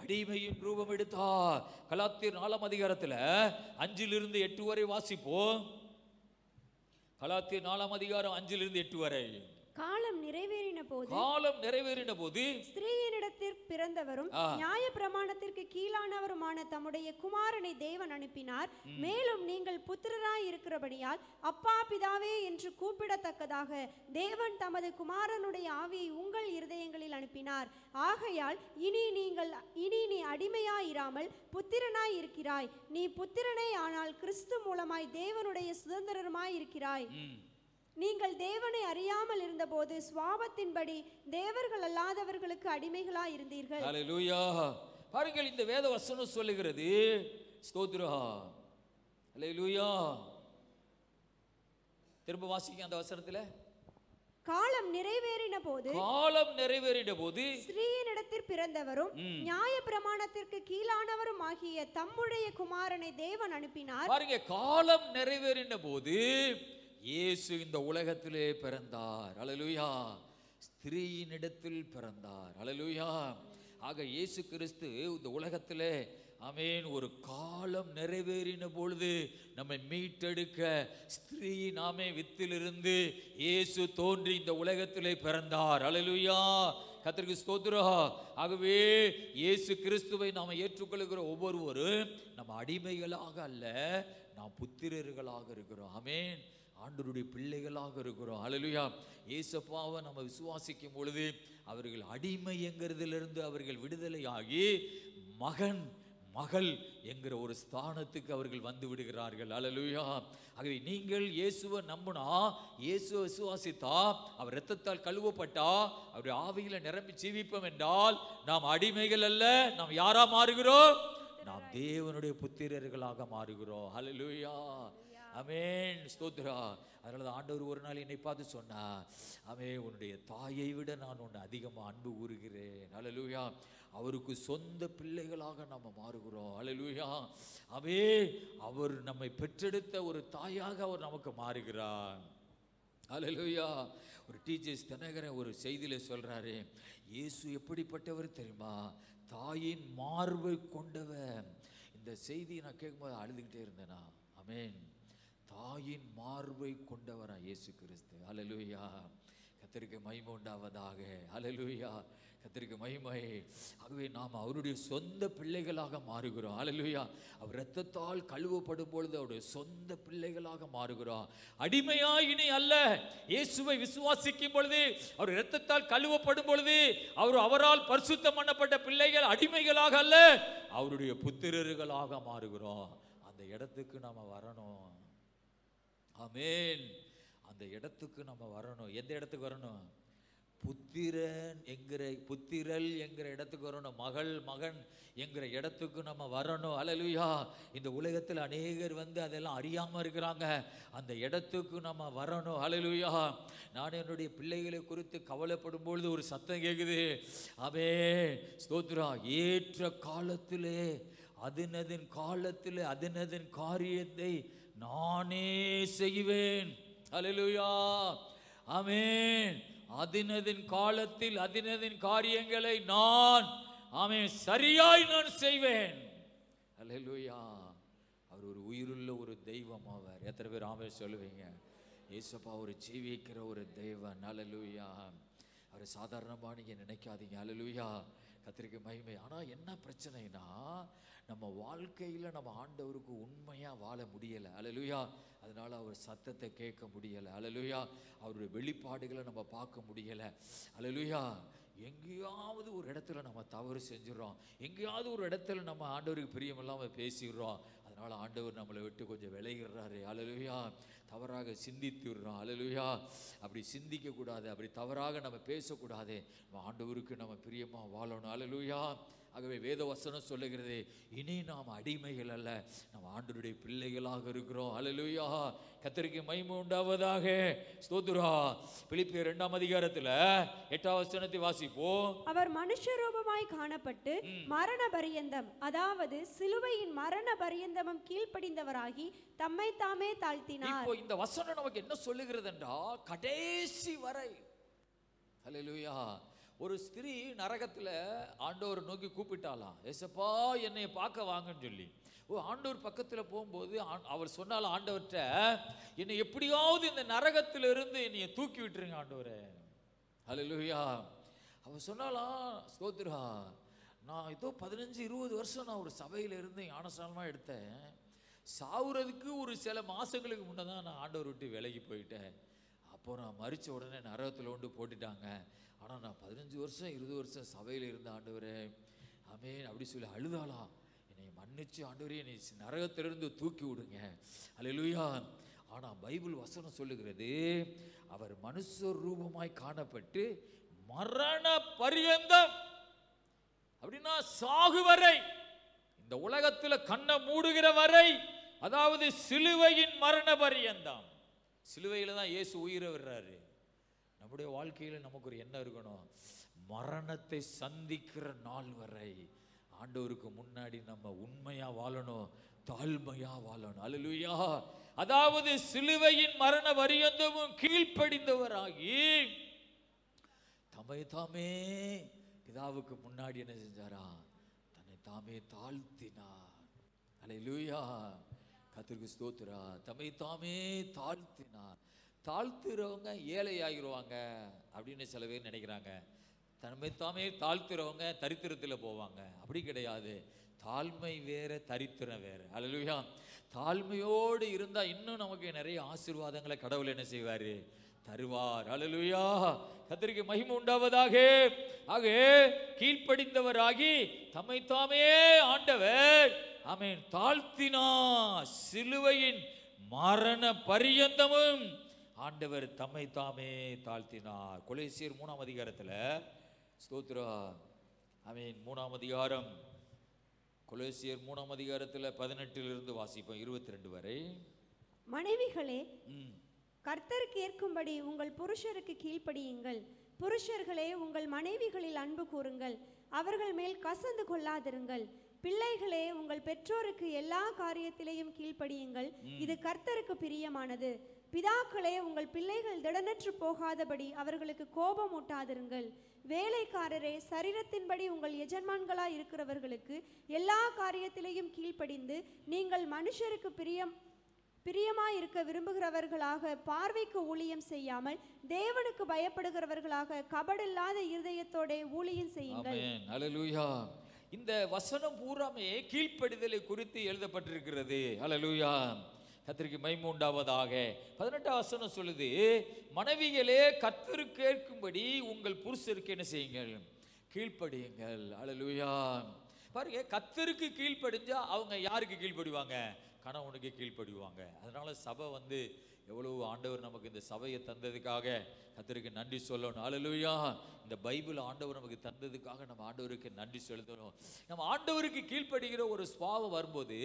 அடிமையின் ரூபம் எடுத்தார். கலாத்தியர் 4ஆம் அதிகாரத்தில் 5 8 வரை வாசிப்போம். கலாத்தியர் 4ஆம் அதிகாரம் 5 8 வரை. காலம் நிறைவேறின போது காலம் நிறைவேறின போது ஸ்திரீயினிடத்தில் பிறந்தவரும் நியாய பிரமாணத்திற்கு கீழானவருமான தம்முடைய குமாரனை தேவன் அனுப்பினார். மேலும் நீங்கள் புத்திரராய் இருக்கிறபடியால் அப்பா பிதாவே என்று கூப்பிடத்தக்கதாக தேவன் தமது குமாரனுடைய ஆவியை உங்கள் இருதயங்களில் அனுப்பினார். ஆகையால் இனி நீ அடிமையாயிராமல் புத்திரனாய் இருக்கிறாய். நீ புத்திரனே ஆனால் கிறிஸ்து மூலமாய் தேவனுடைய சுதந்திரமாய் இருக்கிறாய். நீங்கள் தேவனை அறியாமல் இருந்தபோது சுவாபத்தின்படி தேவர்கள் அல்லாதவர்களுக்கு அடிமைகளாய் இருந்தீர்கள். ஹல்லேலூயா. பாருங்கள், இந்த வேத வசனம் சொல்லுகிறது. ஸ்தோத்திரம். ஹல்லேலூயா. திரும்ப வாசிங்க அந்த வசனத்துல. காலம் நிறைவேறின போது ஸ்திரீயினிடத்தில் பிறந்தவரும் நியாய பிரமாணத்திற்கு கீழானவரும் ஆகிய தம்முடைய குமாரனை தேவன் அனுப்பினார். பாருங்க, காலம் நிறைவேறின போது இயேசு இந்த உலகத்திலே பிறந்தார். ஹல்லேலூயா. ஸ்திரீயினிடத்தில் பிறந்தார். ஹல்லேலூயா. ஆக இயேசு கிறிஸ்து இந்த உலகத்திலே ஆமென் ஒரு காலம் நிறைவேறின பொழுது நம்மை மீட்டெடுக்க ஸ்திரீயின் வித்திலிருந்து இயேசு தோன்றி இந்த உலகத்திலே பிறந்தார். ஹல்லேலூயா. கர்த்தருக்கு ஸ்தோத்திரம். ஆகவே இயேசு கிறிஸ்துவை நாம் ஏற்றுக்கொள்கிற ஒவ்வொருவரும் நம்ம அடிமைகளாக அல்ல, நாம் புத்திரர்களாக இருக்கிறோம். ஆமென். ஆண்டவருடைய பிள்ளைகளாக இருக்கிறோம். ஹல்லேலூயா. இயேசுவாவை நம்ம விசுவாசிக்கும் பொழுது அவர்கள் அடிமை என்கிறதிலிருந்து அவர்கள் விடுதலையாகி மகன் மகள் என்கிற ஒரு ஸ்தானத்துக்கு அவர்கள் வந்து விடுகிறார்கள். ஹல்லேலூயா. ஆகவே நீங்கள் இயேசுவை நம்பினா, இயேசுவை விசுவாசித்தா, அவர் இரத்தத்தால் கழுவப்பட்டா, அவருடைய ஆவியில நிரம்பி ஜீவிப்போம் என்றால் நாம் அடிமைகள் அல்ல, நாம் யாரா மாறுகிறோம்? நாம் தேவனுடைய புத்திரர்களாக மாறுகிறோம். ஹல்லேலூயா. ஆமென். ஸ்தோத்திரா. அதனால ஆண்டவர் ஒரு நாள் என்னை பார்த்து சொன்னா, ஆமென், உன்னுடைய தாயை விட நான் உன்னை அதிகமாக அன்பு கூறுகிறேன். ஹல்லேலூயா. அவருக்கு சொந்த பிள்ளைகளாக நம்ம மாறுகிறோம். ஹல்லேலூயா. ஆமென். அவர் நம்மை பெற்றெடுத்த ஒரு தாயாக அவர் நமக்கு மாறுகிறார். ஹல்லேலூயா. ஒரு டீச்சர்ஸ் தினகரன் ஒரு செய்தியில சொல்றாரு, இயேசு எப்படிப்பட்டவர் தெரியுமா? தாயின் மார்பை கொண்டவர். இந்த செய்தியை நான் கேட்கும்போது அழுதுகிட்டே இருந்தேனா. ஆமென். தாயின் மார்பை கொண்டவரா இயேசு கிறிஸ்து. ஹல்லேலூயா. கர்த்தருக்கு மகிமை உண்டாவதாக. ஹல்லேலூயா. கர்த்தருக்கு மகிமை. ஆகவே நாம் அவருடைய சொந்த பிள்ளைகளாக மாறுகிறோம். ஹல்லேலூயா. அவர் இரத்தத்தால் கழுவப்படும் பொழுது அவருடைய சொந்த பிள்ளைகளாக மாறுகிறோம். அடிமையாய் இனி அல்ல. இயேசுவை விசுவாசிக்கும் பொழுது, அவர் இரத்தத்தால் கழுவப்படும் பொழுது அவரால் பரிசுத்தம் பண்ணப்பட்ட பிள்ளைகள் அடிமைகளாக அல்ல, அவருடைய புத்திரர்களாக மாறுகிறோம். அந்த இடத்துக்கு நாம வரணும். ஆமென். அந்த இடத்துக்கு நம்ம வரணும். எந்த இடத்துக்கு வரணும்? புத்திரல் என்கிற இடத்துக்கு வரணும். மகன் என்கிற இடத்துக்கு நம்ம வரணும். ஹல்லேலூயா. இந்த உலகத்தில் அநேகர் வந்து அதெல்லாம் அறியாம இருக்கிறாங்க. அந்த இடத்துக்கு நம்ம வரணும். ஹல்லேலூயா. நான் என்னுடைய பிள்ளைகளை குறித்து கவலைப்படும் பொழுது ஒரு சத்தம் கேட்குது. ஆமென். ஸ்தோத்திரா. ஏற்ற காலத்திலே அதனதின் காலத்திலே அதனதின் காரியத்தை நானே செய்வேன். ஹல்லேலூயா. ஆமென். அதினதின் காலத்தில் அதினதின் காரியங்களை நான் சரியாய் நான் செய்வேன். ஹல்லேலூயா. அவர் ஒரு உயிருள்ள ஒரு தெய்வம். அவர் எத்தனை பேர் ஆமென் சொல்லுவீங்க? இயேசுப்பா ஒரு ஜீவிக்கிற ஒரு தெய்வம். ஹல்லேலூயா. அவர் சாதாரணமாக நீங்க நினைக்காதீங்க. ஹல்லேலூயா. கர்த்தருக்கு மகிமை. ஆனால் என்ன பிரச்சனைனா, நம்ம வாழ்க்கையில் நம்ம ஆண்டவருக்கு உண்மையாக வாழ முடியலை. ஹல்லேலூயா. அதனால அவர் சத்தத்தை கேட்க முடியலை. ஹல்லேலூயா. அவருடைய வெளிப்பாடுகளை நம்ம பார்க்க முடியலை. ஹல்லேலூயா. எங்கேயாவது ஒரு இடத்துல நம்ம தவறு செஞ்சிடறோம். எங்கேயாவது ஒரு இடத்துல நம்ம ஆண்டவருக்கு பிரியமில்லாமல் பேசிடுறோம். அதனால ஆண்டவர் நம்மளை விட்டு கொஞ்சம் விளையிடுறாரு. ஹல்லேலூயா. தவறாக சிந்தித்துடுறோம். ஹல்லேலூயா. அப்படி சிந்திக்க கூடாது, அப்படி தவறாக நம்ம பேசக்கூடாது. நம்ம ஆண்டவருக்கு நம்ம பிரியமா வாழணும். ஹல்லேலூயா. ஆகவே வேத வசனம் சொல்லுகிறது, இனி நாம் அடிமைகள் அல்ல, நம்ம ஆண்டவருடைய பிள்ளைகளாக இருக்கிறோம். ஹல்லேலூயா. கர்த்தருக்கு மகிமை உண்டாவதாக. ஸ்தோத்திரா. பிலிப்பியர் 2ஆம் அதிகாரத்துல 8ஆம் வசனத்தை வாசிப்போம். அவர் மனுஷ ரூபமாய் காணப்பட்டு மரண பரியந்தம், அதாவது சிலுவையின் மரண பரியந்தமும் கீழ்ப்படிந்தவராகி தம்மை தாமே தாழ்த்தினார். இப்போ இந்த வசனம் நமக்கு என்ன சொல்லுகிறது என்றால், கடைசி வரை ஹல்லேலூயா ஒரு ஸ்திரீ நரகத்துல ஆண்டவர் நோக்கி கூப்பிட்டாலாம், ஏசப்பா என்னை பார்க்க வாங்கன்னு சொல்லி. ஆண்டவர் பக்கத்துல போகும்போது அவர் சொன்னாலும் ஆண்டவர்கிட்ட, என்னை எப்படியாவது இந்த நரகத்திலிருந்து என்னைய தூக்கி விட்டுருங்க ஆண்டவரே. ஹல்லேலூயா. அவர் சொன்னாலாம், ஸ்தோத்திரா, நான் ஏதோ 15-20 வருஷம் நான் ஒரு சபையில இருந்து ஞானஸ்நானமா எடுத்தேன். சாவுறதுக்கு ஒரு சில மாசங்களுக்கு முன்னதான் நான் ஆண்டவர் விட்டு விலகி போயிட்டேன். அப்போ நான் மறிச்ச உடனே நரகத்தில் கொண்டு போட்டுட்டாங்க. ஆனால் நான் 15 வருஷம் 20 வருஷம் சபையில் இருந்த ஆண்டவரே, ஆமென் அப்படி சொல்லி அழுதாலாம். என்னை மன்னிச்சு ஆண்டவரே, என்னை நரகத்திலிருந்து தூக்கி விடுங்க. அல்லேலூயா. ஆனால் பைபிள் வசனம் சொல்லுகிறது, அவர் மனுஷ ரூபமாய் காணப்பட்டு மரண பரியந்தம், அப்படின்னா சாகு வரை, இந்த உலகத்துல கண்ணை மூடுகிற வரை, அதாவது சிலுவையின் மரண பரியந்தம். சிலுவையில தான் இயேசு உயிரை விடுறாரு. நம்முடைய வாழ்க்கையில நமக்கு ஒரு எண்ணம் இருக்கணும், மரணத்தை சந்திக்கிற நாள் வரை ஆண்டவருக்கு முன்னாடி நம்ம உண்மையா வாழணும், தாழ்மையா வாழணும். அல்லேலூயா. அதாவது சிலுவையின் மரண பரியந்தமும் கீழ்ப்படிந்தவராகி தம்மை தாமே பிதாவுக்கு முன்னாடி என்ன செஞ்சாரா, தன்னை தாமே தாழ்த்தினார். அல்லேலூயா. கர்த்தருக்கு ஸ்தோத்திரா. தம்மை தாமே தாழ்த்தினார். தாழ்த்துறவங்க ஏழை ஆகிருவாங்க அப்படின்னு சில பேர் நினைக்கிறாங்க. தம்மை தாமே தாழ்த்துறவங்க தரித்திரத்தில் போவாங்க. அப்படி கிடையாது. தாழ்மை வேற, தரித்திரம் வேற. அல்லேலூயா. தாழ்மையோடு இருந்தா இன்னும் நமக்கு நிறைய ஆசீர்வாதங்களை கடவுள் என்ன செய்வாரு, தருவார். அல்லேலூயா. கர்த்தருக்கு மகிமை உண்டாவதாக. ஆக கீழ்ப்படிந்தவராகி தம்மை தாமே ஆண்டவர் ஆமென் தாழ்த்தினார். சிலுவையின் மரண பரியந்தமும் ஆண்டவர் தம்மை தாமே தாழ்த்தினார். கொலோசியர் 3ஆம் அதிகாரத்துல, ஸ்தோத்திரா, ஆமென் 3ஆம் அதிகாரம், கொலோசியர் 3ஆம் அதிகாரத்துல 18 வாசிப்போம் 22 வரை. மனைவிகளே, கர்த்தருக்கு ஏற்கும்படி உங்கள் புருஷருக்கு கீழ்ப்படியுங்கள். புருஷர்களே, உங்கள் மனைவிகளில் அன்பு கூறுங்கள், அவர்கள் மேல் கசந்து கொள்ளாதிருங்கள். பிள்ளைகளே, உங்கள் பெற்றோருக்கு எல்லா காரியத்திலேயும் கீழ்ப்படியுங்கள், இது கர்த்தருக்கு பிரியமானது. பிதாக்களே, உங்கள் பிள்ளைகள் திடனற்று போகாதபடி அவர்களுக்கு கோபம் ஊட்டாதிருங்கள். வேலைக்காரரே, சரீரத்தின்படி உங்கள் எஜமான்களாய் இருக்கிறவர்களுக்கு எல்லா காரியத்திலேயும் கீழ்ப்படிந்து, நீங்கள் மனுஷருக்கு பிரியமாயிருக்க விரும்புகிறவர்களாக பார்வைக்கு ஊழியம் செய்யாமல் தேவனுக்கு பயப்படுகிறவர்களாக கபடில்லாத இருதயத்தோட ஊழியம் செய்யுங்கள். ஆமென். அல்லேலூயா. இந்த வசனம் பூராமே கீழ்ப்படிதலை குறித்து எழுதப்பட்டிருக்கிறது. அல்லேலூயா. கர்த்தருக்கு மகிமை உண்டாவதாக. 18ஆம் வசனம் சொல்லுது, மனைவிகளே கர்த்தருக்கு கேட்கும்படி உங்கள் புருஷருக்கு என்ன செய்யுங்கள், கீழ்ப்படியுங்கள். அல்லேலூயா. பாருங்க, கர்த்தருக்கு கீழ்ப்படிஞ்சா அவங்க யாருக்கு கீழ்ப்படிவாங்க, கணவனுக்கு கீழ்ப்படிவாங்க. அதனால சபை எவ்வளவு ஆண்டவர் நமக்கு இந்த சபையை தந்ததுக்காக கர்த்தருக்கு நன்றி சொல்லணும். அல்லேலூயா. இந்த பைபிள் ஆண்டவர் நமக்கு தந்ததுக்காக நம்ம ஆண்டவருக்கு நன்றி செலுத்தணும். நம்ம ஆண்டவருக்கு கீழ்ப்படுகிற ஒரு சுபாவம் வரும்போது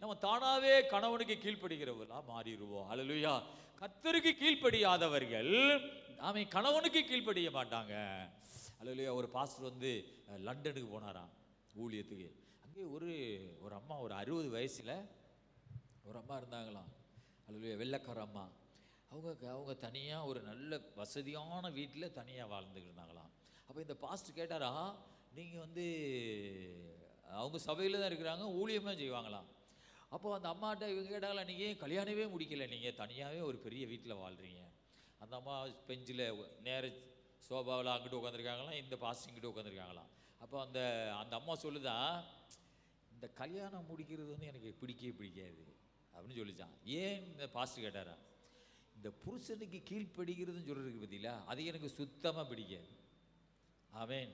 நம்ம தானாவே கணவனுக்கு கீழ்ப்படுகிறவர்களா மாறிடுவோம். அல்லேலூயா. கர்த்தருக்கு கீழ்ப்படியாதவர்கள் அவன் கணவனுக்கு கீழ்ப்படிய மாட்டாங்க. அல்லேலூயா. ஒரு பாஸ்டர் லண்டனுக்கு போனாராம் ஊழியத்துக்கு. அங்கே ஒரு அம்மா, ஒரு 60 வயசுல ஒரு அம்மா இருந்தாங்களாம். அல்லேலூயா. வெள்ளைக்கார அம்மா. அவங்க தனியாக ஒரு நல்ல வசதியான வீட்டில் தனியாக வாழ்ந்துக்கிட்டு இருந்தாங்களாம். அப்போ இந்த பாஸ்டர் கேட்டாரா, நீங்கள் அவங்க சபையில் தான் இருக்கிறாங்க, ஊழியமாக செய்வாங்களாம். அப்போ அந்த அம்மாட்ட இவங்க கேட்டாங்களா, நீங்கள் கல்யாணமே முடிக்கல, நீங்கள் தனியாகவே ஒரு பெரிய வீட்டில் வாழ்கிறீங்க. அந்த அம்மா பெஞ்சில் நேர சோபாவில் அங்கிட்டு உட்காந்துருக்காங்களாம், இந்த பாஸ்டர் இங்கிட்டு உட்காந்துருக்காங்களாம். அப்போ அந்த அம்மா சொல்லுதான், இந்த கல்யாணம் முடிக்கிறது எனக்கு பிடிக்காது அப்படின்னு சொல்லிச்சான். ஏன் இந்த பாஸ்டர் கேட்டாரா, இந்த புருஷனுக்கு கீழ்ப்படுகிறதுன்னு சொல்றதுக்கு பத்தியில அது எனக்கு சுத்தமாக பிடிக்காது. அவன்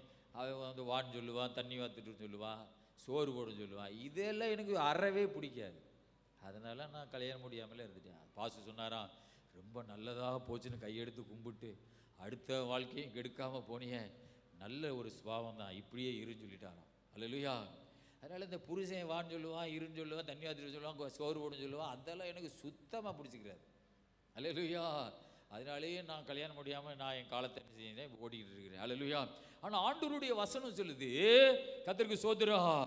வான்னு சொல்லுவான், தண்ணி வாத்துட்டு சொல்லுவான், சோறு போட சொல்லுவான், இதெல்லாம் எனக்கு அறவே பிடிக்காது. அதனால நான் கல்யாணம் முடியாமலே இருந்துட்டேன். பாஸ்டர் சொன்னாராம், ரொம்ப நல்லதாக போச்சுன்னு கையெடுத்து கும்பிட்டு அடுத்த வாழ்க்கையும் கெடுக்காமல் போனியே, நல்ல ஒரு சுபாவம் தான், இப்படியே இருன்னு சொல்லிட்டாராம். அல்லேலூயா. அதனால் இந்த புருஷன் வான்னு சொல்லுவான், இருன்னு சொல்லுவான், தண்ணி வாத்துட்டு சொல்லுவான், சோறு போடுன்னு சொல்லுவான், அதெல்லாம் எனக்கு சுத்தமாக பிடிச்சிக்கிறாரு. அல்லேலூயா. அதனாலேயே நான் கல்யாணம் முடியாமல் நான் என் காலத்தை என்ன செய்ய ஓடிக்கிட்டு இருக்கிறேன். அல்லேலூயா. ஆனால் ஆண்டவருடைய வசனம் சொல்லுது, கர்த்தருக்கு ஸ்தோத்திரம்,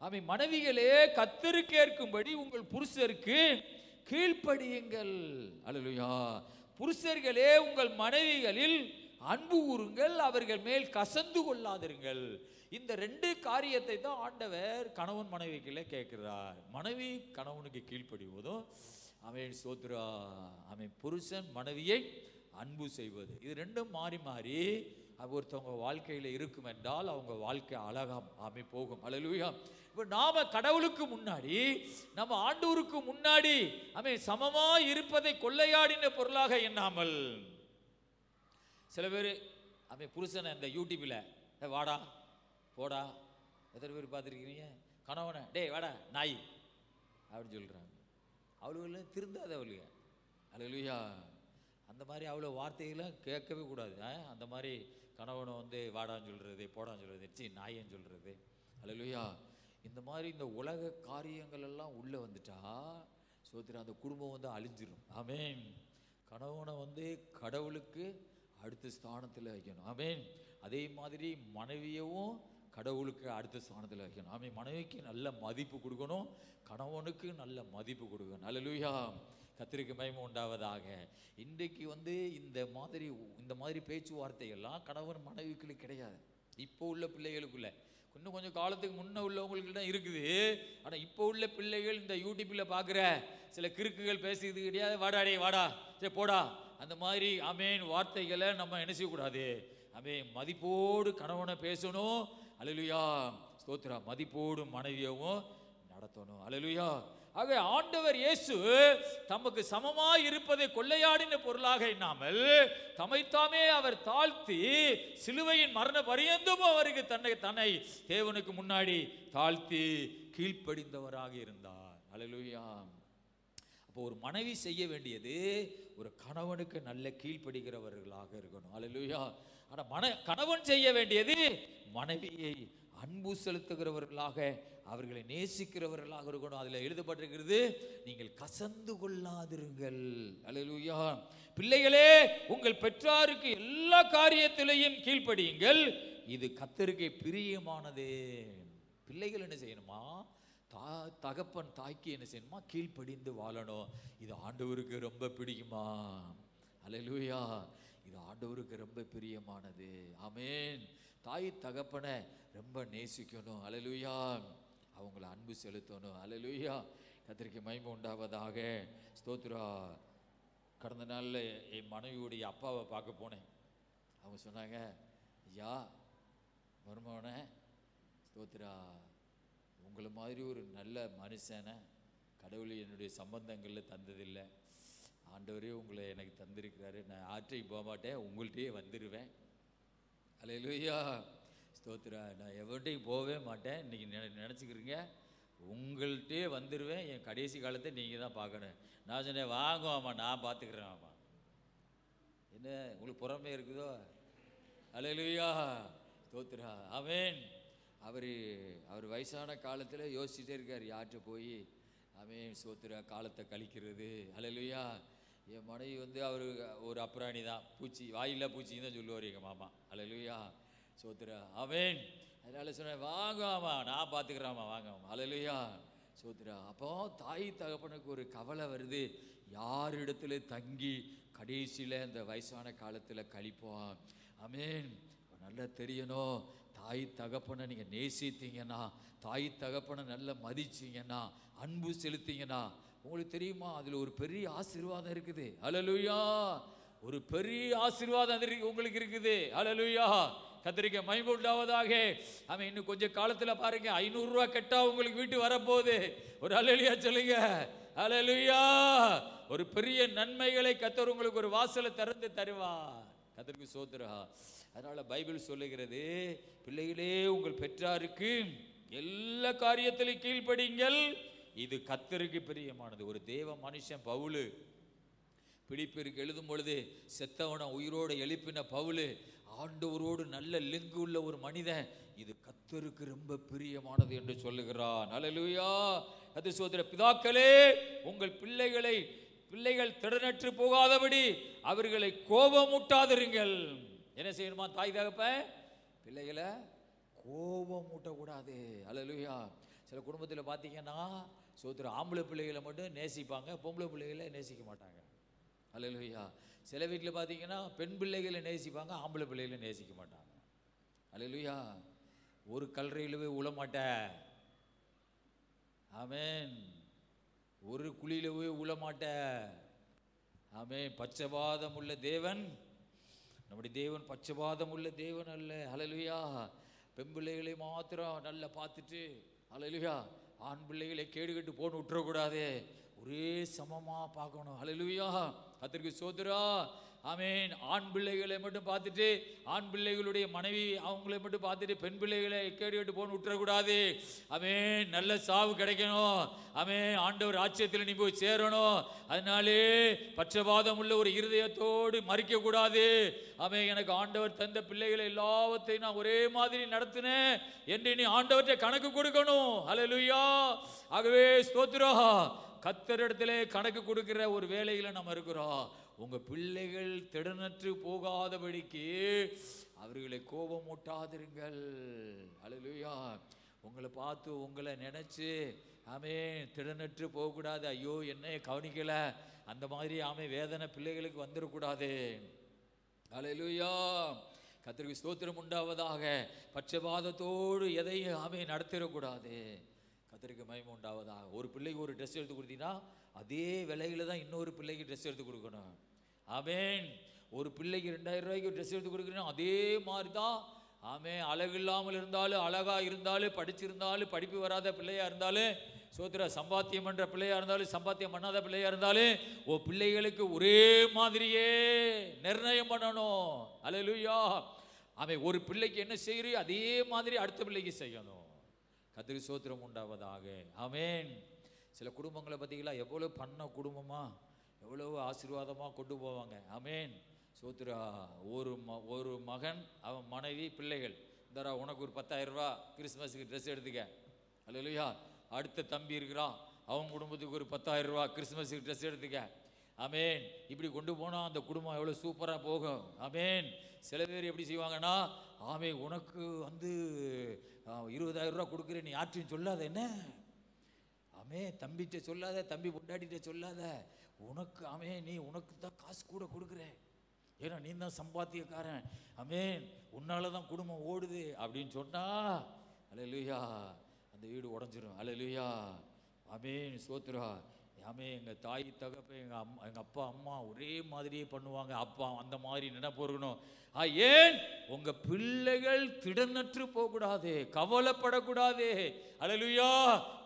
அவன் மனைவிகளே கர்த்தருக்கு ஏற்கும்படி உங்கள் புருஷருக்கு கீழ்ப்படியுங்கள். அல்லேலூயா. புருஷர்களே உங்கள் மனைவிகளில் அன்பு கூறுங்கள், அவர்கள் மேல் கசந்து கொள்ளாதிருங்கள். இந்த ரெண்டு காரியத்தை தான் ஆண்டவர் கணவன் மனைவிக்குள்ள கேட்கிறார். மனைவி கணவனுக்கு கீழ்ப்படிவதும், அவன் சோத்ரா அவன் புருஷன் மனைவியை அன்பு செய்வது. இது ரெண்டும் மாறி மாறி ஒருத்தவங்க வாழ்க்கையில் இருக்கும் என்றால் அவங்க வாழ்க்கை அழகா போகும். அல்லேலூயா. இப்போ நாம கடவுளுக்கு முன்னாடி, நம்ம ஆண்டவருக்கு முன்னாடி அவன் சமமா இருப்பதை கொள்ளையாடின பொருளாக எண்ணாமல், சில பேர் அவன் புருஷனை இந்த யூடியூப்ல வாடா போடா, எத்தனை பேர் பார்த்துருக்கீங்க? கணவனை டேய் வாடா நாய் அப்படின்னு சொல்றாங்க. அவ்வளோ திருந்தாதவளுங்க. அல்லேலூயா. அந்த மாதிரி அவ்வளோ வார்த்தைகள்லாம் கேட்கவே கூடாது. அந்த மாதிரி கணவனை வாடான்னு சொல்கிறது, போடான்னு சொல்கிறது, நாயன்னு சொல்கிறது. அல்லேலூயா. இந்த மாதிரி இந்த உலக காரியங்கள் எல்லாம் உள்ளே வந்துட்டா சோத்திரம் அந்த குடும்பம் அழிஞ்சிடும். ஆமேன். கணவனை கடவுளுக்கு அடுத்த ஸ்தானத்தில் வைக்கணும். ஆமேன். அதே மாதிரி மனைவியவும் கடவுளுக்கு அடுத்த ஸ்தானத்தில் வைக்கணும். ஆமேன். மனைவிக்கு நல்ல மதிப்பு கொடுக்கணும், கணவனுக்கு நல்ல மதிப்பு கொடுக்கணும். அல்லேலூயா. கர்த்தருக்கு மகிமை உண்டாவதாக. இன்றைக்கு இந்த மாதிரி பேச்சுவார்த்தைகள்லாம் கணவன் மனைவிக்குள்ள கிடையாது. இப்போ உள்ள பிள்ளைகளுக்குள்ள, இன்னும் கொஞ்சம் காலத்துக்கு முன்ன உள்ளவங்களுக்கு தான் இருக்குது. ஆனால் இப்போ உள்ள பிள்ளைகள் இந்த யூடியூப்பில் பார்க்குற சில கிறுக்குகள் பேசுறது கிடையாது. வாடாடே வாடா, சரி போடா, அந்த மாதிரி ஆமேன் வார்த்தைகளை நம்ம என்ன செய்யக்கூடாது. ஆமேன். மதிப்போடு கணவனை பேசணும். அல்லேலூயா. ஸ்தோத்திரா. மதிப்போடு மனைவியவும் நடத்தணும். அல்லேலூயா. ஆக ஆண்டவர் இயேசு தமக்கு சமமாய் இருப்பதை கொள்ளையாடின பொருளாக எண்ணாமல் தம்மைத்தாமே அவர் தாழ்த்தி சிலுவையின் மரண பரியந்தம் அவருக்கு தன்னை தேவனுக்கு முன்னாடி தாழ்த்தி கீழ்ப்படிந்தவராக இருந்தார். அல்லேலூயா. அப்போ ஒரு மனைவி செய்ய வேண்டியது ஒரு கணவனுக்கு நல்ல கீழ்ப்படுகிறவர்களாக இருக்கணும். அல்லேலூயா. ஆனா கணவன் செய்ய வேண்டியது மனைவியை அன்பு செலுத்துகிறவர்களாக, அவர்களை நேசிக்கிறவர்களாக இருக்கணும். அதில் எழுதப்பட்டிருக்கிறது, நீங்கள் கசந்து கொள்ளாதிருங்கள். அல்லேலூயா. பிள்ளைகளே, உங்கள் பெற்றாருக்கு எல்லா காரியத்திலையும் கீழ்ப்படியுங்கள், இது கர்த்தருக்கு பிரியமானது. பிள்ளைகள் என்ன செய்யணுமா? தகப்பன் தாய்க்கு என்ன செய்யணுமா? கீழ்ப்படிந்து வாழணும். இது ஆண்டவருக்கு ரொம்ப பிடிக்குமா? அல்லேலூயா. இது ஆண்டவருக்கு ரொம்ப பிரியமானது. ஆமேன். தாய் தகப்பனை ரொம்ப நேசிக்கணும். அல்லேலூயா. அவங்கள அன்பு செலுத்தணும். அல்லேலூயா. கர்த்தருக்கு மகிமை உண்டாவதாக. ஸ்தோத்ரா. கடந்த நாளில் என் மனைவியுடைய அப்பாவை பார்க்க போனேன். அவங்க சொன்னாங்க, ஐயா மருமகனே, ஸ்தோத்ரா, உங்களை மாதிரி ஒரு நல்ல மனுஷனை கடவுள் என்னுடைய சம்பந்தங்களில் தந்ததில்லை. ஆண்டவரே உங்களை எனக்கு தந்திருக்கிறாரு. நான் ஆற்றைக்கு போக மாட்டேன், உங்கள்கிட்டயே வந்துடுவேன். அல்லேலூயா. ஸ்தோத்ரா. நான் எவன்ட்டையும் போகவே மாட்டேன். இன்றைக்கி நினச்சிக்கிறீங்க, உங்கள்கிட்டே வந்துடுவேன். என் கடைசி காலத்தை நீங்கள் தான் பார்க்கணும். நான் சொன்னேன், வாங்குவாம்மா, நான் பார்த்துக்கிறேன். ஆமாம். என்ன உங்களுக்கு புறமே இருக்குதோ? அல்லேலூயா. ஸ்தோத்ரா. ஆமேன். அவர் வயசான காலத்தில் யோசிச்சுட்டே இருக்கார், யார்கிட்ட போய் ஆமேன் ஸ்தோத்ரா காலத்தை கழிக்கிறது. அல்லேலூயா. என் மனைவி அவர் ஒரு அப்புறாணி தான், பூச்சி வாயில்லா பூச்சின்னு தான் சொல்லுவார் எங்கள் மாமா. அல்லேலூயா. ஸ்தோத்ரா. ஆமேன். அதனால சொன்னேன், வாங்காமா, நான் பார்த்துக்கிறேம்மா, வாங்காமா. அல்லேலூயா. ஸ்தோத்ரா. அப்போ தாய் தகப்பனுக்கு ஒரு கவலை வருது, யார் இடத்துல தங்கி கடைசியில் இந்த வயசான காலத்தில் கழிப்போம். ஆமேன். நல்லா தெரியணும், தாய் தகப்பனை நீங்கள் நேசித்தீங்கன்னா, தாய் தகப்பனை நல்லா மதிச்சிங்கன்னா, அன்பு செலுத்திங்கன்னா, உங்களுக்கு தெரியுமா அதில் ஒரு பெரிய ஆசீர்வாதம் இருக்குது. அல்லேலூயா. ஒரு பெரிய ஆசீர்வாதம் உங்களுக்கு இருக்குது. அல்லேலூயா. கர்த்தருக்கு மகிமை உண்டாவதாக. அவன் இன்னும் கொஞ்சம் காலத்தில் பாருங்க, 500 ரூபா கட்டா உங்களுக்கு வீட்டு வரப்போகுது. ஒரு அல்லேலூயா சொல்லுங்க. அல்லேலூயா. ஒரு பெரிய நன்மைகளை கர்த்தர் உங்களுக்கு ஒரு வாசலை திறந்து தருவார். கர்த்தருக்கு ஸ்தோத்திரம். அதனால பைபிள் சொல்லுகிறது, பிள்ளைகளே உங்கள் பெற்றாருக்கு எல்லா காரியத்திலும் கீழ்ப்படிங்கள், இது கர்த்தருக்கு பிரியமானது. ஒரு தேவ மனுஷன் பவுல் பிலிப்பியருக்கு எழுதும் பொழுது, செத்தவனை உயிரோடு எழுப்பின பவுல் ஆண்டவரோடு நல்ல லிங்கு உள்ள ஒரு மனிதன், இது கர்த்தருக்கு ரொம்ப பிரியமானது என்று சொல்லுகிறான். அல்லேலூயா. அது சோதர பிதாக்களே, உங்கள் பிள்ளைகள் திடனற்று போகாதபடி அவர்களை கோபமூட்டாதிருங்கள். என்ன செய்யணுமா? தாய் தகப்ப பிள்ளைகளை கோபம் மூட்டக்கூடாது. அல்லேலூயா. சில குடும்பத்தில் பார்த்தீங்கன்னா சோதர ஆம்பளை பிள்ளைகளை மட்டும் நேசிப்பாங்க, பொம்பளை பிள்ளைகளை நேசிக்க மாட்டாங்க. அல்லேலூயா. சில வீட்டில் பார்த்தீங்கன்னா பெண் பிள்ளைகளை நேசிப்பாங்க, ஆம்பளை பிள்ளைகளை நேசிக்க மாட்டாங்க. அல்லேலூயா. ஒரு கல்லறையிலவே உழமாட்ட, ஆமென். ஒரு குழியிலவே உழமாட்ட, ஆமென். பட்சபாதம் உள்ள தேவன் நம்முடைய தேவன் பட்சபாதம் உள்ள தேவன் அல்ல. அல்லேலூயா. பெண் பிள்ளைகளை மாத்திரம் நல்லா பார்த்துட்டு, அல்லேலூயா, ஆண் பிள்ளைகளை கேடுகட்டு போன்னு விட்டுறக்கூடாது, ஒரே சமமா பார்க்கணும். அல்லேலூயா. கர்த்தருக்கு ஸ்தோத்திரம். ஆமென். ஆண் பிள்ளைகளை மட்டும் பார்த்துட்டு, ஆண் பிள்ளைகளுடைய மனைவி அவங்களை மட்டும் பார்த்துட்டு பெண் பிள்ளைகளை கேடுகட்டு போன்னு விட்டுறக்கூடாது. ஆமென். நல்ல சாவு கிடைக்கணும். ஆமென். ஆண்டவர் ராஜ்யத்தில் நீ போய் சேரணும். அதனாலே பட்சபாதம் உள்ள ஒரு இருதயத்தோடு மறிக்க கூடாது. ஆமென். எனக்கு ஆண்டவர் தந்த பிள்ளைகளை எல்லாவற்றையும் நான் ஒரே மாதிரி நடத்தினேன் என்று நீ ஆண்டவர்கிட்ட கணக்கு கொடுக்கணும். அல்லேலூயா. ஆகவே ஸ்தோத்திரம். கர்த்தரிடத்திலே கணக்கு கொடுக்கிற ஒரு வேலையில் நம்ம இருக்கிறோம். உங்க பிள்ளைகள் திடனற்று போகாதபடிக்கு அவர்களை கோபமூட்டாதிருங்கள். அல்லேலூயா. உங்களை பார்த்து உங்களை நினைச்சு ஆமென் திடனற்று போகக்கூடாது. ஐயோ என்னை கவனிக்கல, அந்த மாதிரி ஆமென் வேதனை பிள்ளைகளுக்கு வந்துடக்கூடாது. அல்லேலூயா. கர்த்தருக்கு ஸ்தோத்திரம் உண்டாவதாக. பட்சபாதத்தோடு எதையும் ஆமென் நடத்திடக்கூடாது. கர்த்தருக்கு மகிமை உண்டாவதாக. ஒரு பிள்ளைக்கு ஒரு ட்ரெஸ் எடுத்து கொடுத்தீங்கன்னா அதே விலையில தான் இன்னொரு பிள்ளைக்கு ட்ரெஸ் எடுத்து கொடுக்கணும். ஆமென். ஒரு பிள்ளைக்கு 2000 ரூபாய்க்கு ட்ரெஸ் எடுத்து கொடுக்குறீங்கன்னா அதே மாதிரி தான் ஆமென். அழகு இல்லாமல் இருந்தாலும், அழகா இருந்தாலும், படிச்சிருந்தாலும், படிப்பு வராத பிள்ளையா இருந்தாலும், சோத்திர சம்பாத்தியம் பண்ற பிள்ளையா இருந்தாலும், சம்பாத்தியம் பண்ணாத பிள்ளையா இருந்தாலும், பிள்ளைகளுக்கு ஒரே மாதிரியே நிர்ணயம் பண்ணணும். அல்லேலூயா. ஆமென். ஒரு பிள்ளைக்கு என்ன செய்யறியோ அதே மாதிரி அடுத்த பிள்ளைக்கு செய்யணும். கர்த்தருக்கு ஸ்தோத்திரம் உண்டாவதாக. ஆமென். சில குடும்பங்களை பார்த்தீங்களா, எவ்வளோ பண்ண குடும்பமா, எவ்வளவு ஆசீர்வாதமாக கொண்டு போவாங்க. ஆமென். சோத்ரா. ஒரு மகன், அவன் மனைவி, பிள்ளைகள், இந்தரா உனக்கு ஒரு 10,000 ரூபா கிறிஸ்மஸுக்கு ட்ரெஸ் எடுத்துக்க. அல்லேலூயா. அடுத்த தம்பி இருக்கிறான், அவன் குடும்பத்துக்கு ஒரு 10,000 ரூபா கிறிஸ்மஸுக்கு ட்ரெஸ் எடுத்துக்க. ஆமென். இப்படி கொண்டு போனால் அந்த குடும்பம் எவ்வளோ சூப்பராக போகும். ஆமென். சில பேர் எப்படி செய்வாங்கன்னா, ஆமென் உனக்கு 20,000 ரூபா கொடுக்குறேன், நீ யார்ட்டையும் சொல்லாத, என்ன ஆமென், தம்பிகிட்ட சொல்லாத, தம்பி பொண்டாட்டிகிட்ட சொல்லாத, உனக்கு ஆமென் நீ உனக்கு தான் காசு கூட கொடுக்குற, ஏன்னா நீ தான் சம்பாத்தியக்காரன், ஆமென் உன்னால தான் குடும்பம் ஓடுது அப்படின்னு சொன்னா, அல்லேலூயா, அந்த வீடு உடஞ்சிரும். அல்லேலூயா. ஆமென். ஸ்தோத்திரம். ஆமென். எங்கள் தாய் தகப்ப எங்கள் அப்பா அம்மா ஒரே மாதிரியே பண்ணுவாங்க. அப்பா அந்த மாதிரி நினைப்பு இருக்கணும். ஏன் உங்க பிள்ளைகள் திடனற்று போகக்கூடாது, கவலைப்படக்கூடாது. அல்லேலூயா.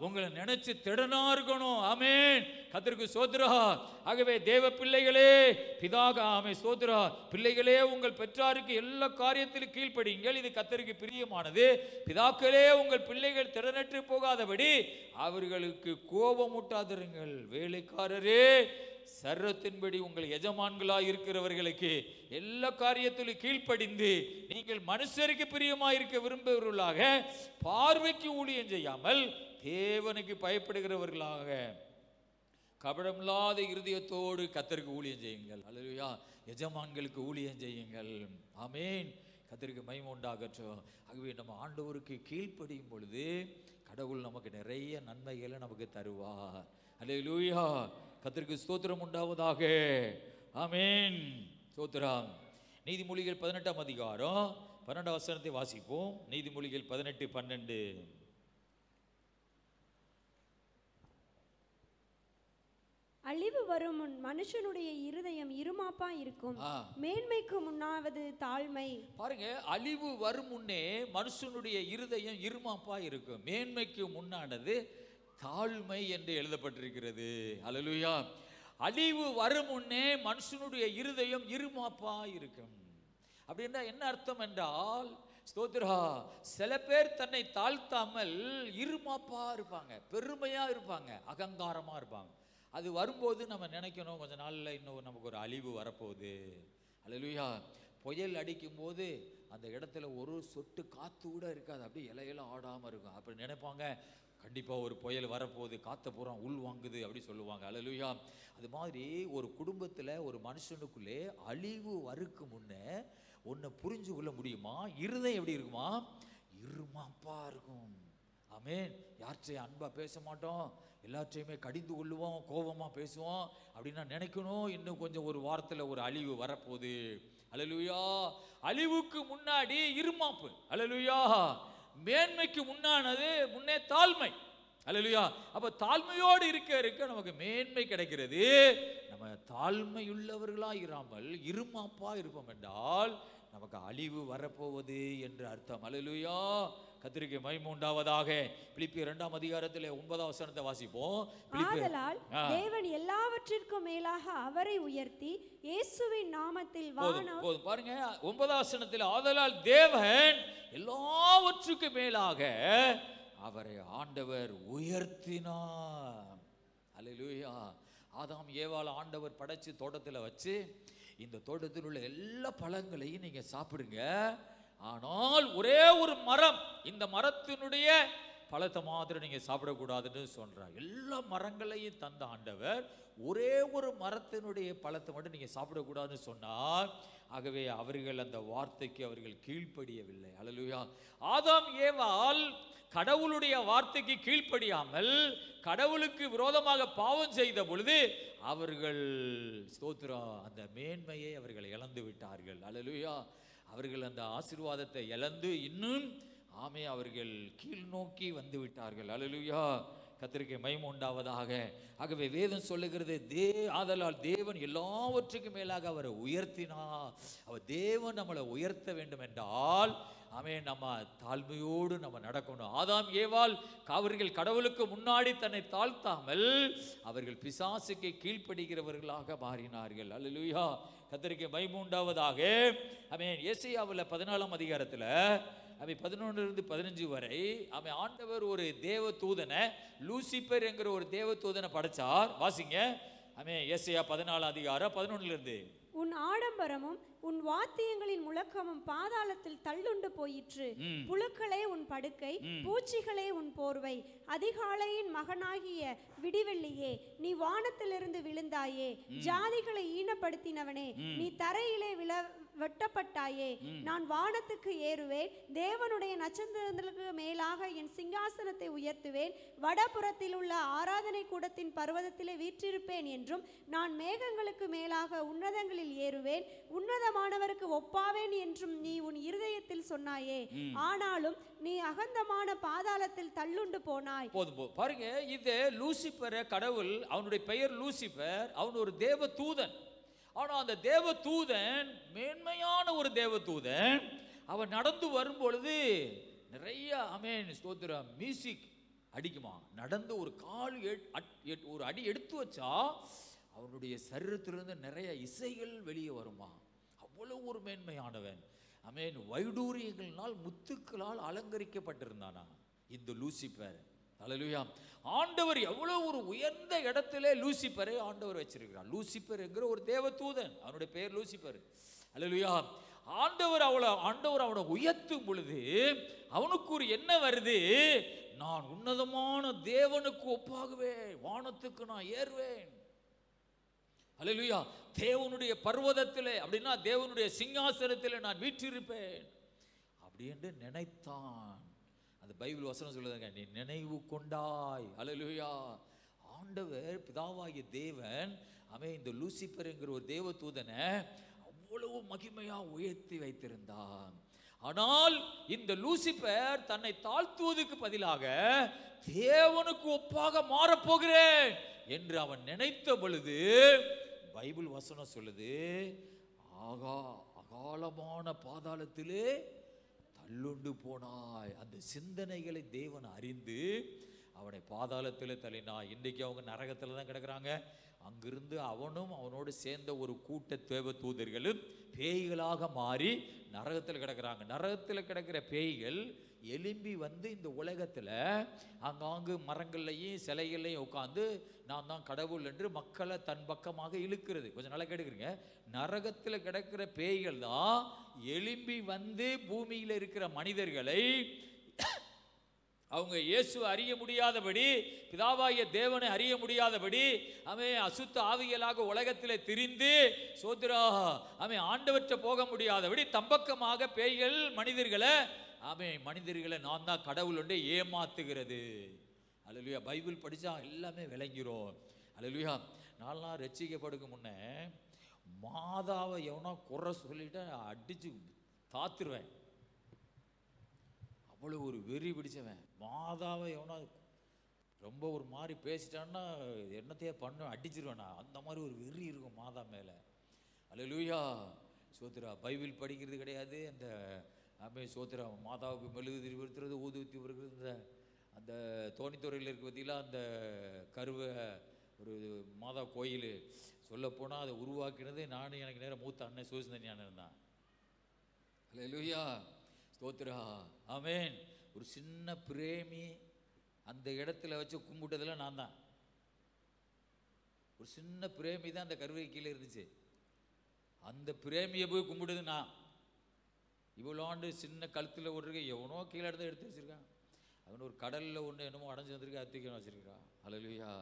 உங்களை நினைச்சு திடனா இருக்கணும். ஆமென். கர்த்தருக்கு ஸ்தோத்திரம். ஆகவே தேவ பிள்ளைகளே, பிதாக ஆமென் ஸ்தோத்திரம், பிள்ளைகளே உங்கள் பெற்றாருக்கு எல்லா காரியத்திலும் கீழ்ப்படியுங்கள், இது கர்த்தருக்கு பிரியமானது. பிதாக்களே உங்கள் பிள்ளைகள் திடனற்று போகாதபடி அவர்களுக்கு கோபமூட்டாதிருங்கள். வேலைக்காரரே, சர்வத்தின்படி உங்கள் எஜமான்களாய் இருக்கிறவர்களுக்கு எல்லா காரியத்திலும் கீழ்ப்படிந்து நீங்கள் மனுஷருக்கு பிரியமாய் இருக்க விரும்புகிறவர்களாக, பார்வைக்கு ஊழியம் செய்யாமல் தேவனுக்கு பயப்படுகிறவர்களாக கபடமில்லாத இருதயத்தோடு கர்த்தருக்கு ஊழியம் செய்யுங்கள். அல்லேலூயா. எஜமான்களுக்கு ஊழியம் செய்யுங்கள். ஆமென். கர்த்தருக்கு மகிமை உண்டாகட்டும். ஆகவே நம்ம ஆண்டவருக்கு கீழ்ப்படியும் பொழுது கடவுள் நமக்கு நிறைய நன்மைகளை நமக்கு தருவார். அல்லேலூயா. கர்த்தருக்கு ஸ்தோத்திரம் உண்டாவதாக. ஆமென். ஸ்தோத்திரம். நீதிமொழிகள் 18ஆம் அதிகாரம் 12ஆம் வசனத்தை வாசிப்போம். நீதிமொழிகள் 18:12. அழிவு வரும் முன் மனுஷனுடைய இருதயம் இருமாப்பா இருக்கும், மேன்மைக்கு முன்னாவது தாழ்மை. பாருங்க, அழிவு வரும் முன்னே மனுஷனுடைய இருதயம் இருமாப்பா இருக்கும், மேன்மைக்கு முன்னானது தாழ்மை என்று எழுதப்பட்டிருக்கிறது. அல்லேலூயா. அழிவு வரும் முன்னே மனுஷனுடைய இருதயம் இருமாப்பா இருக்கும். அப்படின்னா என்ன அர்த்தம் என்றால், ஸ்தோத்திரா, சில பேர் தன்னை தாழ்த்தாமல் இருமாப்பா இருப்பாங்க, பெருமையா இருப்பாங்க, அகங்காரமா இருப்பாங்க. அது வரும்போது நம்ம நினைக்கணும், கொஞ்ச நாளில் இன்னும் நமக்கு ஒரு அழிவு வரப்போகுது. அல்லேலூயா. புயல் அடிக்கும் போது அந்த இடத்துல ஒரு சொட்டு காற்று கூட இருக்காது, அப்படியே இலையெல்லாம் ஆடாமல் இருக்கும். அப்படி நினைப்பாங்க, கண்டிப்பாக ஒரு புயல் வரப்போகுது, காற்றை பூரா உள் வாங்குது அப்படி சொல்லுவாங்க. அல்லேலூயா. அது மாதிரி ஒரு குடும்பத்தில் ஒரு மனுஷனுக்குள்ளே அழிவு வருக்கு முன்னே ஒன்று புரிஞ்சு கொள்ள முடியுமா, இருதயம் எப்படி இருக்குமா, இருமாப்பா இருக்கும். ஆமென். யார்கிட்டையும் அன்பா பேச மாட்டோம், எல்லாற்றையுமே கடிந்து கொள்ளுவோம், கோபமா பேசுவோம் அப்படின்னா நினைக்கணும் இன்னும் கொஞ்சம் ஒரு வாரத்தில் ஒரு அழிவு வரப்போகுது. அல்லேலூயா. அழிவுக்கு முன்னாடி இருமாப்பு. அல்லேலூயா. மேன்மைக்கு முன்னே தாழ்மை. அல்லேலூயா. அப்ப தாழ்மையோடு இருக்க நமக்கு மேன்மை கிடைக்கிறது. நம்ம தாழ்மையுள்ளவர்களா இராமல் இருமாப்பா இருப்போம் என்றால் நமக்கு அழிவு வரப்போவது என்று அர்த்தம். அல்லேலூயா. கர்த்தருக்கு மகிமை உண்டாவதாக. பிலிப்பியர் 2ஆம் அதிகாரத்திலே 9ஆம் வசனத்தை வாசிப்போம். ஆதலால் தேவன் எல்லாவற்றிற்கும் மேலாக அவரை உயர்த்தி இயேசுவின் நாமத்தில் போதும் பாருங்க 9ஆம் வசனத்தில் ஆதலால் தேவன் எல்லாவற்றுக்கும் மேலாக அவரை ஆண்டவர் உயர்த்தினார். அல்லேலூயா. ஆதாம் ஏவாள் ஆண்டவர் படைச்சு தோட்டத்தில் வச்சு இந்த தோட்டத்தில் உள்ள எல்லா பழங்களையும் நீங்க சாப்பிடுங்க, ஆனால் ஒரே ஒரு மரம், இந்த மரத்தினுடைய பழத்தை மாத்திரம் நீங்க சாப்பிடக்கூடாதுன்னு சொல்றார். எல்லா மரங்களையும் தந்த ஆண்டவர் ஒரே ஒரு மரத்தினுடைய பழத்தை மட்டும் நீங்க சாப்பிடக்கூடாதுன்னு சொன்னார். ஆகவே அவர்கள் அந்த வார்த்தைக்கு அவர்கள் கீழ்ப்படியவில்லை. அல்லேலூயா. ஆதாம் ஏவாள் கடவுளுடைய வார்த்தைக்கு கீழ்ப்படியாமல் கடவுளுக்கு விரோதமாக பாவம் செய்த பொழுது அவர்கள் ஸ்தோத்திரம் அந்த மேன்மையை அவர்கள் இழந்து விட்டார்கள். அல்லேலூயா. அவர்கள் அந்த ஆசீர்வாதத்தை இழந்து இன்னும் அவர்கள் கீழ் நோக்கி வந்து விட்டார்கள். அல்லேலூயா. கர்த்தருக்கு மகிமை உண்டாவதாக. ஆகவே வேதம் சொல்லுகிறது ஆதலால் தேவன் எல்லாவற்றுக்கும் மேலாக அவரை உயர்த்தினார். அவர் தேவன் நம்மளை உயர்த்த வேண்டும் என்றால் நம்ம தாழ்மையோடு நம்ம நடக்கணும். ஆதாம் ஏவாள் அவர்கள் கடவுளுக்கு முன்னாடி தன்னை தாழ்த்தாமல் அவர்கள் பிசாசுக்கு கீழ்ப்படுகிறவர்களாக மாறினார்கள். அல்லேலூயா. கர்த்தருக்கு மகிமை உண்டாவதாக. ஏசாயாவில் 14ஆம் அதிகாரத்தில் 11 15 வரை ஆண்டவர் ஒரு தேவ தூதனை லூசிபர் என்கிற ஒரு தேவ தூதனை படைச்சார். வாசிங்க. ஏசாயா 14 அதிகாரம் 11 உன் ஆடம்பரமும் உன் வாத்தியங்களின் முழக்கமும் பாதாளத்தில் தள்ளுண்டு போயிற்று. புழுக்களே உன் படுக்கை, பூச்சிகளே உன் போர்வை. அதிகாலையின் மகனாகிய விடிவெள்ளியே, நீ வானத்திலிருந்து விழுந்தாயே. ஜாதிகளை ஈனப்படுத்தினவனே, நீ தரையிலே வெட்டப்பட்டாயே. நான் வானத்துக்கு ஏறுவேன், தேவனுடைய நட்சத்திரங்களுக்கு மேலாக என் சிங்காசனத்தை உயர்த்துவேன். வடபுறத்தில் உள்ள ஆராதனை கூடத்தின் பர்வதத்திலே வீற்றிருப்பேன் என்றும், நான் மேகங்களுக்கு மேலாக உன்னதங்களில் ஏறுவேன், உன்னதமானவருக்கு ஒப்பாவேன் என்றும் நீ உன் இருதயத்தில் சொன்னாயே. ஆனாலும் நீ அகந்தமான பாதாளத்தில் தள்ளுண்டு போனாய். போதும் பாருங்க. இது லூசிபர் கடவுள், அவனுடைய பெயர் லூசிபர், அவன் ஒரு தேவ தூதன். ஆனா அந்த தேவ தூதன் மேன்மையான ஒரு தேவ தூதன். அவன் நடந்து வரும் பொழுது நிறைய ஸ்தோத்திரம் மியூசிக் அடிக்குமா. நடந்து ஒரு கால் ஒரு அடி எடுத்து வச்சா அவனுடைய சரீரத்திலிருந்து நிறைய இசைகள் வெளியே வருமா. அவ்வளவு ஒரு மேன்மையானவன். வைடூரியங்களால் முத்துக்களால் அலங்கரிக்கப்பட்டிருந்தானா இந்த லூசிபர். அல்லேலூயா. ஆண்டவர் எவ்வளவு ஒரு உயர்ந்த இடத்திலே லூசிபரை ஆண்டவர் வச்சிருக்கிறார். லூசிபர் என்கிற ஒரு தேவ தூதன், அவனுடைய பெயர் லூசிபர். அல்லேலூயா. ஆண்டவர் அவனை உயர்த்தும் பொழுது அவனுக்கு ஒரு என்ன வருது, நான் உன்னதமான தேவனுக்கு ஒப்பாகுவேன், வானத்துக்கு நான் ஏறுவேன். அல்லேலூயா. தேவனுடைய பர்வதத்திலே அப்படின்னா தேவனுடைய சிங்காசனத்திலே நான் வீற்றிருப்பேன் அப்படி என்று நினைத்தான். அந்த பைபிள் வசனம் சொல்லுதுங்க, நீ நினைவு கொண்டாய். அல்லேலூயா. ஆண்டவர் பிதாவாகிய தேவன் இந்த லூசிபர் என்கிற ஒரு தேவ தூதனை அவ்வளவு மகிமையா உயர்த்தி வைத்திருந்தான். ஆனால் இந்த லூசிபர் தன்னை தாழ்த்துவதற்கு பதிலாக தேவனுக்கு ஒப்பாக மாறப்போகிறேன் என்று அவன் நினைத்த பொழுது பைபிள் வசனம் சொல்லுது, அகாலமான பாதாளத்திலே தள்ளுண்டு போனாய். அந்த சிந்தனைகளை தேவன் அறிந்து அவனை பாதாளத்தில் தள்ளினாய். இன்றைக்கு அவங்க நரகத்தில் தான் கிடக்குறாங்க. அங்கிருந்து அவனும் அவனோடு சேர்ந்த ஒரு கூட்ட தேவ தூதர்களும் பேய்களாக மாறி நரகத்தில் கிடக்குறாங்க. நரகத்தில் கிடக்கிற பேய்கள் எலும்பி வந்து இந்த உலகத்தில் அங்காங்கு மரங்கள்லையும் சிலைகள்லையும் உட்காந்து நான் தான் கடவுள் என்று மக்களை தன் பக்கமாக இழுக்கிறது. கொஞ்சம் நல்லா கேட்டுக்கிறீங்க. நரகத்தில் கிடக்கிற பேய்கள் தான் எலும்பி வந்து பூமியில் இருக்கிற மனிதர்களை அவங்க இயேசு அறிய முடியாதபடி, பிதாவாகிய தேவனை அறிய முடியாதபடி அசுத்த ஆவிகளாக உலகத்தில் திரிந்து சோத்ரா ஆண்டவற்றை போக முடியாதபடி தம்பக்கமாக பேய்கள் மனிதர்களை மனிதர்களை நான் தான் கடவுள் ஒன்றே ஏமாத்துகிறது. அல்லேலூயா. பைபிள் படித்தா எல்லாமே விளங்கிரும். அல்லேலூயா. நான்லாம் ரட்சிக்கப்படுக்கு முன்னே மாதாவை எவனோ குறை சொல்லிட்டு அடித்து தாத்துருவேன். அவ்வளோ ஒரு வெறி பிடிச்சவன். மாதாவை எவனோ ரொம்ப ஒரு மாதிரி பேசிட்டான்னா என்னத்தையே பண்ண அடிச்சிருவேண்ணா. அந்த மாதிரி ஒரு வெறி இருக்கும் மாதா மேலே. அல்லேலூயா. சோத்திரா. பைபிள் படிக்கிறது கிடையாது. அந்த சோத்திரா மாதாவுக்கு மெழுகுதிரி விருத்துறது, ஊதுவத்தி விருது, அந்த தோணித்துறையில் இருக்க பற்றிலாம் அந்த கருவை ஒரு மாதா கோயில் சொல்லப்போனால் அதை உருவாக்கினது நானும் எனக்கு நேரம் மூத்த அண்ணன் சூசந்தனியான தான். அல்லேலூயா. ஸ்தோத்திரா. ஆமென். ஒரு சின்ன பிரேமி அந்த இடத்துல வச்சு கும்பிட்டதில் நான் தான். ஒரு சின்ன பிரேமி தான் அந்த கருவை கீழே இருந்துச்சு. அந்த பிரேமியை போய் கும்பிடுது நான். இவ்வளோண்டு சின்ன கழுத்தில் ஓட்டுருக்க எவனோ கீழே இடத்த எடுத்து வச்சிருக்கான். அவன் ஒரு கடலில் ஒன்று என்னமோ அடைஞ்சு வந்திருக்கா, அத்திக்கணும் வச்சிருக்கான். அல்லேலூயா.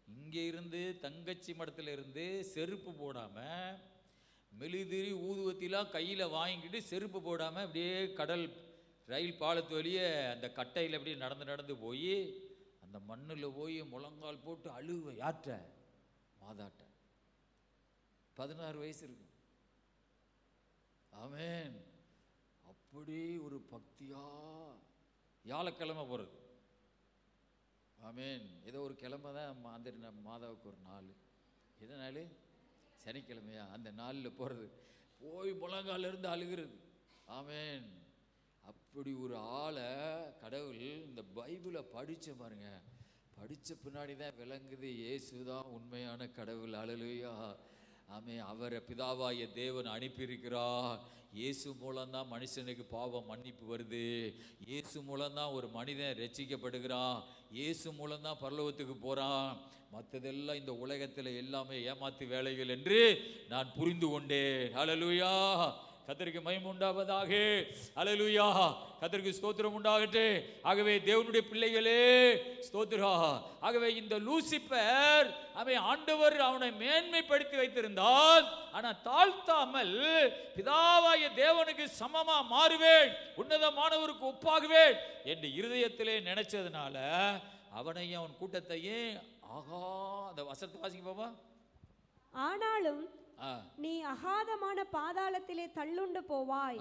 இங்கே இருந்து தங்கச்சி மடத்தில் இருந்து செருப்பு போடாமல் மெழுகுதிரி ஊதுவத்திலாம் கையில் வாங்கிக்கிட்டு செருப்பு போடாமல் அப்படியே கடல் ரயில் பாலத்து வழியே அந்த கட்டையில் அப்படியே நடந்து போய் அந்த மண்ணில் போய் முழங்கால் போட்டு அழுவேன். யார்கிட்ட? மாதாட்ட. 16 வயசு இருக்கு. ஆமென். அப்படி ஒரு பக்தியா வியாழக்கிழமை போகிறது. ஆமென். ஏதோ ஒரு கிழமை தான் அந்த மாதாவுக்கு ஒரு நாள். எது நாள்? சனிக்கிழமையா? அந்த நாளில் போகிறது. போய் முழங்கால இருந்து அழுகிறது. ஆமென். அப்படி ஒரு ஆளை கடவுள் இந்த பைபிளை படித்த பாருங்க. படித்த பின்னாடி தான் விளங்குது இயேசுதான் உண்மையான கடவுள். அல்லேலூயா. ஆமென். அவரை பிதாவாய தேவன் அனுப்பியிருக்கிறார். இயேசு மூலம்தான் மனுஷனுக்கு பாவம் மன்னிப்பு வருது. இயேசு மூலம்தான் ஒரு மனிதன் ரட்சிக்கப்படுகிறான். இயேசு மூலம்தான் பரலோகத்துக்கு போகிறான். மற்றதெல்லாம் இந்த உலகத்தில் எல்லாமே ஏமாத்து வேலைகள் என்று நான் புரிந்து கொண்டேன். அல்லேலூயா. கர்த்தருக்கு மகிமை உண்டாவதாக. அல்லேலூயா. கர்த்தருக்கு ஸ்தோத்திரம் உண்டாகட்டும். ஆகவே தேவனுடைய பிள்ளைகளே ஸ்தோத்திரா. ஆகவே இந்த லூசிபர் அவன் ஆண்டவர் அவனை மேன்மைப்படுத்தி வைத்திருந்தால், ஆனால் தாழ்த்தாமல் பிதாவாய தேவனுக்கு சமமா மாறுவேன், உன்னதமானவருக்கு ஒப்பாகுவேன் என்று இருதயத்திலே நினைச்சதுனால அவனையும் அவன் கூட்டத்தையும் ஆகா. அந்த வசனத்தை வாசிக்க பாப்பா. ஆனாலும் நீ அகாதமான பாதாளத்திலே தள்ளுண்டு போவாய்.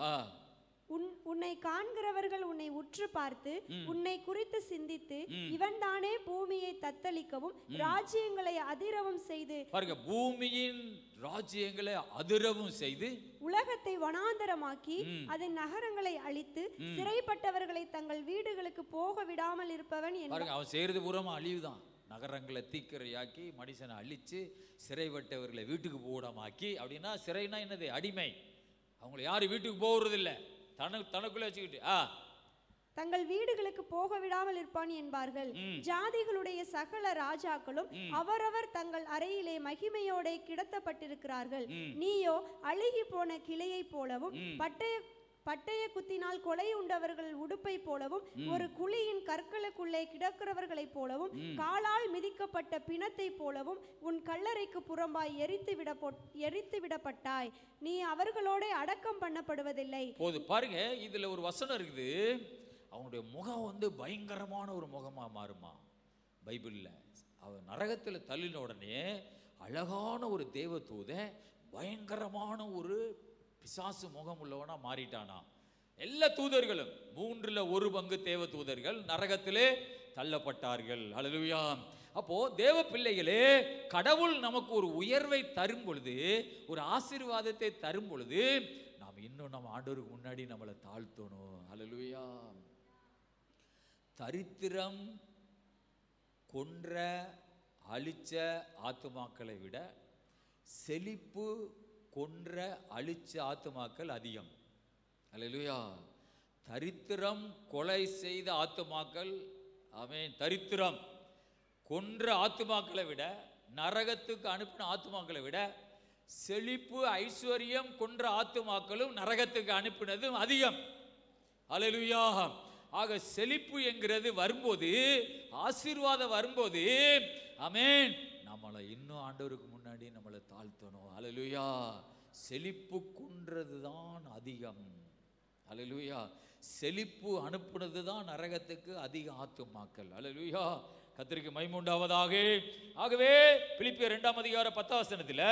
உன்னை காண்கிறவர்கள் உன்னை உற்று பார்த்து உன்னை குறித்து சிந்தித்து இவன் தானே பூமியை தத்தளிக்கவும் ராஜ்யங்களை அதிரவும் செய்து பாருங்க, பூமியின் ராஜ்யங்களை அதிரவும் செய்து உலகத்தை வனாந்தரமாக்கி அதன் நகரங்களை அழித்து சிறைப்பட்டவர்களை தங்கள் வீடுகளுக்கு போக விடாமல் இருப்பவன். பாருங்க, அவன் செய்யறது பூரா அழிவுதான். நகரங்களை தீக்கிரையாக்கி மனுஷனை அழிச்சு சிறைப்பட்டவர்களை வீட்டுக்கு போடாமாக்கி. அப்படின்னா சிறைனா என்னது? அடிமை. அவங்களை யாரும் வீட்டுக்கு போகிறது இல்லை, தனக்குள்ள வச்சுக்கிட்டு தங்கள் வீடுகளுக்கு போக விடாமல் இருப்பான் என்பார்கள். ஜாதிகளுடைய சகல ராஜாக்களும் அவரவர் தங்கள் அறையிலே மகிமையோட கிடத்தப்பட்டிருக்கிறார்கள். நீயோ அழுகி போன கிளையை போலவும் பட்டய குத்தினால் கொலை உண்டவர்கள் உடுப்பை போலவும் ஒரு குழியின் கற்களுக்குள்ளே கிடக்கிறவர்களைப் போலவும் காலால் மிதிக்கப்பட்ட பிணத்தை போலவும் உன் கல்லறைக்கு புறம்பாய் எரித்து விடப்பட்டாய். நீ அவர்களோட அடக்கம் பண்ணப்படுவதில்லை. போது பாருங்க, இதுல ஒரு வசனம் இருக்குது. அவனுடைய முகம் பயங்கரமான ஒரு முகமா மாறுமா பைபிள்ல. அவன் நரகத்துல தள்ளின உடனே அழகான ஒரு தேவதூதன் பயங்கரமான ஒரு பிசாசு முகம் உள்ளவனா மாறிட்டானா. எல்லா தூதர்களும் 1/3 தேவ தூதர்கள் நரகத்திலே தள்ளப்பட்டார்கள். அல்லேலூயா. அப்போ தேவ பிள்ளைகளே, கடவுள் நமக்கு ஒரு உயர்வை தரும் பொழுது, ஒரு ஆசீர்வாதத்தை தரும் பொழுது, நாம் இன்னும் நம்ம ஆண்டவருக்கு முன்னாடி நம்மளை தாழ்த்தணும். அல்லேலூயா. தரித்திரம் கொன்ற அழிச்ச ஆத்துமாக்களை விட செழிப்பு கொன்ற அழிச்ச ஆத்துமாக்கள் அதிகம். அல்லேலூயா. தரித்திரம் கொலை செய்த ஆத்துமாக்கள், ஆமென், தரித்திரம் கொன்ற ஆத்துமாக்களை விட, நரகத்துக்கு அனுப்பின ஆத்துமாக்களை விட செழிப்பு ஐஸ்வர்யம் கொன்ற ஆத்துமாக்களும் நரகத்துக்கு அனுப்பினதும் அதிகம். அல்லேலூயா. ஆக செழிப்பு என்கிறது வரும்போது, ஆசீர்வாதம் வரும்போது, ஆமென், நம்மளை இன்னும் ஆண்டவருக்கு முன்னாடி நம்மளை தாழ்த்தணும். அல்லேலூயா. செழிப்பு கொன்றது தான் அதிகம். அல்லேலூயா. செழிப்பு அனுப்புனது தான் நரகத்துக்கு அதிக ஆத்துமாக்கள். அல்லேலூயா, கர்த்தருக்கு மகிமை உண்டாவதாக. ஆகவே பிலிப்பியர் 2ஆம் அதிகாரம் 10ஆம் வசனத்தில்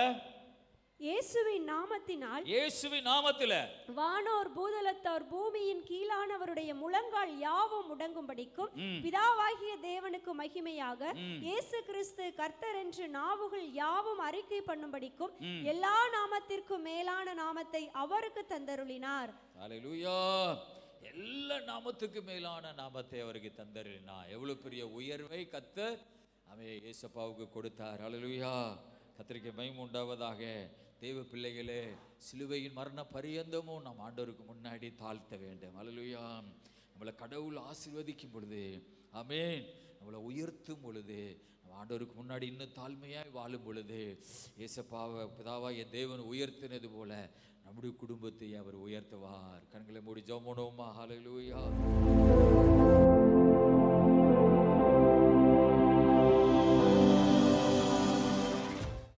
இயேசுவின் நாமத்தினால் இயேசுவின் நாமத்தில் வானோர் பூதலத்தார் பூமியின் கீழானவருடைய முழங்கால் யாவும் முடங்கும்படிக்கும் பிதாவாகிய தேவனுக்கு மகிமையாக இயேசு கிறிஸ்து கர்த்தர் என்று நாவுகள் யாவும் அறிக்கை பண்ணும்படிக்கும் எல்லா நாமத்திற்கும் மேலான நாமத்தை அவருக்கு தந்தருளினார். அல்லேலூயா, எல்லா நாமத்துக்கு மேலான நாமத்தை அவருக்கு தந்தருளினார். எவ்வளவு பெரிய உயர்வை கர்த்தர் இயேசுப்பாவுக்கு கொடுத்தார். அல்லேலூயா, கர்த்தருக்கு மகிமை உண்டாவதாக. தேவ பிள்ளைகளே, சிலுவையின் மரண பரியந்தமும் நாம் ஆண்டவருக்கு முன்னாடி தாழ்த்த வேண்டும். அல்லேலூயா, நம்மளை கடவுள் ஆசீர்வதிக்கும் பொழுது, ஆமென், நம்மளை உயர்த்தும் பொழுது, நம்ம ஆண்டவருக்கு முன்னாடி இன்னும் தாழ்மையாய் வாழும் பொழுது, இயேசுப்பாவை பிதாவாகிய தேவன் உயர்த்தினது போல நம்முடைய குடும்பத்தை அவர் உயர்த்துவார். கண்களை மூடி ஜெபம் பண்ணுவோமா? ஹல்லேலூயா.